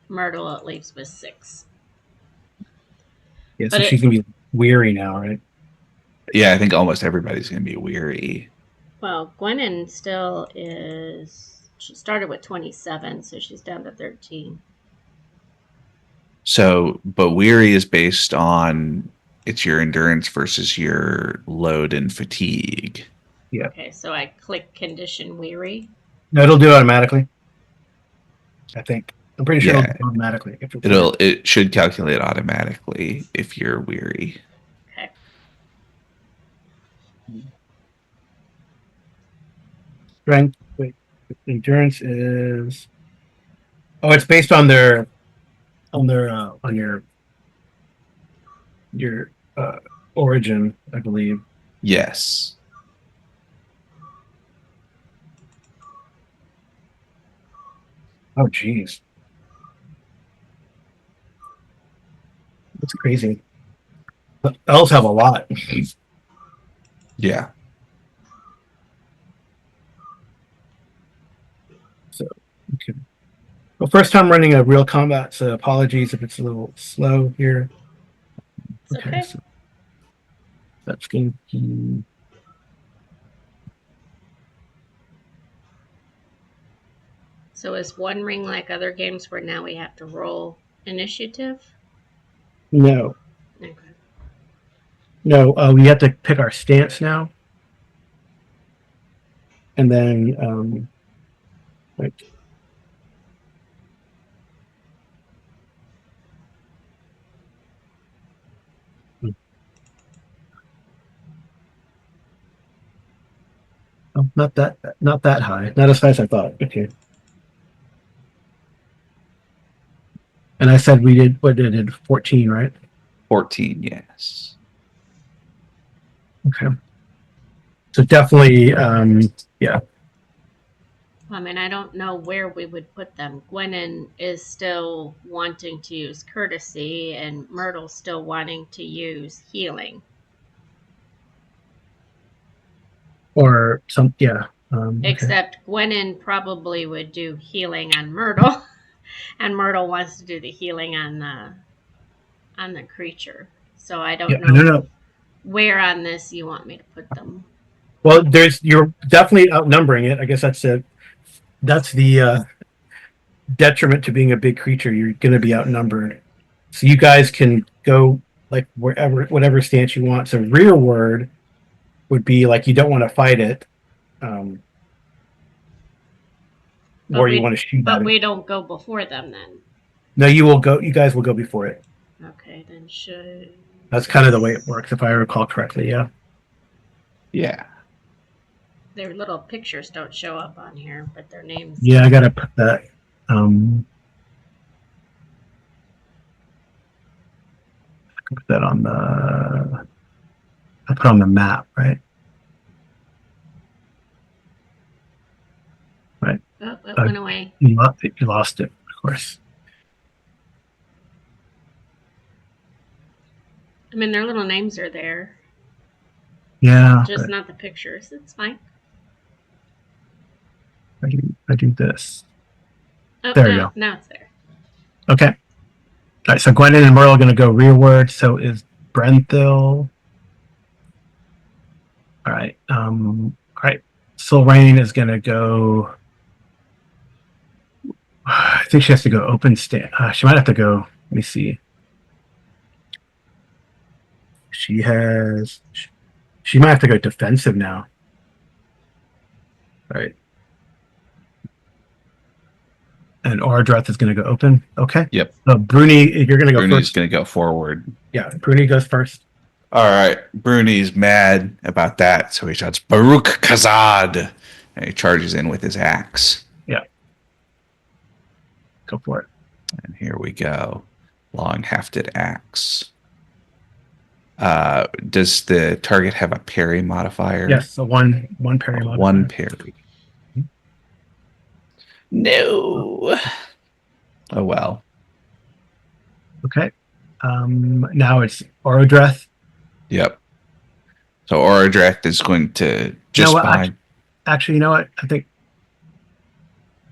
Myrtle at least with 6. Yeah. But So she's going to be weary now, right? Yeah, I think almost everybody's going to be weary. well, Gwenin still is. She started with 27, so she's down to 13. So, but weary is based on, it's your endurance versus your load and fatigue. Yeah. Okay, so I click condition weary. No, it'll do it automatically. I think. I'm pretty sure it'll Yeah, do it automatically if it's weary. it should calculate automatically if you're weary. Okay. Strength. Wait. Endurance is. Oh, it's based on their on your origin, I believe. Yes. Oh, geez, that's crazy. Elves have a lot. Yeah. So, okay. Well, first time running a real combat, so apologies if it's a little slow here. It's Okay, okay. so that's going to be. So is One Ring like other games where now we have to roll initiative? No, Okay. no, we have to pick our stance now. And then, like, oh, not that high, not as high as I thought. Okay. And I said we did, what did it, 14, right? 14, yes. Okay. So definitely, yeah. I mean, I don't know where we would put them. Gwenin is still wanting to use courtesy, and Myrtle's still wanting to use healing. Or some, yeah. Okay. Except Gwenin probably would do healing on Myrtle, and Myrtle wants to do the healing on the creature. So I Yeah, don't I don't know know. where on this you want me to put them. Well, you're definitely outnumbering it. I guess that's the detriment to being a big creature. You're going to be outnumbered. So you guys can go like whatever stance you want. So rearward would be like you don't want to fight it, um, But or you want to shoot at it. we don't go before them then. No, you will go. You guys will go before it. Okay, then should That's kind of the way it works, if I recall correctly. Yeah. Yeah. their little pictures don't show up on here, but their names. Yeah, I gotta put that. Um, put that on the. I put on the map, right? Right. Oh, it went away. You lost it, of course. I mean, their little names are there, Yeah, just but not the pictures. It's fine. I do this. Oh, There you go. now it's there. Okay. All right. So Gwendolyn and Merle are going to go rearward. So is Brenthil. All right. All right. Sylvain is going to go. I think she has to go open stand. She might have to go. Let me see. She has. She might have to go defensive now. All right. And Oradreth is going to go open. Okay. Yep. So Bruni, you're going to go Bruni's first. going to go forward. Yeah, Bruni goes first. All right. Bruni's mad about that, so he shouts, Baruch Kazad! And he charges in with his axe. Yeah. Go for it. And here we go. Long hafted axe. Does the target have a parry modifier? Yes, so one parry modifier. One parry. No. Oh well. Okay. Now it's Orodreth. Yep. So Orodreth is going to just behind. Actually, you know what? I think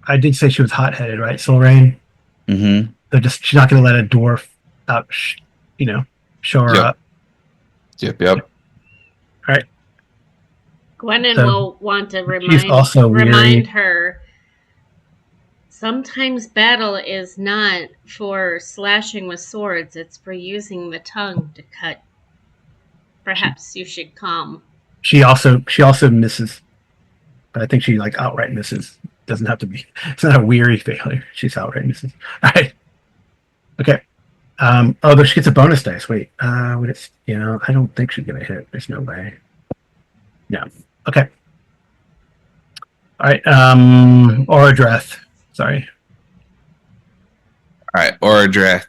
I did say she was hot-headed, right? Silrain. Mm-hmm. She's not going to let a dwarf out, show her up. Yep. All right. Gwennon So, will want to she's also remind weary. her. Sometimes battle is not for slashing with swords; it's for using the tongue to cut. Perhaps you should calm. She also misses, but I think she like outright misses. Doesn't have to be. It's not a weary failure. She's outright misses. All right. Okay. But she gets a bonus dice. Wait. I don't think she's gonna hit. There's no way. No. Okay. All right. Orodreth. Sorry. All right. Orodreth,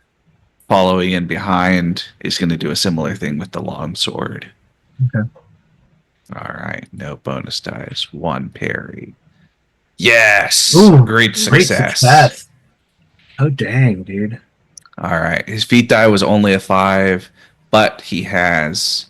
following in behind, is going to do a similar thing with the long sword. Okay. All right. No bonus dice. One parry. Yes. Ooh, great success. Oh dang, dude. All right. His feat die was only a 5, but he has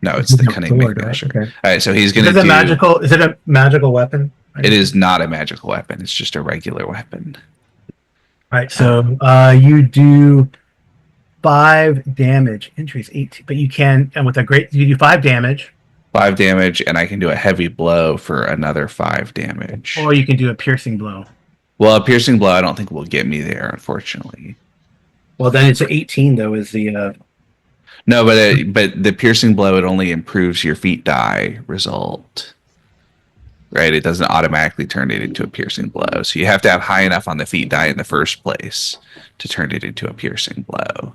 no, it's the cunning sword, Makemasher. right? Okay. All right, so he's going to do Is it a magical weapon? It is not a magical weapon. It's just a regular weapon. All right, so you do 5 damage. Entries 18, but you can, and with you do 5 damage. 5 damage, and I can do a heavy blow for another 5 damage. Or you can do a piercing blow. Well, a piercing blow I don't think will get me there, unfortunately. Well, then it's 18 though. Is the No, but the piercing blow, it only improves your feat die result. Right? It doesn't automatically turn it into a piercing blow. So you have to have high enough on the feat die in the first place to turn it into a piercing blow.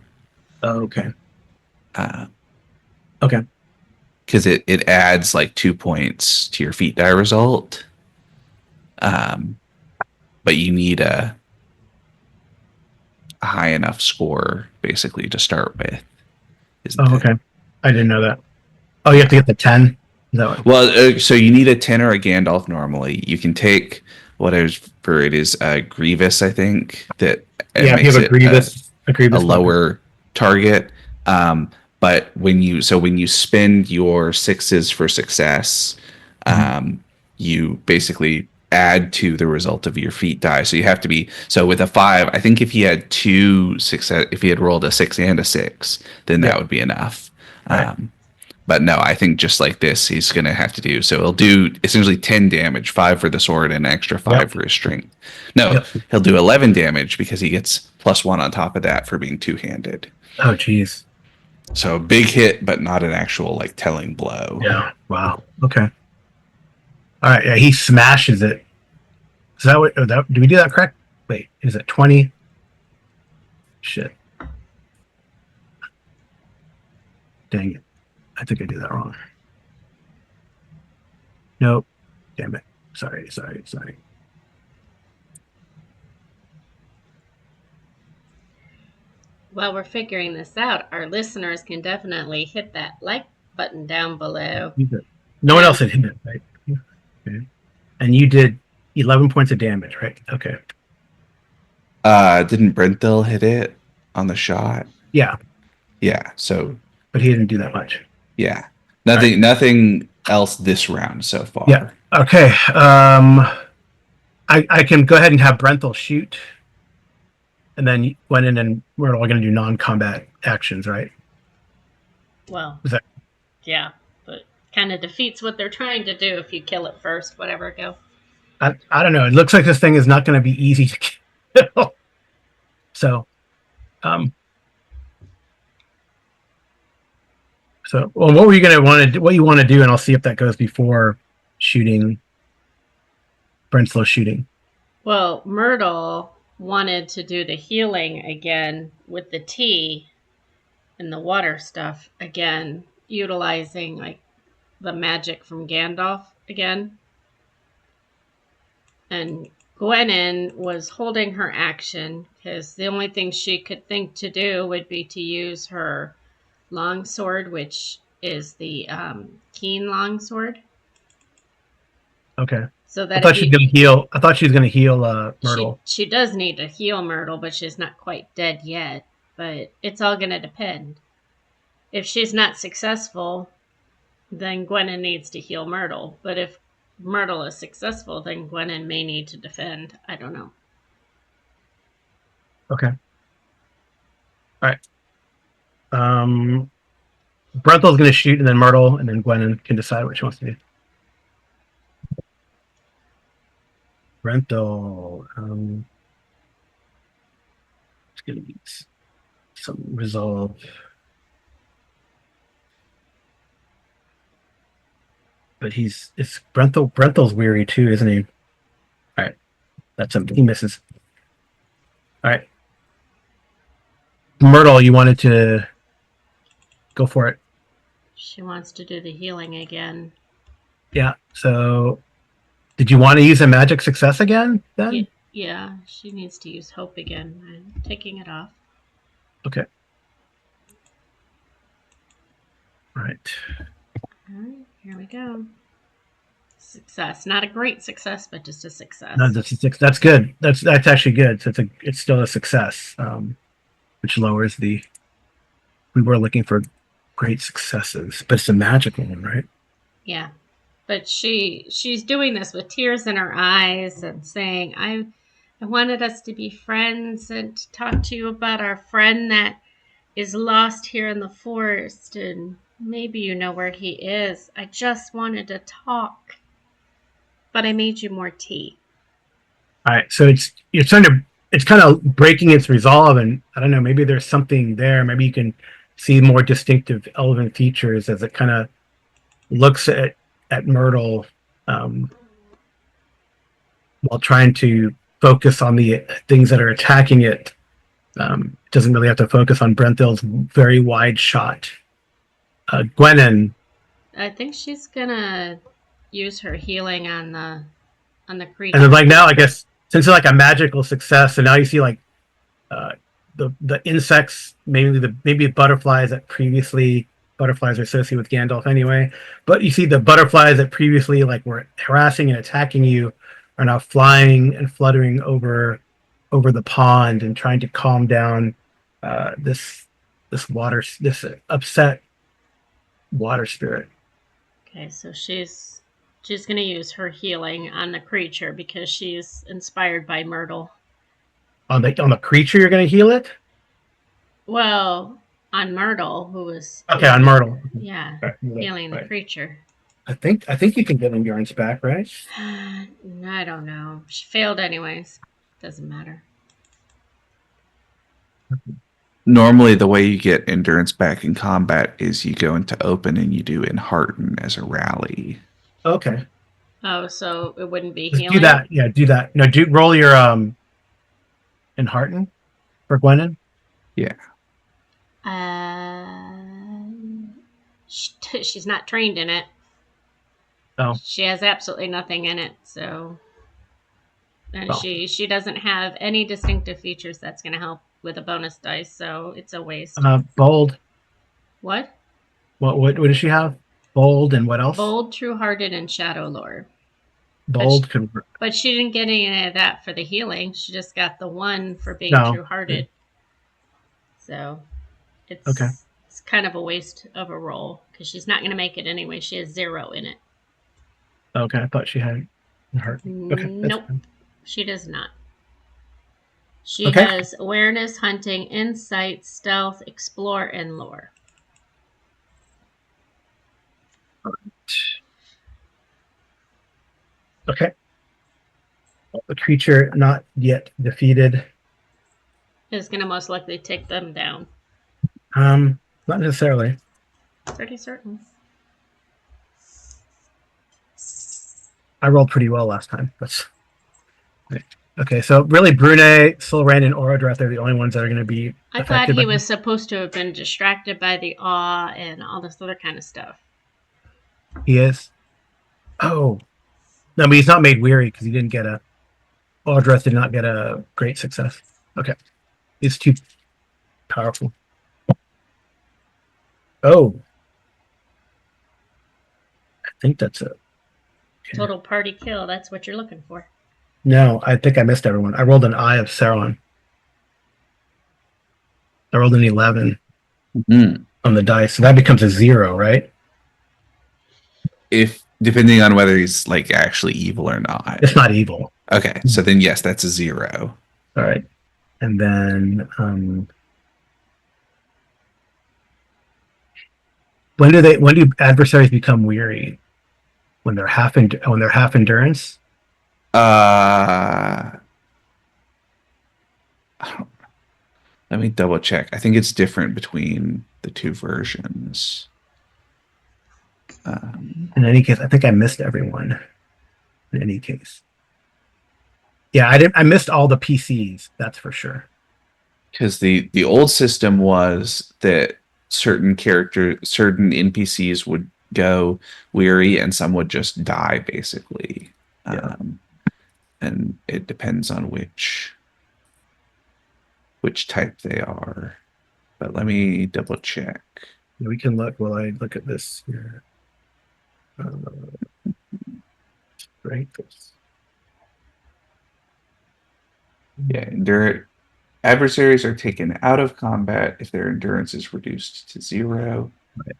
Oh, okay. Okay. Because it adds like 2 points to your feat die result. But you need a high enough score basically to start with. Okay. I didn't know that. Oh, you have to get the 10? Well, so you need a 10 or a Gandalf normally. You can take whatever it is, Grievous, I think. That if you have a Grievous lower target. But when you spend your 6s for success, you basically add to the result of your feat die. So you have to be with a 5. I think if he had 2 success, if he had rolled a 6 and a 6, then that would be enough. Right. But no, I think just like this, he's going to have to do. So he'll do essentially 10 damage, 5 for the sword, and an extra 5 for his strength. No, he'll do 11 damage because he gets +1 on top of that for being two-handed. Oh, geez. So a big hit, but not an actual telling blow. Yeah. Wow. Okay. All right. Yeah, he smashes it. Is that what? Do we do that correct? Wait, is it 20? Shit. Dang it. I think I did that wrong. Nope. Damn it. Sorry. While we're figuring this out, our listeners can definitely hit that like button down below. No one else had hit it, right? Okay. And you did 11 points of damage, right? Okay. Didn't Brenthil hit it on the shot? Yeah. Yeah. So. But he didn't do that much. Yeah. Nothing else this round so far. Yeah. Okay. I can go ahead and have Brenthil shoot. And then went in and we're all going to do non-combat actions, right? Well, yeah, but kind of defeats what they're trying to do if you kill it first, whatever, go. I don't know. It looks like this thing is not going to be easy to kill. So, what were you going to want to do? What you want to do, and I'll see if that goes before shooting Brenslow's shooting. Well, Myrtle wanted to do the healing again with the tea and the water stuff again, utilizing like the magic from Gandalf again. And Gwennon was holding her action because the only thing she could think to do would be to use her long sword, which is the keen long sword. Okay. So I that thought if she was you, gonna heal. I thought she was gonna heal Myrtle. she does need to heal Myrtle, but she's not quite dead yet. But it's all going to depend. If she's not successful, then Gwennon needs to heal Myrtle. But if Myrtle is successful, then Gwennon may need to defend. I don't know. Okay. All right. Brentel's gonna shoot, and then Myrtle, and then Gwennon can decide what she wants to do. Brentel. It's gonna be some resolve. But it's Brentel. Brentel's weary too, isn't he? All right. That's him. He misses. All right. Myrtle, you wanted to go for it. She wants to do the healing again. Yeah. So, did you want to use a magic success again then? Yeah, she needs to use hope again. I'm taking it off. Okay. All right. All right, here we go. Success. Not a great success, but just a success. No, that's good. That's actually good. So it's still a success, which lowers the. We were looking for great successes, but it's a magic one, right? Yeah, but she's doing this with tears in her eyes and saying, I wanted us to be friends and to talk to you about our friend that is lost here in the forest, and maybe you know where he is. I just wanted to talk, but I made you more tea. All right. So it's kind of breaking its resolve, and I don't know, maybe there's something there. Maybe you can see more distinctive elven features as it kind of looks at Myrtle, while trying to focus on the things that are attacking it. Doesn't really have to focus on Brenthill's very wide shot. Gwennon. I think she's gonna use her healing on the creature. And then like now, I guess since it's like a magical success, and now you see like the insects, maybe butterflies that previously butterflies are associated with Gandalf anyway, but you see the butterflies that previously like were harassing and attacking you are now flying and fluttering over the pond and trying to calm down this upset water spirit. Okay, so she's gonna use her healing on the creature because she's inspired by Myrtle. On the creature, you're going to heal it? Well, on Myrtle, who was Okay, on Myrtle. Yeah, Right. healing the creature. I think you can get endurance back, right? I don't know. She failed anyways. Doesn't matter. Normally, the way you get endurance back in combat is you go into open and you do enhearten as a rally. Okay. Oh, so it wouldn't be Just healing? do that. Yeah, do that. No, roll your enhearten for Gwennon. Yeah. She's not trained in it. Oh. She has absolutely nothing in it, so. And she doesn't have any distinctive features that's going to help with a bonus dice, so it's a waste. Bold. What? What does she have? Bold and what else? Bold, true-hearted, and shadow lore. Bold. But she didn't get any of that for the healing. She just got the one for being true-hearted. So it's kind of a waste of a roll because she's not going to make it anyway. She has 0 in it. Okay, I thought she had enhearten. Okay. Nope, she does not. She has awareness, hunting, insight, stealth, explore, and lore. Okay. The creature not yet defeated is going to most likely take them down. Not necessarily. Pretty certain. I rolled pretty well last time. Okay, so really Brune, Silran, and Orodreth are the only ones that are going to be I thought affected by he this. was supposed to have been distracted by the awe and all this other kind of stuff. He is. Oh, no, but he's not made weary because he didn't get a. Orodreth did not get a great success. Okay, he's too powerful. Oh, I think that's it. Okay. Total party kill. That's what you're looking for. No, I think I missed everyone. I rolled an Eye of Sauron. I rolled an 11 on the dice, so that becomes a 0, right? If depending on whether he's like actually evil or not. It's not evil. Okay, so then yes, that's a 0. All right, and then when do adversaries become weary? When they're half endurance? Let me double check. I think it's different between the two versions. In any case, I think I missed everyone. In any case, yeah, I missed all the PCs. That's for sure. Because the old system was that certain NPCs would go weary and some would just die basically. Yeah. And it depends on which type they are. But let me double check. Yeah, we can look while I look at this here. Right. Yeah, adversaries are taken out of combat if their endurance is reduced to 0. Right.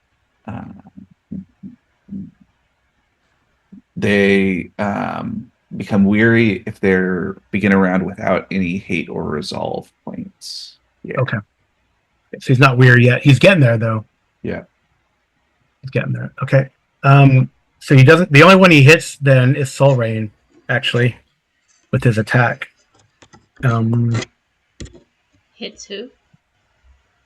They become weary if they begin a round without any hate or resolve points. Yeah. Okay. So he's not weird yet. He's getting there though. Yeah. He's getting there. Okay. So he doesn't. The only one he hits then is Soul Rain, actually, with his attack. Hits who?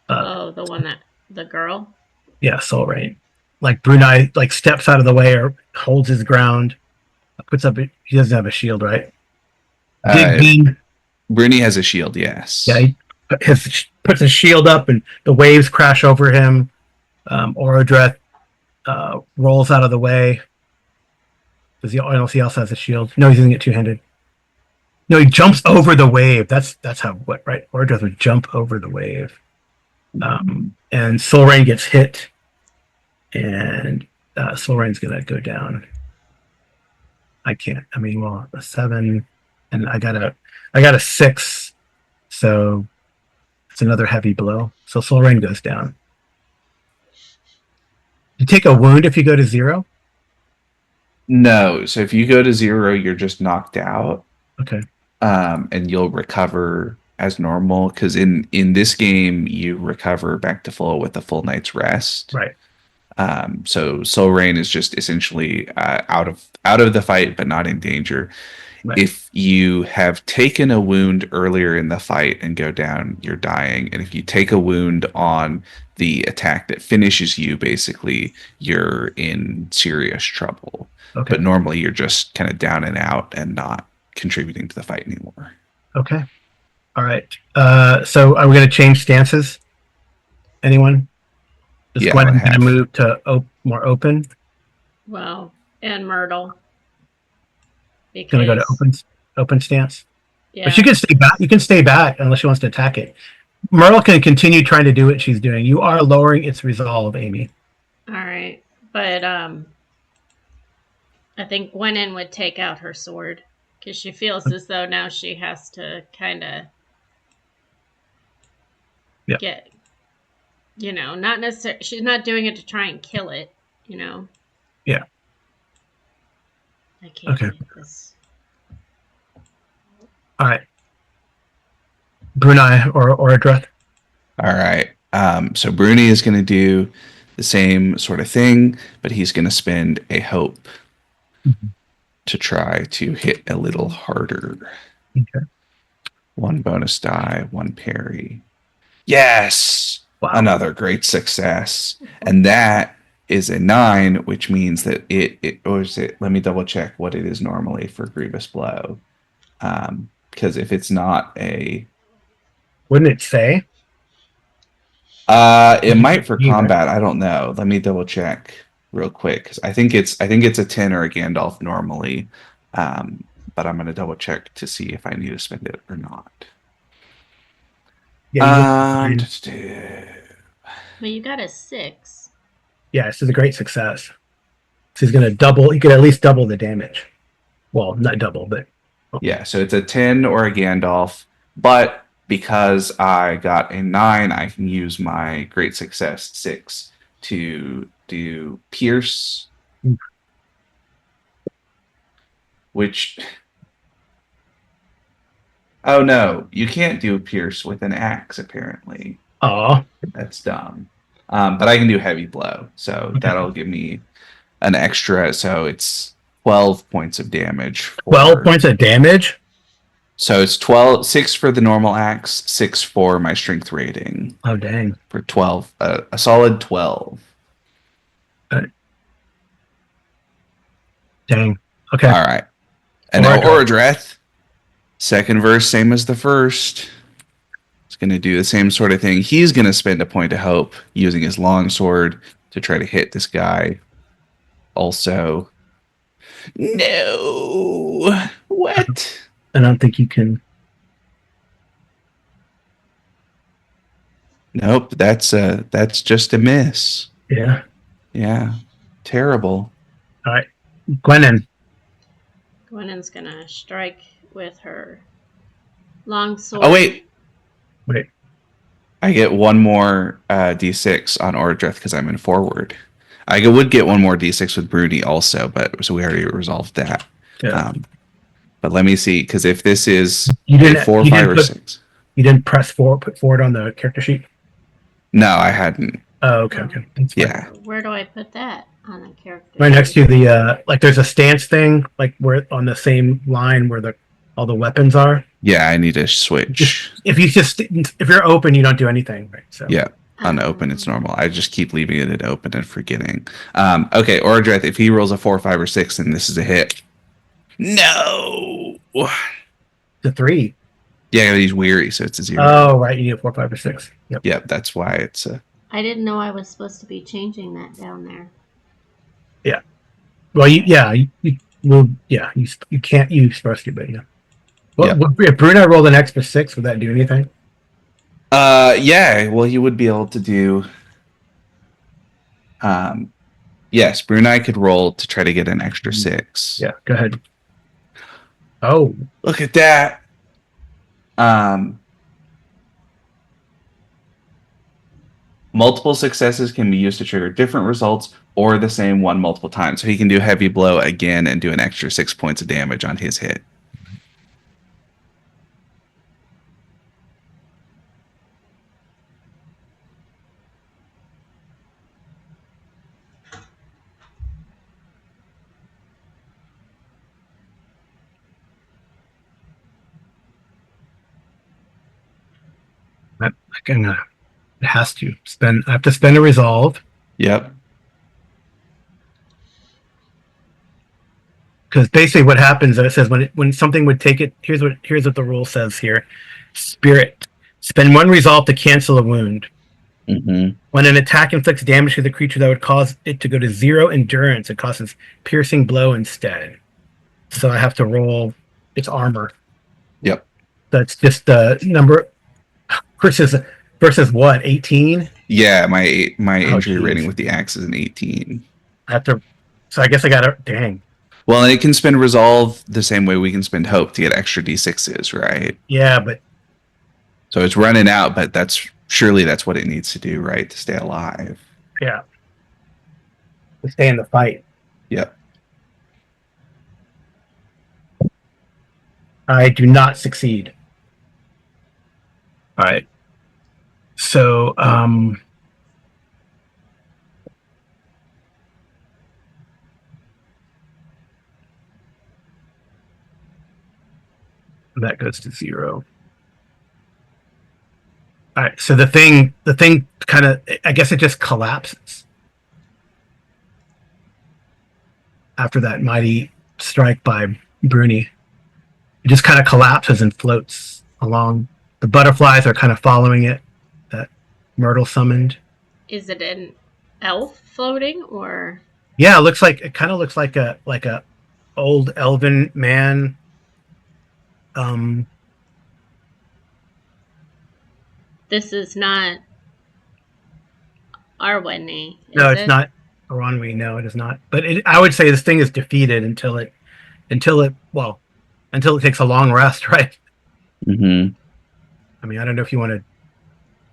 The one the girl. Yeah, Soul Rain. Like Brunei, like steps out of the way or holds his ground. Puts up. He doesn't have a shield, right? Bruni has a shield. Yes. Yeah. He puts his shield up, and the waves crash over him. Orodreth rolls out of the way. Does he? I don't see he also has a shield. No, he's using it two-handed. No, he jumps over the wave. That's how what right? Orodreth would jump over the wave. And Soul Rain gets hit, and Soul Rain's gonna go down. I can't. I mean, well, a 7, and I got a 6, so it's another heavy blow. So Soul Rain goes down. You take a wound if you go to 0. No. So if you go to 0, you're just knocked out. Okay. And you'll recover as normal because in this game you recover back to full with a full night's rest. Right. So Soul Rain is just essentially out of the fight but not in danger. Right. If you have taken a wound earlier in the fight and go down, you're dying. And if you take a wound on the attack that finishes you, basically you're in serious trouble. Okay. But normally you're just kind of down and out and not contributing to the fight anymore. Okay. All right. So are we going to change stances? Anyone? Is Gwen going to move to more open? Well, and Myrtle. Going to go to open stance? Yeah. But you can stay back. You can stay back unless she wants to attack it. Myrtle can continue trying to do what she's doing. You are lowering its resolve, Amy. All right. But I think Gwenin would take out her sword because she feels as though now she has to kind of get, not necessarily, she's not doing it to try and kill it, Yeah. I can't get this. All right. Brunei or Orodreth. All right. So Bruni is going to do the same sort of thing, but he's going to spend a hope to try to hit a little harder. Okay. 1 bonus die, 1 parry. Yes! Wow. Another great success. And that is a 9, which means that let me double check what it is normally for Grievous Blow. Because if it's not a, Wouldn't it say? it might for Yeah. combat. I don't know. Let me double check real quick because I think it's a 10 or a Gandalf normally. But I'm gonna double check to see if I need to spend it or not. Yeah, you would. Um, Well, you got a 6. Yeah, this is a great success. So he's going to double. He could at least double the damage. Well, not double, but yeah, so it's a 10 or a Gandalf, but because I got a 9, I can use my great success 6 to do pierce, which, oh no, you can't do pierce with an axe apparently. oh, That's dumb. But I can do heavy blow, so okay. that'll give me an extra. So it's 12 points of damage 12 for. points of damage. So it's 12, 6 for the normal axe, 6 for my strength rating Oh, dang. for 12, a solid 12. Uh, Dang. Okay. All right. And now Oradreth. Oradreth, second verse, same as the first. It's going to do the same sort of thing. He's going to spend a point of hope using his longsword to try to hit this guy. Also, no. What? I don't think you can. Nope, that's just a miss. Yeah. Yeah. Terrible. All right. Gwennon. Gwynen's gonna strike with her longsword. Oh wait, Wait. I get one more d6 on Ordreth because I'm in forward. I would get one more d6 with Broody also, but so we already resolved that. Yeah. But let me see, because if this is You a didn't. 4, You 5, didn't or put. 6. You didn't put forward on the character sheet. No, I hadn't. Oh, okay. Okay. That's fine. Yeah. Where do I put that on the character? Right next to the like, there's a stance thing, like where on the same line where all the weapons are. Yeah, I need to switch. If you're open, you don't do anything, right? So Yeah. Unopen, it's normal. I just keep leaving it open and forgetting. Okay, Ordreth, if he rolls a 4, 5, or 6, then this is a hit. No. the 3. Yeah, he's weary, so it's a 0. Oh, right. You need a 4, 5, or 6. Yep. Yep, that's why it's a. I didn't know I was supposed to be changing that down there. Well, you can't. You're supposed to, but yeah. Well, Yep. if Bruna rolled an extra 6, would that do anything? Yeah, well, you would be able to do. Yes, Brunei could roll to try to get an extra 6. Yeah. Go ahead. Oh, Look at that. Multiple successes can be used to trigger different results or the same one multiple times. So he can do heavy blow again and do an extra 6 points of damage on his hit. it has to spend. I have to spend a resolve Yep. because basically what happens is it says when something would take it. Here's what the rule says here. Spirit. Spend 1 resolve to cancel a wound. Mm-hmm. When an attack inflicts damage to the creature that would cause it to go to 0 endurance, it causes piercing blow instead. So I have to roll its armor. Yep. That's just the number versus what, 18? Yeah, my injury geez. rating with the axe is an 18. I have to. So I guess I got to. Dang. Well, and it can spend resolve the same way we can spend hope to get extra d6s, right? Yeah, but So it's running out, but surely that's what it needs to do, right, to stay alive. yeah, to stay in the fight. Yep. I do not succeed. All right. So that goes to 0. All right. So the thing kind of, I guess it just collapses after that mighty strike by Bruni. it just kind of collapses and floats along. The butterflies are kind of following it that Myrtle summoned. Is it an elf floating or? Yeah, it kind of looks like a old elven man. Um, This is not Arwenny, no, is it's it? not Oronwi. No, it is not. But I would say this thing is defeated until it takes a long rest, right? Mm-hmm. I mean, I don't know if you want to.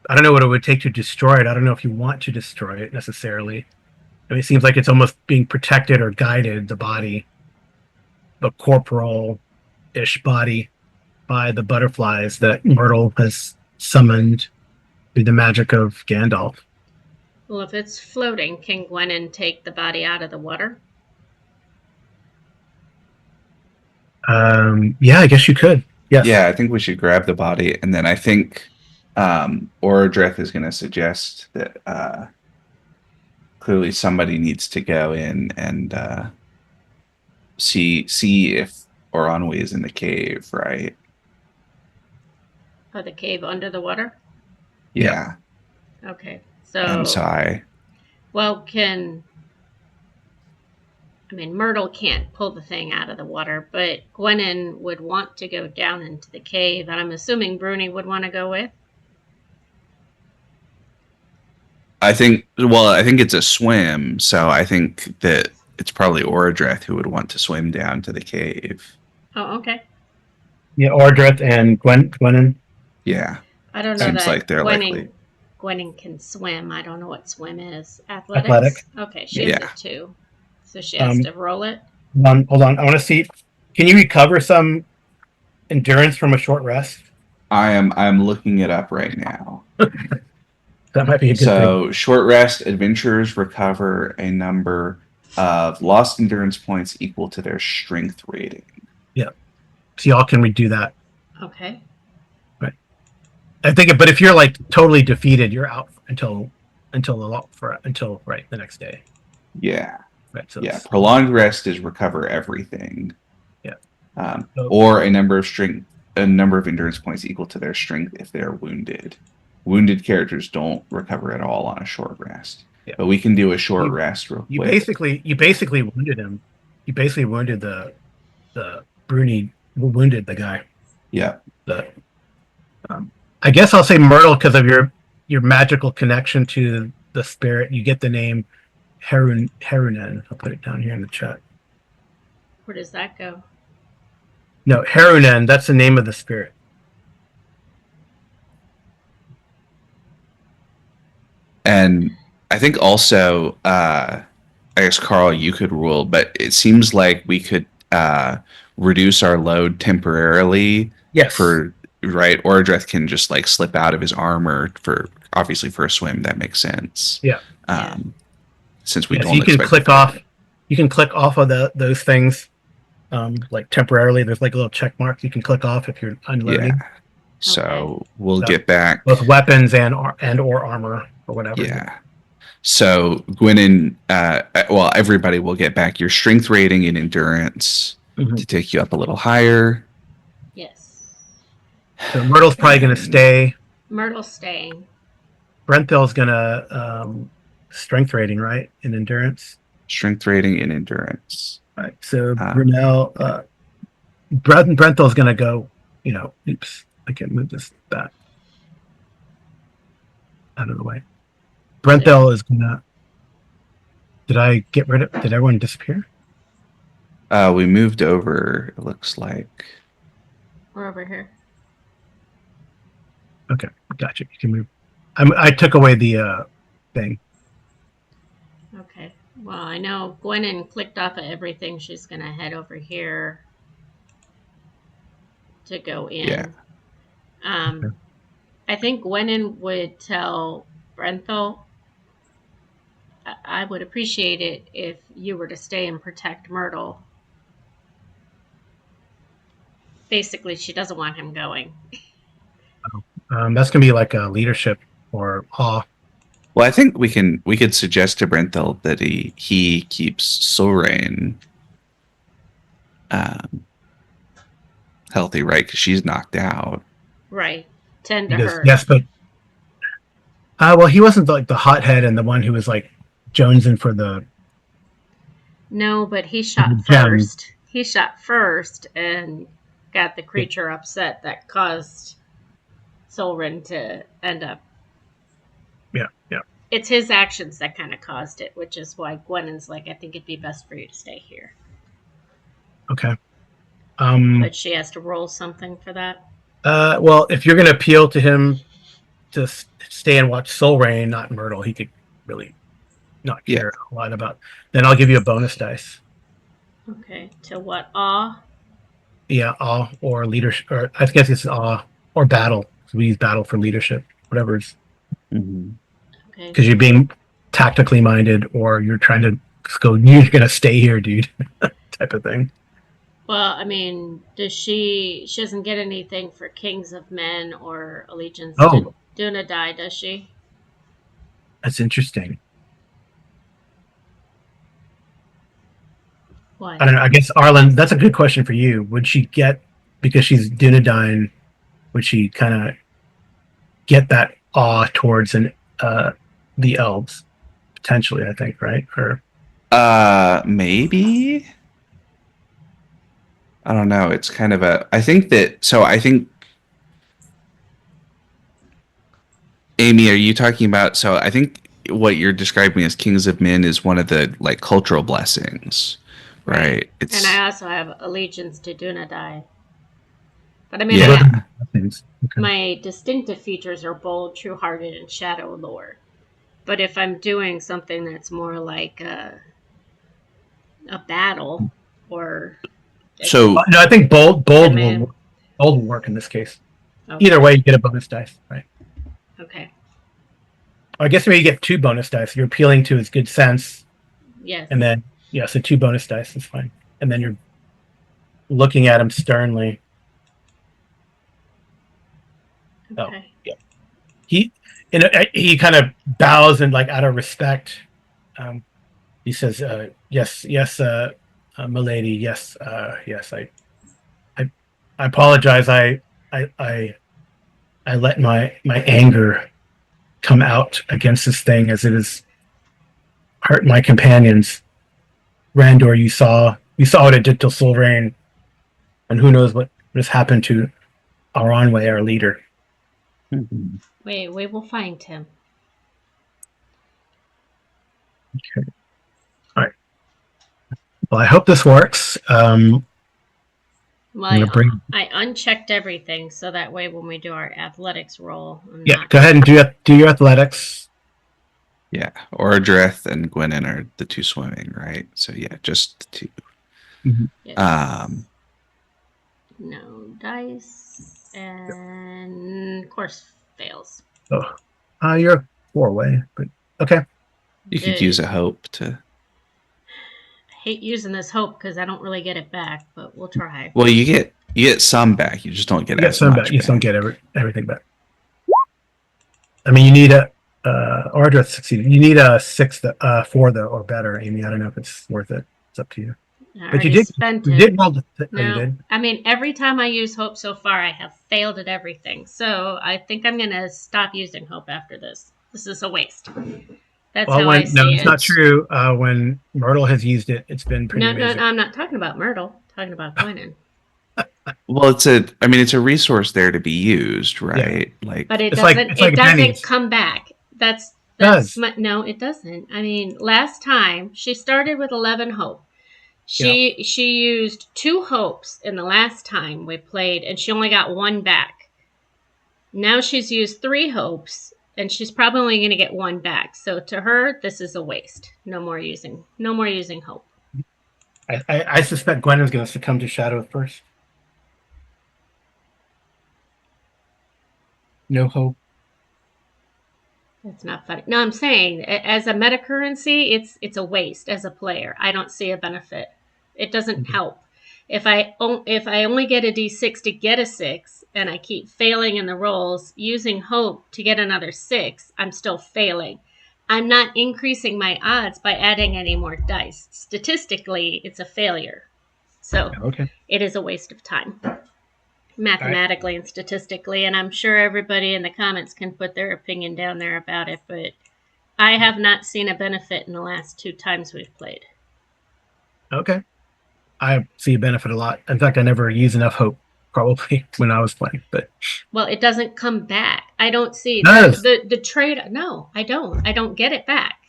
I don't know what it would take to destroy it. I don't know if you want to destroy it necessarily. I mean, it seems like it's almost being protected or guided, the body, the corporal-ish body, by the butterflies that Myrtle has summoned through the magic of Gandalf. Well, if it's floating, can Gwennon take the body out of the water? Yeah, I guess you could. Yes. Yeah, I think we should grab the body, and then I think Orodreth is going to suggest that clearly somebody needs to go in and see if Oronwi is in the cave, right? Or the cave under the water? Yeah. Okay. And so Well, Myrtle can't pull the thing out of the water, but Gwennon would want to go down into the cave, and I'm assuming Bruni would want to go with. I think it's a swim, so I think that it's probably Orodreth who would want to swim down to the cave. Oh, okay. Yeah, Ordrith and Gwennon. Yeah. I don't know Seems that like they're likely. Gwennon can swim. I don't know what swim is. Athletic. Okay, she has a 2. So she has to roll it. Hold on. I want to see. Can you recover some endurance from a short rest? I'm looking it up right now. That might be a good thing. So short rest adventurers recover a number of lost endurance points equal to their strength rating. Yeah. So y'all can redo that. Okay. Right. I think, but if you're like totally defeated, you're out until the next day. Yeah. Right. So yeah. Prolonged rest is recover everything. Yeah. Or a number of endurance points equal to their strength if they're wounded. Wounded characters don't recover at all on a short rest. Yeah. But we can do a short rest real quick. You basically wounded him. You basically wounded the Bruni, wounded the guy. Yeah. I guess I'll say Myrtle because of your magical connection to the spirit. You get the name Harunen. I'll put it down here in the chat. Where does that go? No, Harunen. That's the name of the spirit. And I think also, I guess, Carl, you could rule, but it seems like we could reduce our load temporarily. Yes. Right? Orodreth can just like slip out of his armor for a swim. That makes sense. Yeah. Since we yes, don't you can click off. You can click off of those things, like temporarily. There's like a little check marks you can click off if you're unloading. Yeah. So we'll get back both weapons and or armor or whatever. Yeah. So Gwennon, everybody will get back your strength rating and endurance to take you up a little higher. Yes. So Myrtle's probably going to stay. Myrtle's staying. Brenthill's going to strength rating, right? In endurance. Strength rating and endurance. Right. So Brunel, Brenthill's going to go. Oops, I can't move this back out of the way. Brenthil is gonna. Did everyone disappear? We moved over, it looks like. We're over here. Okay, gotcha. You can move. I took away the thing. Okay. Well, I know Gwennon clicked off of everything. She's gonna head over here to go in. Yeah. Okay. I think Gwennon would tell Brenthil, I would appreciate it if you were to stay and protect Myrtle. Basically, she doesn't want him going. That's gonna be like a leadership or awe. Well, I think we could suggest to Brenthil that he keeps Sulrain. How healthy, right? Because she's knocked out. Right. 10 to Because hurt. yes, but well, he wasn't like the hothead and the one who was like jonesing for the No, but he shot gem. first. He shot first and got the creature upset that caused Solrin to end up. Yeah, yeah. It's his actions that kind of caused it, which is why Gwennon's like, I think it'd be best for you to stay here. Okay. But she has to roll something for that. Well, if you're going to appeal to him to stay and watch Soul Rain, not Myrtle, he could really not Yeah. care a lot about. Then I'll give you a bonus dice. Okay. To what? Awe? Yeah, awe or leadership, or I guess it's awe or battle. So we use battle for leadership, whatever's Mm-hmm. Okay. because you're being tactically minded, or you're trying to go. You're going to stay here, dude, type of thing. Well, I mean, she doesn't get anything for Kings of Men or Allegiance to Oh, Dunadai, does she? that's interesting. Why? I don't know. I guess Arlen, that's a good question for you. Would she get, because she's Dunedain, would she kind of get that awe towards the elves potentially? I think, right? Or Maybe. I don't know. It's kind of a. I think that. So I think. Amy, are you talking about? So I think what you're describing as Kings of Men is one of the like cultural blessings, right? And I also have Allegiance to Dunadai. But I mean, Yeah. Okay. my distinctive features are bold, true-hearted, and shadow lore. But if I'm doing something that's more like a battle or So No, I think bold command. will work in this case. Okay. Either way, you get a bonus dice, right? Okay. Or I guess maybe you get 2 bonus dice. You're appealing to his good sense, Yes. and then so 2 bonus dice is fine. And then you're looking at him sternly. Okay. Oh, yeah. He kind of bows and like out of respect. He says, "Yes, yes, milady. Yes, yes. I apologize. I let my anger come out against this thing as it has hurt my companions. Randor, you saw what it did to Sylvain, and who knows what has happened to Aranwe, our leader." We will find him. Okay. All right. Well, I hope this works. Well, I unchecked everything so that way when we do our athletics roll, go ahead and do your athletics. Yeah, Ordreth and Gwennon are the 2 swimming, right? So yeah, just the 2. Mm-hmm. Yes. No dice, and of course fails. Oh, you're a 4-way, but okay. You could use a hope to. I hate using this hope because I don't really get it back, but we'll try. Well, you get some back. You just don't get as some much back. You just don't get everything back. I mean, you need a Ordreth succeeded. You need a 6, 4 though, or better, Amy. I don't know if it's worth it. It's up to you. But you did roll the you did. I mean, every time I use hope so far, I have failed at everything. So I think I'm going to stop using hope after this. This is a waste. That's how I see it. No, it's not true. When Myrtle has used it, it's been pretty amazing. No, I'm not talking about Myrtle. I'm talking about Gwennon. Well, it's a resource there to be used, right? Yeah. Like, but it doesn't come back. That's no, it doesn't. I mean, last time she started with 11 hope. She used 2 hopes in the last time we played, and she only got 1 back. Now she's used 3 hopes, and she's probably only going to get 1 back. So to her, this is a waste. No more using hope. I suspect Gwennon's going to succumb to shadow first. No hope. That's not funny. No, I'm saying as a meta currency, it's a waste as a player. I don't see a benefit. It doesn't help. If I only get a D6 to get a 6, and I keep failing in the rolls, using hope to get another 6, I'm still failing. I'm not increasing my odds by adding any more dice. Statistically, it's a failure. So it is a waste of time. mathematically and statistically, and I'm sure everybody in the comments can put their opinion down there about it, but I have not seen a benefit in the last 2 times we've played. Okay. I see a benefit a lot. In fact, I never used enough hope probably when I was playing, but Well, it doesn't come back. I don't see does. the trade. No, I don't. I don't get it back.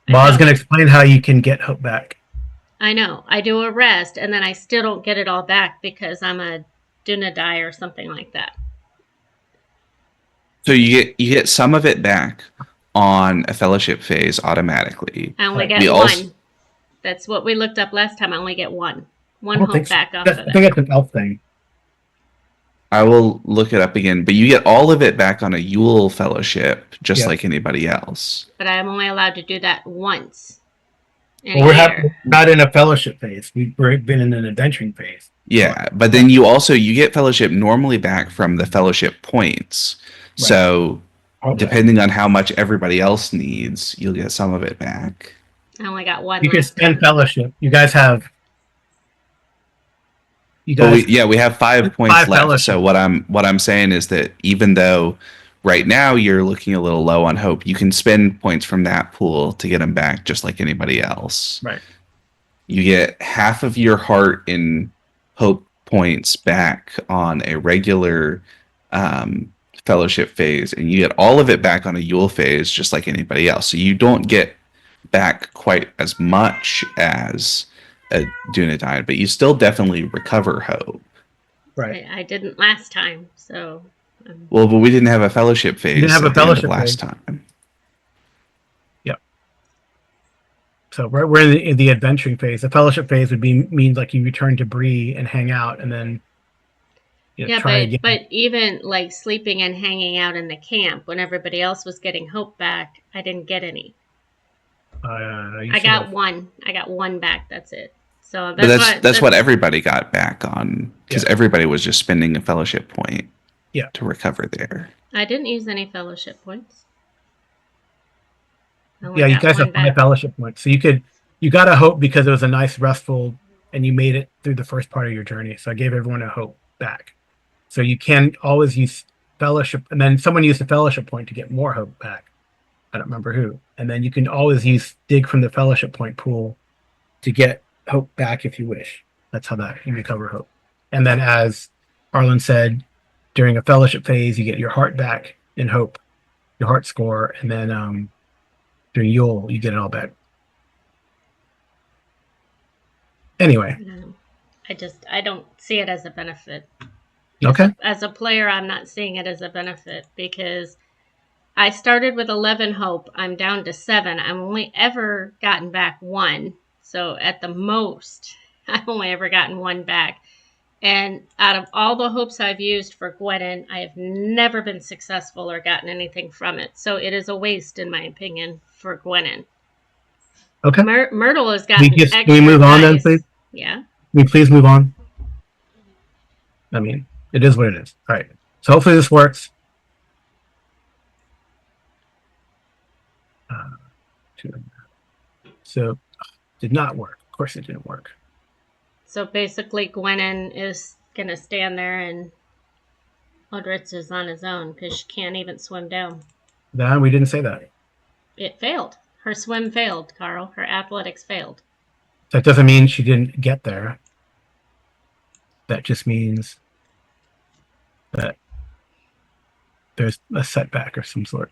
Well, I was don't. going to explain how you can get hope back. I know. I do a rest, and then I still don't get it all back because I'm a Dunadai or something like that. So you get some of it back on a fellowship phase automatically. I only Right. get We one. also- That's what we looked up last time. I only get one. I One don't hope think so. back off I of think that. it's an elf thing. I will look it up again, but you get all of it back on a Yule fellowship, just Yes. like anybody else. But I'm only allowed to do that once in Well, a we're year. not in a fellowship phase. We've been in an adventuring phase. Yeah, but then you get fellowship normally back from the fellowship points. Right. So Okay. depending on how much everybody else needs, you'll get some of it back. I only got one You can last spend time. fellowship. You guys have. You But guys. we have 5 points 5 left. fellowship. So what I'm saying is that even though right now you're looking a little low on hope, you can spend points from that pool to get them back, just like anybody else. Right. You get half of your heart in hope points back on a regular fellowship phase, and you get all of it back on a Yule phase, just like anybody else. So you don't get back quite as much as a Dunedain, but you still definitely recover hope. Right. I didn't last time, so. Well, but we didn't have a fellowship phase didn't have a at the end of fellowship last phase. time. So we're in the adventuring phase. The fellowship phase would mean like you return to Bree and hang out, and then try again. But even like sleeping and hanging out in the camp when everybody else was getting hope back, I didn't get any. I got one. I got one back. That's it. So that's what everybody got back on, because everybody was just spending a fellowship point to recover there. I didn't use any fellowship points. Yeah, you guys have 5 fellowship points, so you got a hope because it was a nice restful, and you made it through the first part of your journey. So I gave everyone a hope back. So you can always use fellowship, and then someone used a fellowship point to get more hope back. I don't remember who. And then you can always use dig from the fellowship point pool to get hope back if you wish. That's how that you recover hope. And then, as Arlen said, during a fellowship phase, you get your heart back in hope, your heart score, and then during Yule, you get it all back. Anyway. I don't see it as a benefit. Okay. As a player, I'm not seeing it as a benefit because I started with 11 hope. I'm down to 7. I've only ever gotten back 1. So at the most, I've only ever gotten 1 back. And out of all the hopes I've used for Gwennon, I have never been successful or gotten anything from it. So it is a waste, in my opinion, for Gwennon. Okay. Myrtle has gotten extra. Can we move on then, please? Yeah. Can we please move on? I mean, it is what it is. All right. So hopefully this works. So did not work. Of course it didn't work. So basically Gwennon is going to stand there and Audritz is on his own because she can't even swim down. No, we didn't say that. It failed. Her swim failed, Carl. Her athletics failed. That doesn't mean she didn't get there. That just means that there's a setback of some sort.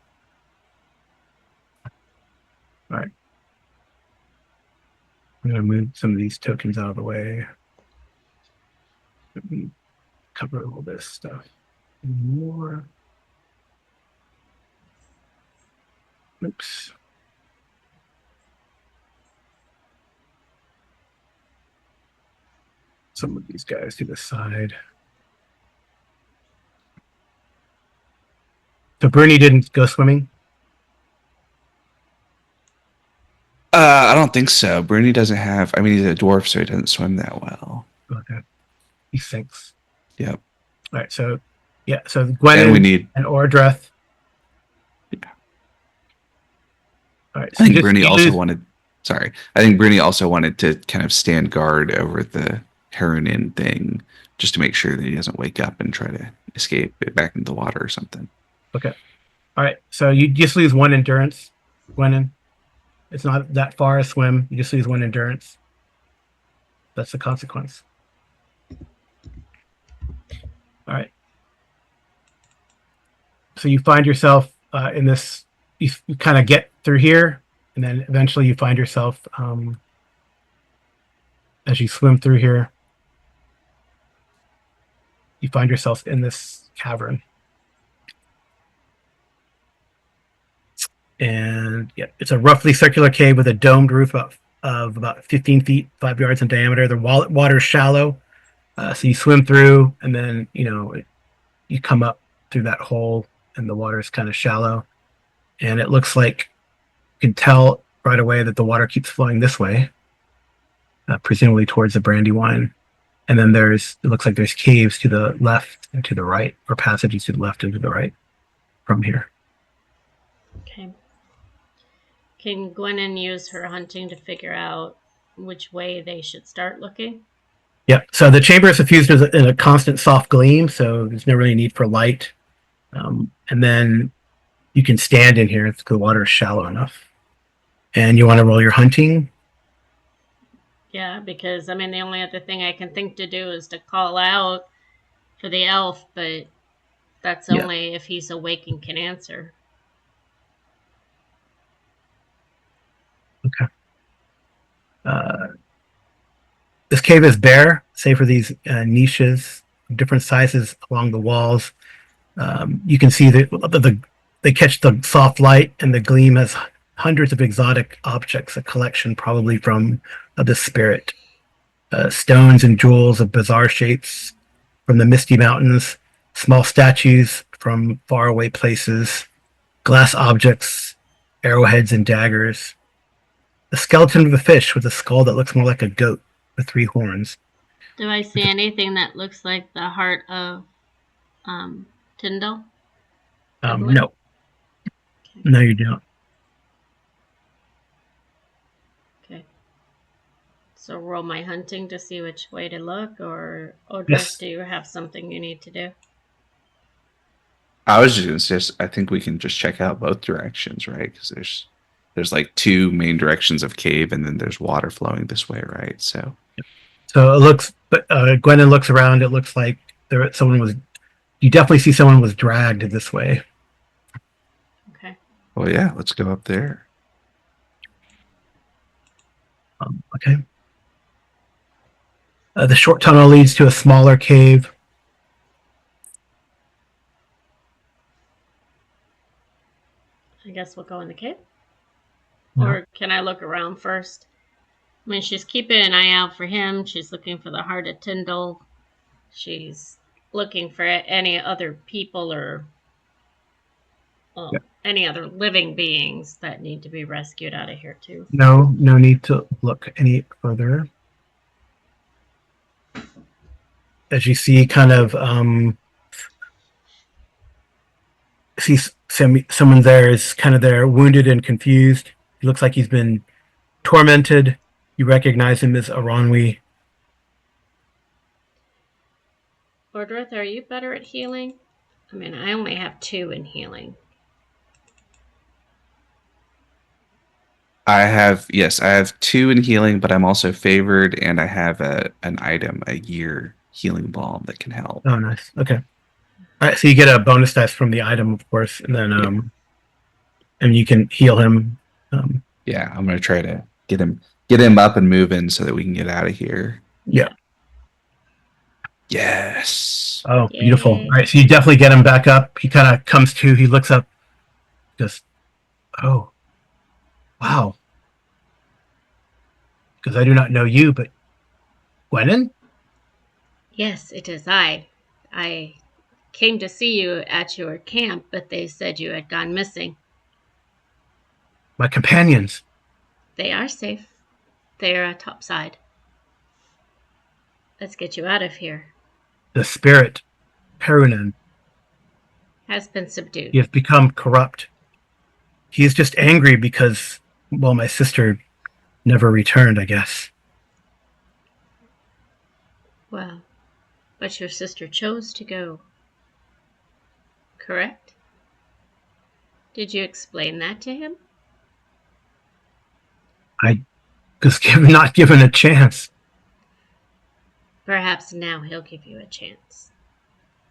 All right. I'm going to move some of these tokens out of the way. Let me cover all this stuff more. Oops. Some of these guys to the side. So Bernie didn't go swimming? I don't think so. Bruni doesn't have. I mean, he's a dwarf, so he doesn't swim that well. Okay. He sinks. Yep. All right. So, yeah. So Gwennon and we need and Ordreth. Yeah. All right. So I think Bruni also wanted. Sorry, I think Bruni also wanted to kind of stand guard over the Heronin thing, just to make sure that he doesn't wake up and try to escape back into the water or something. Okay. All right. So you just lose 1 endurance, Gwennon. It's not that far a swim. You just lose 1 endurance. That's the consequence. All right. So you find yourself in this. You kind of get through here, and then eventually you find yourself as you swim through here. You find yourself in this cavern. And yeah, it's a roughly circular cave with a domed roof of about 15 feet, 5 yards in diameter. The water is shallow, so you swim through, and then you come up through that hole, and the water is kind of shallow. And it looks like you can tell right away that the water keeps flowing this way, presumably towards the Brandywine. And then it looks like there's caves to the left and to the right, or passages to the left and to the right from here. Okay. Can Gwennon use her hunting to figure out which way they should start looking? Yeah, so the chamber is suffused in a constant soft gleam, so there's no really need for light. And then you can stand in here if the water is shallow enough. And you want to roll your hunting? Yeah, because I mean the only other thing I can think to do is to call out for the elf, but that's Yeah. only if he's awake and can answer. Okay. This cave is bare, save for these niches of different sizes along the walls. You can see that they catch the soft light, and the gleam has hundreds of exotic objects, a collection probably from the spirit. Stones and jewels of bizarre shapes from the misty mountains, small statues from faraway places, glass objects, arrowheads and daggers. The skeleton of a fish with a skull that looks more like a goat with 3 horns. Do I see anything that looks like the heart of Tyndall? No. Okay. No, you don't. Okay. So roll my hunting to see which way to look, or Odrith, Yes. do you have something you need to do? I was just gonna suggest, I think we can just check out both directions, right? Because there's like 2 main directions of cave, and then there's water flowing this way, right? So So it looks, but Gwennon looks around. It looks like you definitely see someone was dragged this way. Okay. well, yeah, let's go up there. Okay. The short tunnel leads to a smaller cave. I guess we'll go in the cave. Yeah. Or can I look around first? I mean, she's keeping an eye out for him. She's looking for the heart of Tyndall. She's looking for any other people or any other living beings that need to be rescued out of here too. No need to look any further. As you see, kind of see someone there is kind of there, wounded and confused. He looks like he's been tormented. You recognize him as Aranwi. Ordrith, are you better at healing? I mean, I only have 2 in healing. I have 2 in healing, but I'm also favored, and I have an item, a year healing balm that can help. Oh, nice. Okay. All right, so you get a bonus dice from the item, of course, and then and you can heal him. Yeah, I'm gonna try to get him up and moving so that we can get out of here. Yeah. Yes. Oh, Yay. beautiful. All right, so you definitely get him back up. He kind of comes to. He looks up. Just, oh, wow. Because I do not know you, but Gwennon? Yes, it is I. I came to see you at your camp, but they said you had gone missing. My companions. They are safe. They are topside. Let's get you out of here. The spirit, Perunin, Has been subdued. he has become corrupt. He is just angry because, well, my sister never returned, I guess. Well, but your sister chose to go, correct? Did you explain that to him? I was not given a chance. Perhaps now he'll give you a chance.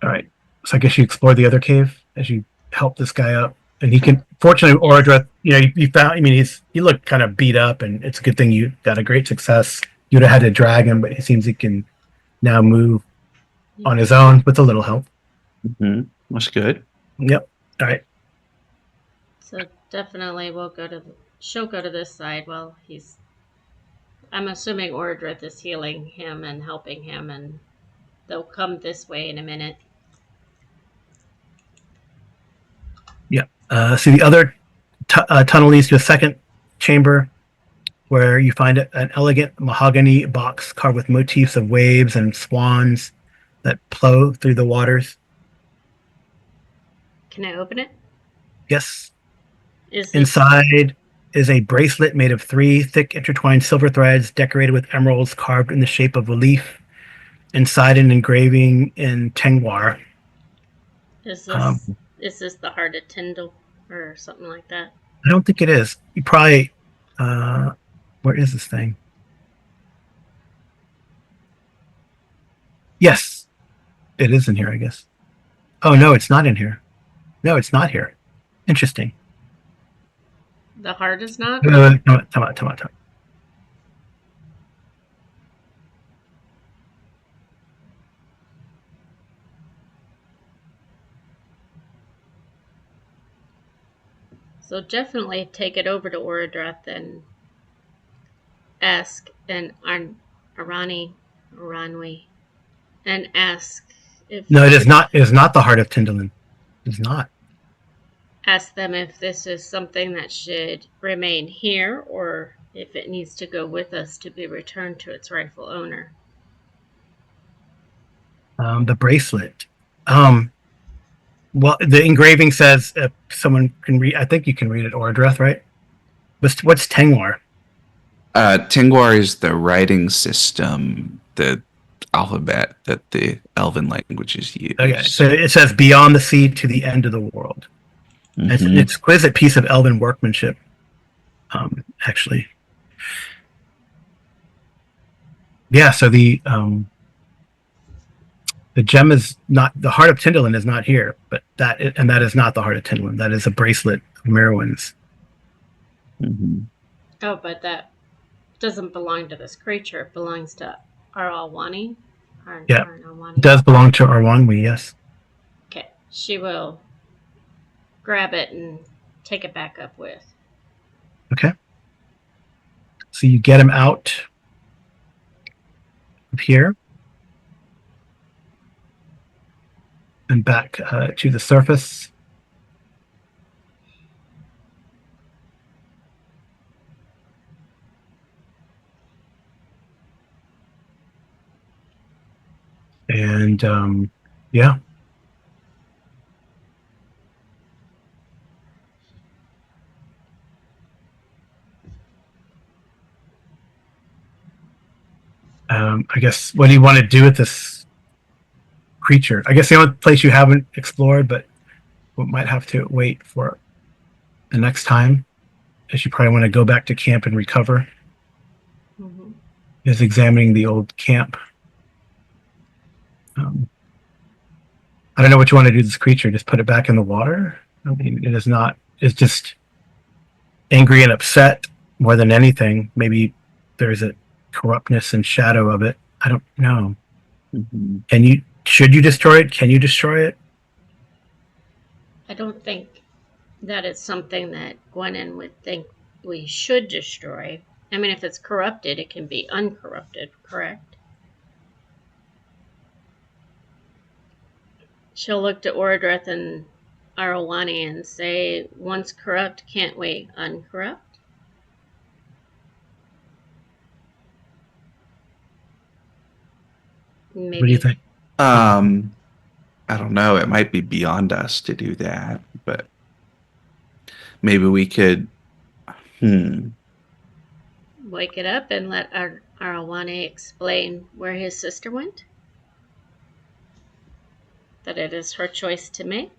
All right. So I guess you explore the other cave as you help this guy up. And he can, fortunately, Oradra, you found, I mean, he looked kind of beat up, and it's a good thing you got a great success. You'd have had to drag him, but it seems he can now move on his own with a little help. Mm-hmm. That's good. Yep. All right. So definitely she'll go to this side while I'm assuming Ordrith is healing him and helping him, and they'll come this way in a minute. Yep. So the other tunnel leads to a second chamber where you find an elegant mahogany box carved with motifs of waves and swans that plow through the waters. Can I open it? Yes. Is this... Inside is a bracelet made of 3 thick intertwined silver threads decorated with emeralds carved in the shape of a leaf. Inside an engraving in Tengwar. Is Um, this the Heart of Tyndall or something like that? I don't think it is. You probably where is this thing? Yes, it is in here, I guess. Oh no, it's not in here. No, it's not here. Interesting. The heart is not? Come on. So definitely take it over to Oradreth and ask Aranwi and ask if... No, it is not. It is not the heart of Tyndallin. It is not. Ask them if this is something that should remain here or if it needs to go with us to be returned to its rightful owner. The bracelet. Well, the engraving says if someone can read. I think you can read it, Oradreth, right? What's Tengwar? Tengwar is the writing system, the alphabet that the Elven languages use. Okay, so it says beyond the sea to the end of the world. Mm-hmm. It's an exquisite piece of Elven workmanship. Actually, yeah. So the gem is not the heart of Tyndallin is not here, but that is not the heart of Tyndallin. That is a bracelet of Merowyn's. Mm-hmm. Oh, but that doesn't belong to this creature. It belongs to Aralwani. Yeah, it does belong to Arwanwi, yes. Okay, she will grab it and take it back up with. Okay. So you get him out of here and back to the surface. And yeah. I guess, what do you want to do with this creature? I guess the only place you haven't explored, but we might have to wait for the next time, as you probably want to go back to camp and recover, is examining the old camp. I don't know what you want to do with this creature. Just put it back in the water? I mean, it is not. It's just angry and upset more than anything. Maybe there's a corruptness and shadow of it. I don't know. Mm-hmm. Should you destroy it? Can you destroy it? I don't think that it's something that Gwenin would think we should destroy. I mean, if it's corrupted, it can be uncorrupted, correct? She'll look to Oradreth and Aralwani and say, once corrupt, can't we uncorrupt? Maybe. What do you think? I don't know. It might be beyond us to do that, but maybe we could. Wake it up and let Aralwani explain where his sister went? that it is her choice to make.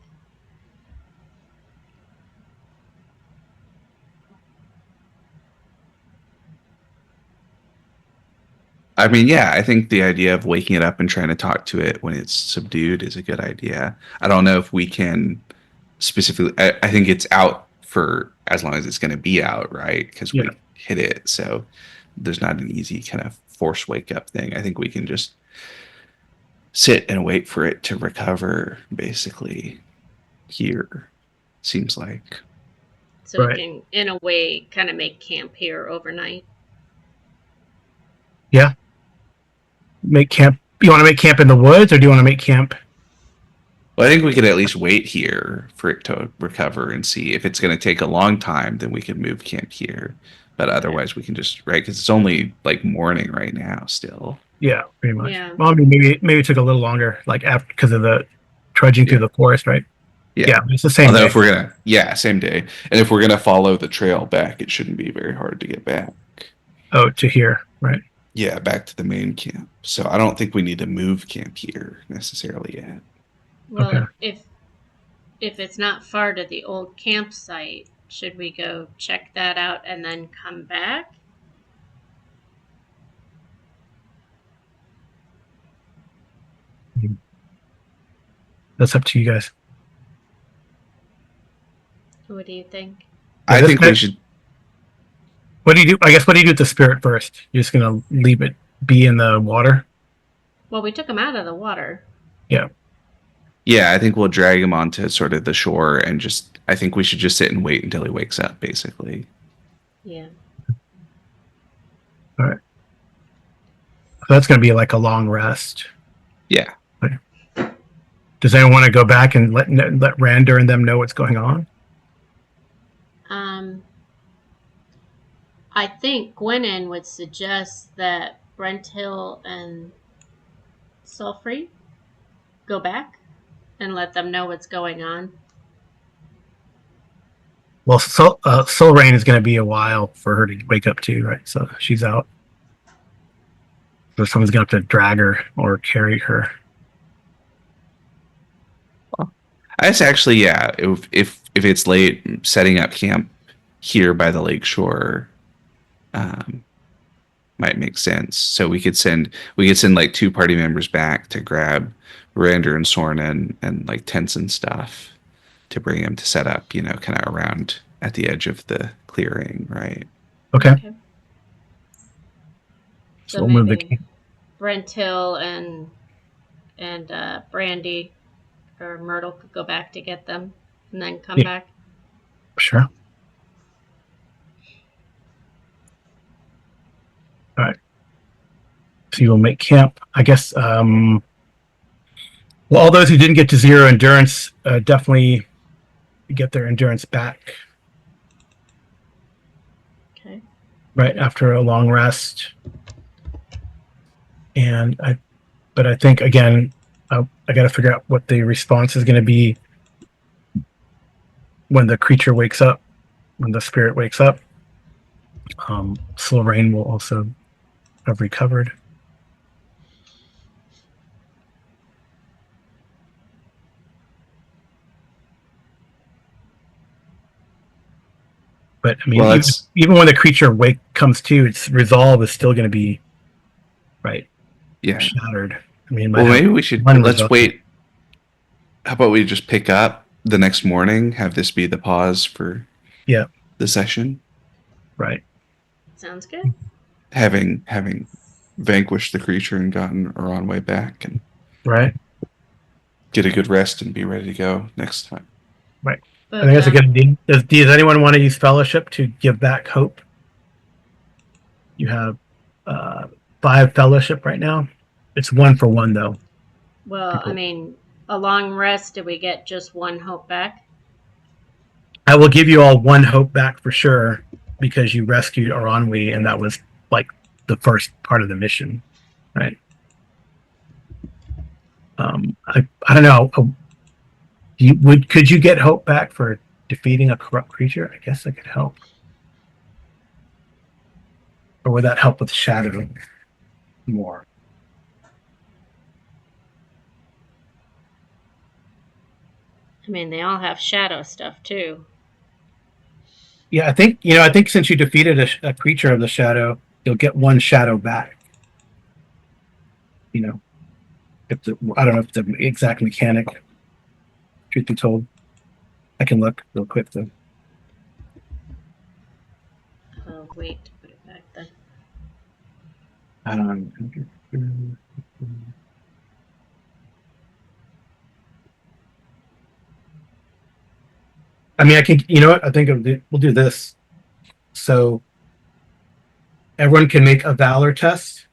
I mean, yeah, I think the idea of waking it up and trying to talk to it when it's subdued is a good idea. I don't know if we can specifically, I think it's out for as long as it's going to be out, right? Because Yeah. we hit it. So there's not an easy kind of force wake up thing. I think we can just sit and wait for it to recover, basically, here, seems like. So we Right. can, in a way, kind of make camp here overnight. Yeah. Make camp. You want to make camp in the woods, or do you want to make camp? Well, I think we could at least wait here for it to recover and see if it's going to take a long time. Then we can move camp here, but Okay. otherwise we can just right because it's only like morning right now still. Yeah, pretty much. Yeah. Well, I mean, maybe it took a little longer, like after because of the trudging through Yeah, the forest, right? Yeah, yeah. it's the same Although day. if we're gonna, yeah, same day, and if we're gonna follow the trail back, it shouldn't be very hard to get back. Oh, to here, right? Yeah, back to the main camp. So I don't think we need to move camp here necessarily yet. Well, Okay. if it's not far to the old campsite, should we go check that out and then come back? That's up to you guys. What do you think? Yeah, I this think guy. we should. What do you do? I guess what do you do with the spirit first? You're just gonna leave it be in the water? Well, we took him out of the water. Yeah. Yeah, I think we'll drag him onto sort of the shore and just. I think we should just sit and wait until he wakes up, basically. Yeah. All right. So that's gonna be like a long rest. Yeah. Does anyone want to go back and let Rander and them know what's going on? Um, I think Gwennon would suggest that Brent Hill and Sulfrey go back and let them know what's going on. Well, Soul Rain is going to be a while for her to wake up too, right? So she's out. So someone's going to have to drag her or carry her. I guess actually, yeah. If it's late, setting up camp here by the lake shore um, might make sense. So we could send like two party members back to grab Rander and Sorn and like tents and stuff to bring him to set up. You know, kind of around at the edge of the clearing, right? Okay. So So we'll move the maybe camp. Brent Hill and Brandy or Myrtle could go back to get them and then come Yeah. back. Sure. All right. So you will make camp. I guess. Well, all those who didn't get to zero endurance definitely get their endurance back Okay. right after a long rest. But I think again, I got to figure out what the response is going to be when the creature wakes up, when the spirit wakes up. Sylvain will also have recovered. But I mean, Well, even when the creature comes to, its resolve is still going to be right yeah. shattered. I mean, it might Well, have maybe we should one let's resolve. wait. How about we just pick up the next morning? Have this be the pause for Yeah, the session, right, Sounds good. having vanquished the creature and gotten our own way back and right, get a good rest and be ready to go next time. right. I But think that's a good idea. Does anyone want to use fellowship to give back hope? You have uh, 5 fellowship right now. It's 1 for 1 though. well, I People, mean, a long rest. Did we get just one hope back? I will give you all 1 hope back for sure because you rescued Aranwi, and that was like the first part of the mission, right? I don't know. Could you get hope back for defeating a corrupt creature? I guess that could help. Or would that help with shadow more? I mean, they all have shadow stuff too. Yeah, I think since you defeated a creature of the shadow, you'll get one shadow back. You know, I don't know if it's an exact mechanic. Truth be told, I can look real quick though. Oh, wait to put it back then. Um, I mean, I can. You know what? I think we'll do this. So everyone can make a valor test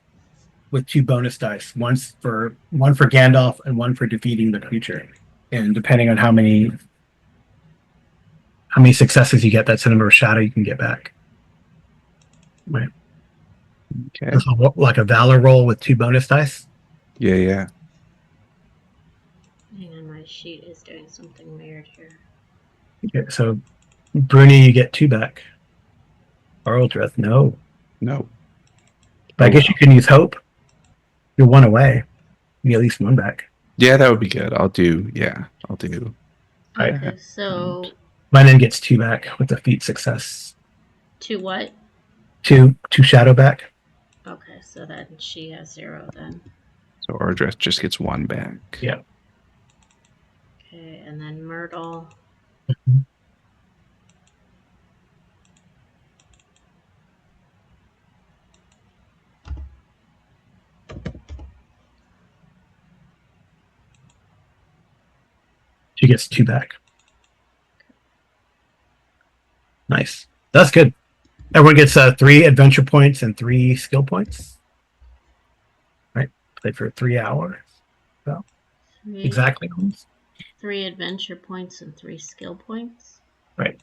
with 2 bonus dice. One for Gandalf and one for defeating the creature. And depending on how many successes you get, that's the number of shadow you can get back. Right. Okay. So like a valor roll with 2 bonus dice. Yeah. Hang on, my sheet is doing something weird here. Okay, so Bruni, you get 2 back. Arldreth, no. No. But I guess you can use hope. You're 1 away. You get at least 1 back. Yeah, that would be good. I'll do. Right. Okay, so Lennon gets 2 back with a feat success. 2 what? 2 shadow back. Okay, so then she has 0 then. So Ardreth just gets 1 back. Yeah. Okay, and then Myrtle. She gets 2 back. Nice. That's good. Everyone gets 3 adventure points and 3 skill points. Right. Play for 3 hours. So exactly. 3 adventure points and 3 skill points. Right.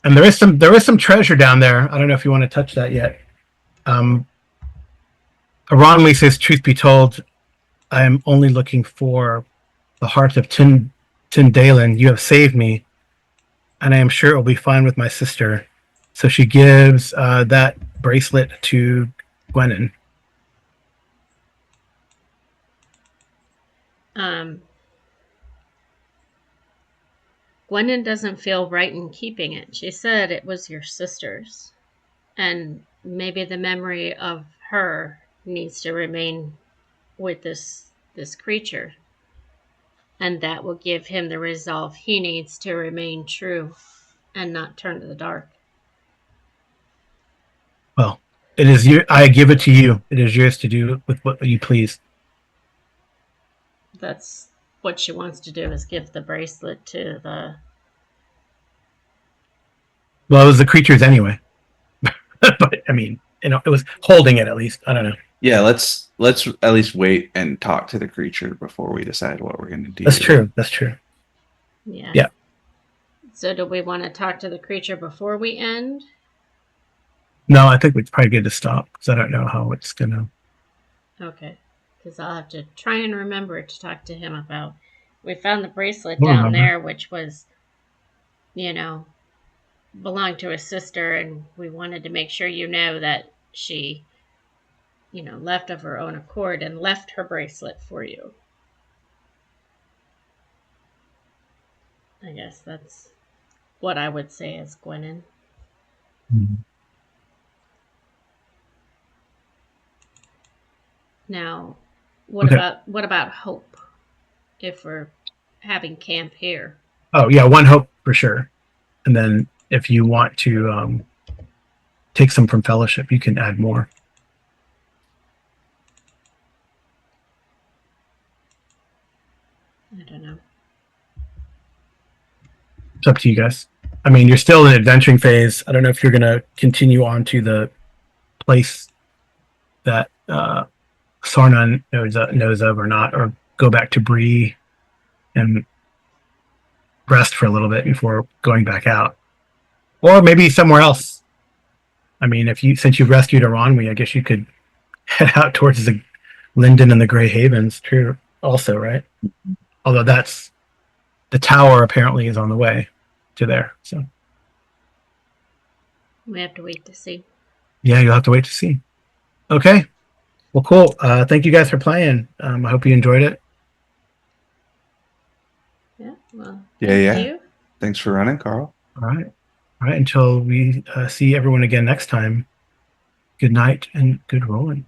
And there is some treasure down there. I don't know if you want to touch that yet. Aronwy says, "Truth be told, I am only looking for the heart of Tindalen. You have saved me, and I am sure it will be fine with my sister." So she gives that bracelet to Gwennon. Gwennon doesn't feel right in keeping it. She said it was your sister's, and maybe the memory of her needs to remain with this creature, and that will give him the resolve he needs to remain true and not turn to the dark. Well, it is I give it to you. It is yours to do with what you please. That's what she wants to do, is give the bracelet to the... Well, it was the creature's anyway. But I mean, it was holding it at least. I don't know. Yeah, let's at least wait and talk to the creature before we decide what we're going to do. That's true. Yeah. So do we want to talk to the creature before we end? No, I think it's probably good to stop because I don't know how it's gonna. Okay, because I'll have to try and remember to talk to him about. We found the bracelet down there, which was, belonged to his sister, and we wanted to make sure that she, left of her own accord and left her bracelet for you. I guess that's what I would say as Gwennon. Mm-hmm. Now, what about Hope? If we're having camp here. Oh yeah, 1 hope for sure. And then if you want to take some from Fellowship, you can add more. I don't know. It's up to you guys. I mean, you're still in adventuring phase. I don't know if you're going to continue on to the place that Sarnan knows of or not, or go back to Bree and rest for a little bit before going back out, or maybe somewhere else. I mean, since you've rescued Aronwi, I guess you could head out towards the Linden and the Grey Havens. True, also, right? Although that's the tower apparently is on the way to there, so we have to wait to see. Yeah, you'll have to wait to see. Okay. Well, cool. Thank you guys for playing. I hope you enjoyed it. Yeah. Well, Yeah, thank yeah. you. Thanks for running, Carl. All right. All right. Until we see everyone again next time, good night and good rolling.